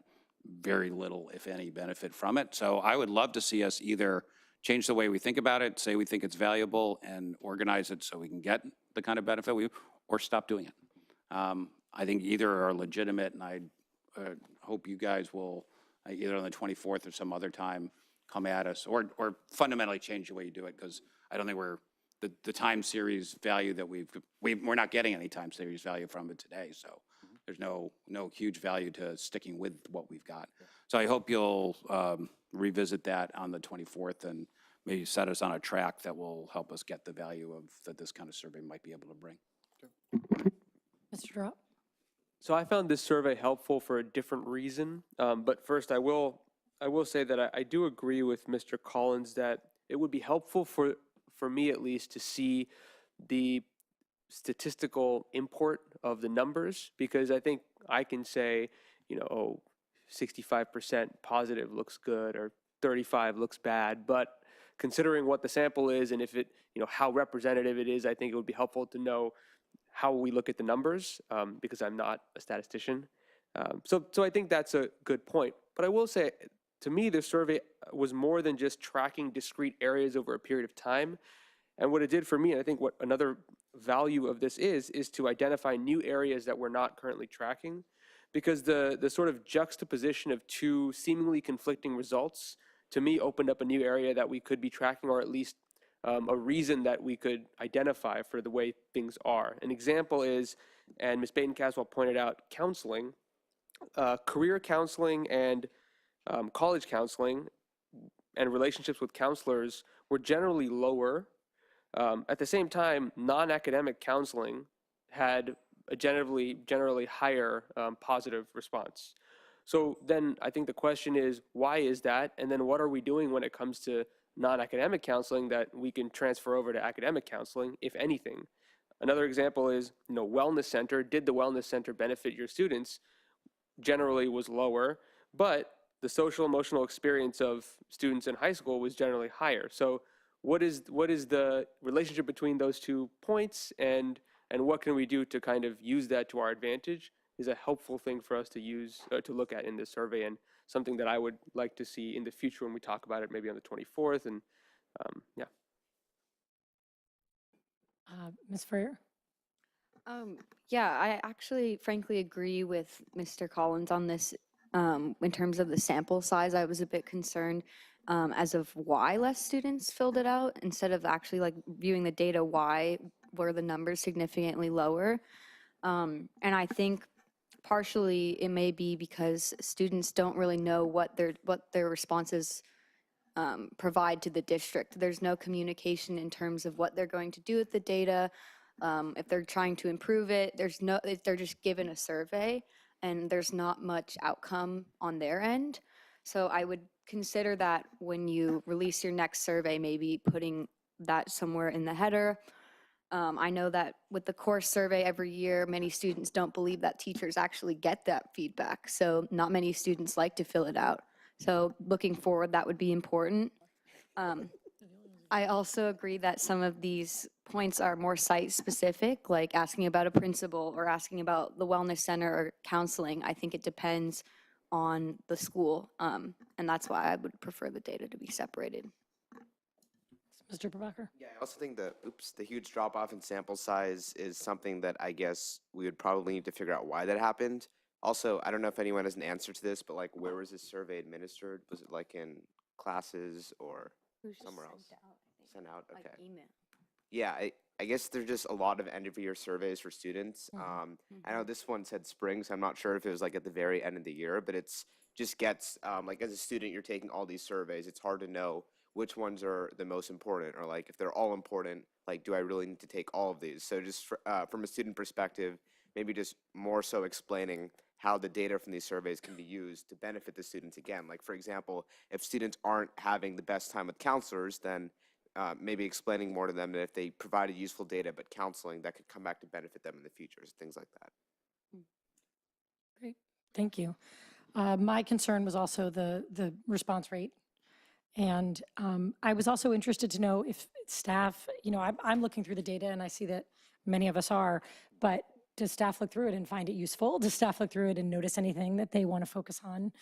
very little, if any, benefit from it. So I would love to see us either change the way we think about it, say we think it's valuable, and organize it so we can get the kind of benefit or stop doing it. I think either are legitimate, and I hope you guys will either on the 24th or some other time come at us, or fundamentally change the way you do it, because I don't think the time series value that we're not getting any time series value from it today. So there's no huge value to sticking with what we've got. So I hope you'll revisit that on the 24th and maybe set us on a track that will help us get the value that this kind of survey might be able to bring. Mr. Drop? So I found this survey helpful for a different reason. But first, I will say that I do agree with Mr. Collins that it would be helpful for me at least to see the statistical import of the numbers, because I think I can say, 65% positive looks good or 35 looks bad, but considering what the sample is and if it, how representative it is, I think it would be helpful to know how we look at the numbers, because I'm not a statistician. So I think that's a good point. But I will say, to me, the survey was more than just tracking discrete areas over a period of time. And what it did for me, and I think what another value of this is to identify new areas that we're not currently tracking, because the sort of juxtaposition of two seemingly conflicting results, to me, opened up a new area that we could be tracking, or at least a reason that we could identify for the way things are. An example is, and Ms. Baden-Caswell pointed out, counseling. Career counseling and college counseling and relationships with counselors were generally lower. At the same time, non-academic counseling had a generally higher positive response. So then I think the question is, why is that? And then what are we doing when it comes to non-academic counseling that we can transfer over to academic counseling, if anything? Another example is, wellness center. Did the wellness center benefit your students? Generally was lower, but the social emotional experience of students in high school was generally higher. So what is the relationship between those 2 points, and what can we do to kind of use that to our advantage is a helpful thing for us to use, to look at in this survey, and something that I would like to see in the future when we talk about it, maybe on the 24th, and yeah. Ms. Freer? Yeah, I actually frankly agree with Mr. Collins on this. In terms of the sample size, I was a bit concerned as of why less students filled it out, instead of actually like viewing the data, why were the numbers significantly lower. And I think partially it may be because students don't really know what their responses provide to the district. There's no communication in terms of what they're going to do with the data. If they're trying to improve it, they're just given a survey and there's not much outcome on their end. So I would consider that when you release your next survey, maybe putting that somewhere in the header. I know that with the course survey every year, many students don't believe that teachers actually get that feedback. So not many students like to fill it out. So looking forward, that would be important. I also agree that some of these points are more site specific, like asking about a principal or asking about the wellness center or counseling. I think it depends on the school, and that's why I would prefer the data to be separated. Mr. Prabhakar? Yeah, I also think the huge drop off in sample size is something that I guess we would probably need to figure out why that happened. Also, I don't know if anyone has an answer to this, but like, where was this survey administered? Was it like in classes or somewhere else? Sent out, okay. Like email. Yeah, I guess there's just a lot of end of year surveys for students. I know this one said spring, so I'm not sure if it was like at the very end of the year, but it's just gets, like as a student, you're taking all these surveys. It's hard to know which ones are the most important, or like if they're all important, like do I really need to take all of these? So just from a student perspective, maybe just more so explaining how the data from these surveys can be used to benefit the students again. Like for example, if students aren't having the best time with counselors, then maybe explaining more to them that if they provided useful data but counseling, that could come back to benefit them in the future, things like that. Great, thank you. My concern was also the response rate. And I was also interested to know if staff, I'm looking through the data and I see that many of us are, but does staff look through it and find it useful? Does staff look through it and notice anything that they want to focus on?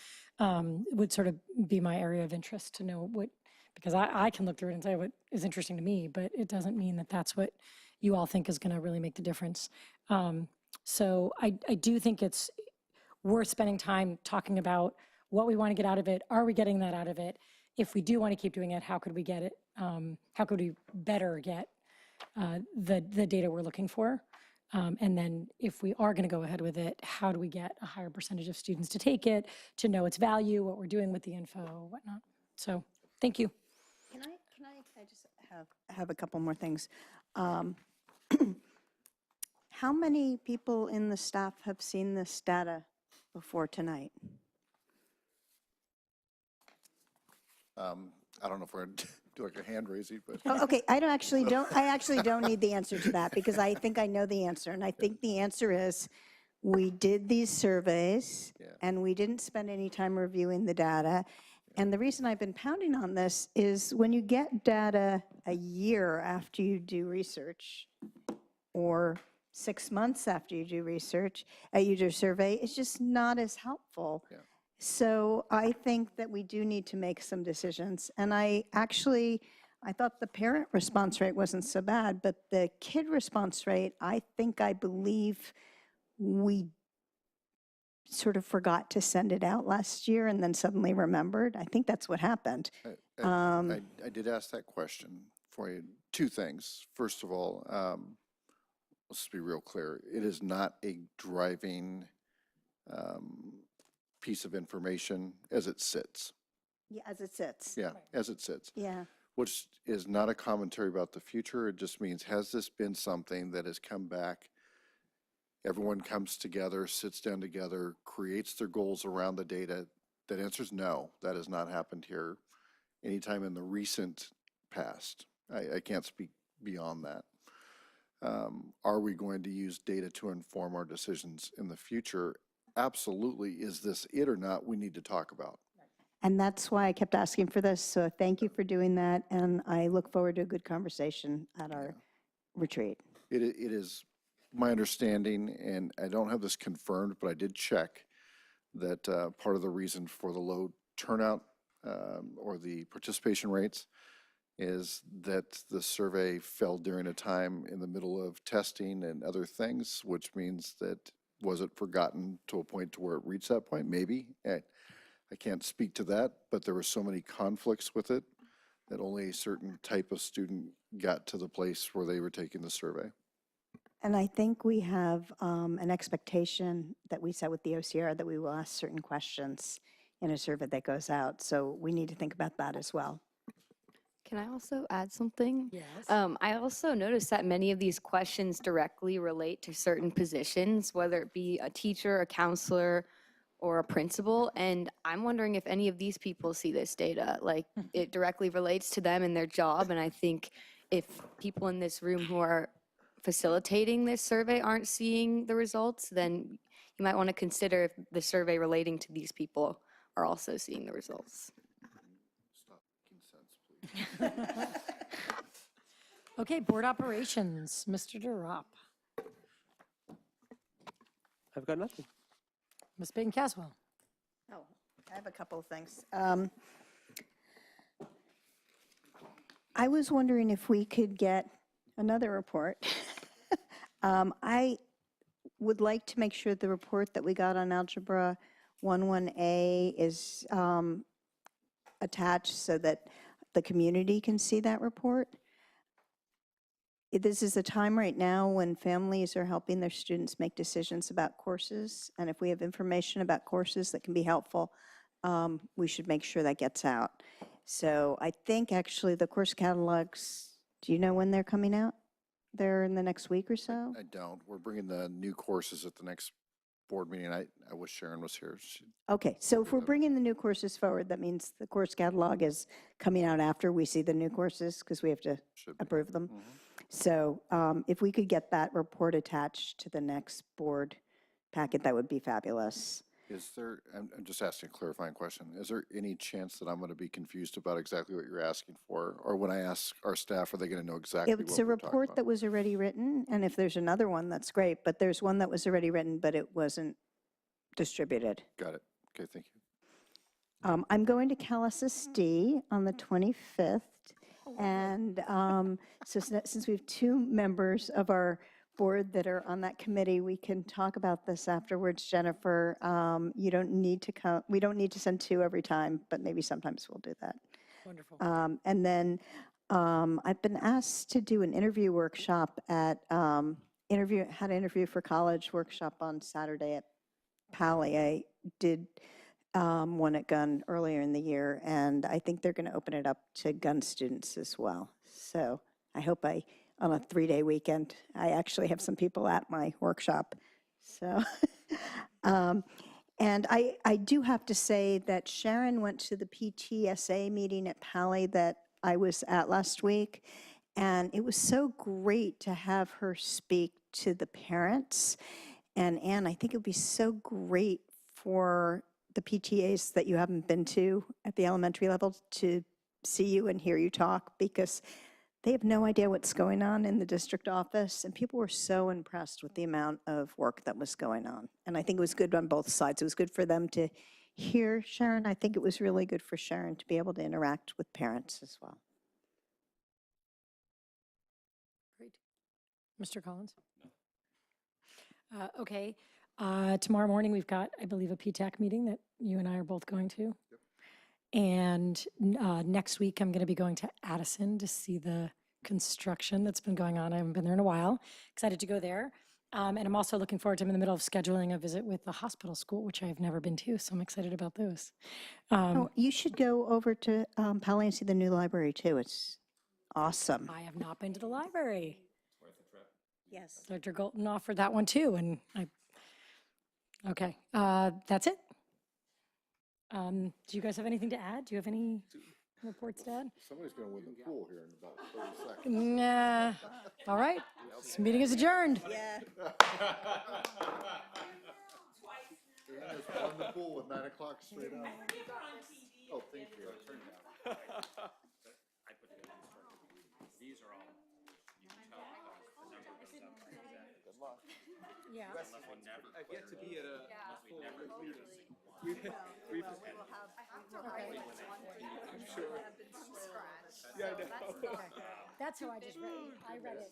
Would sort of be my area of interest to know what, because I can look through it and say what is interesting to me, but it doesn't mean that that's what you all think is going to really make the difference. So I do think it's worth spending time talking about what we want to get out of it. Are we getting that out of it? If we do want to keep doing it, how could we get it? How could we better get the data we're looking for? And then if we are going to go ahead with it, how do we get a higher percentage of students to take it, to know its value, what we're doing with the info, whatnot. So thank you. Can I just have a couple more things? How many people in the staff have seen this data before tonight? I don't know if we're going to do like a hand raising, but. Oh, okay, I actually don't need the answer to that, because I think I know the answer. And I think the answer is, we did these surveys and we didn't spend any time reviewing the data. And the reason I've been pounding on this is when you get data a year after you do research, or 6 months after you do research, you do a survey, it's just not as helpful. Yeah. So I think that we do need to make some decisions. And I thought the parent response rate wasn't so bad, but the kid response rate, I believe we sort of forgot to send it out last year and then suddenly remembered. I think that's what happened. I did ask that question for you. Two things. First of all, let's be real clear. It is not a driving piece of information as it sits. Yeah, as it sits. Yeah, as it sits. Yeah. Which is not a commentary about the future. It just means, has this been something that has come back? Everyone comes together, sits down together, creates their goals around the data. That answer is no. That has not happened here anytime in the recent past. I can't speak beyond that. Are we going to use data to inform our decisions in the future? Absolutely. Is this it or not? We need to talk about. And that's why I kept asking for this. So thank you for doing that. And I look forward to a good conversation at our retreat. It is my understanding, and I don't have this confirmed, but I did check that part of the reason for the low turnout or the participation rates is that the survey fell during a time in the middle of testing and other things, which means that was it forgotten to a point to where it reached that point? Maybe. I can't speak to that, but there were so many conflicts with it that only a certain type of student got to the place where they were taking the survey. And I think we have an expectation that we set with the OCR that we will ask certain questions in a survey that goes out. So we need to think about that as well. Can I also add something? Yes. I also noticed that many of these questions directly relate to certain positions, whether it be a teacher, a counselor, or a principal. And I'm wondering if any of these people see this data, like it directly relates to them and their job. And I think if people in this room who are facilitating this survey aren't seeing the results, then you might want to consider if the survey relating to these people are also seeing the results. Okay, board operations, Mr. DeRopp. I've got nothing. Ms. Bain-Caswell. Oh, I have a couple of things. I was wondering if we could get another report. I would like to make sure the report that we got on Algebra 11A is attached so that the community can see that report. This is a time right now when families are helping their students make decisions about courses, and if we have information about courses that can be helpful, we should make sure that gets out. So I think actually the course catalogs, do you know when they're coming out? They're in the next week or so? I don't. We're bringing the new courses at the next board meeting. I wish Sharon was here. Okay, so if we're bringing the new courses forward, that means the course catalog is coming out after we see the new courses, because we have to approve them. So if we could get that report attached to the next board packet, that would be fabulous. Is there, I'm just asking a clarifying question. Is there any chance that I'm going to be confused about exactly what you're asking for? Or when I ask our staff, are they going to know exactly what we're It's a talking about? report that was already written, and if there's another one, that's great, but there's one that was already written, but it wasn't distributed. Got it. Okay, thank you. I'm going to CalSSD on the 25th, and so since we have two members of our board that are on that committee, we can talk about this afterwards. Jennifer, you don't need to come, we don't need to send two every time, but maybe sometimes we'll do that. Wonderful. And then I've been asked to do an interview workshop at, had an interview for college workshop on Saturday at Pali. I did one at Gunn earlier in the year, and I think they're going to open it up to Gunn students as well. So I hope on a 3-day weekend, I actually have some people at my workshop. So, and I do have to say that Sharon went to the PTSA meeting at Pali that I was at last week, and it was so great to have her speak to the parents. And Anne, I think it would be so great for the PTAs that you haven't been to at the elementary level to see you and hear you talk, because they have no idea what's going on in the district office, and people were so impressed with the amount of work that was going on. And I think it was good on both sides. It was good for them to hear Sharon. I think it was really good for Sharon to be able to interact with parents as well. Great. Mr. Collins? Okay. Tomorrow morning, we've got, I believe, a PTAC meeting that you and I are both going to. And next week, I'm going to be going to Addison to see the construction that's been going on. I haven't been there in a while. Excited to go there. And I'm also looking forward to, I'm in the middle of scheduling a visit with the hospital school, which I've never been to, so I'm excited about those. Oh, you should go over to Pali and see the new library, too. It's awesome. I have not been to the library. Yes. Dr. Golden offered that one too, and okay, that's it. Do you guys have anything to add? Do you have any reports to add? Somebody's going to win the pool here in about 30 seconds. Nah. All right, this meeting is adjourned. Yeah. Dan has won the pool with 9 o'clock straight up. Oh, thank you. These are all, you can tell the number goes up like that. Good luck. Yeah. I've yet to be at a full meeting. I'm sure. Yeah, I know. That's how I just read it. I read it.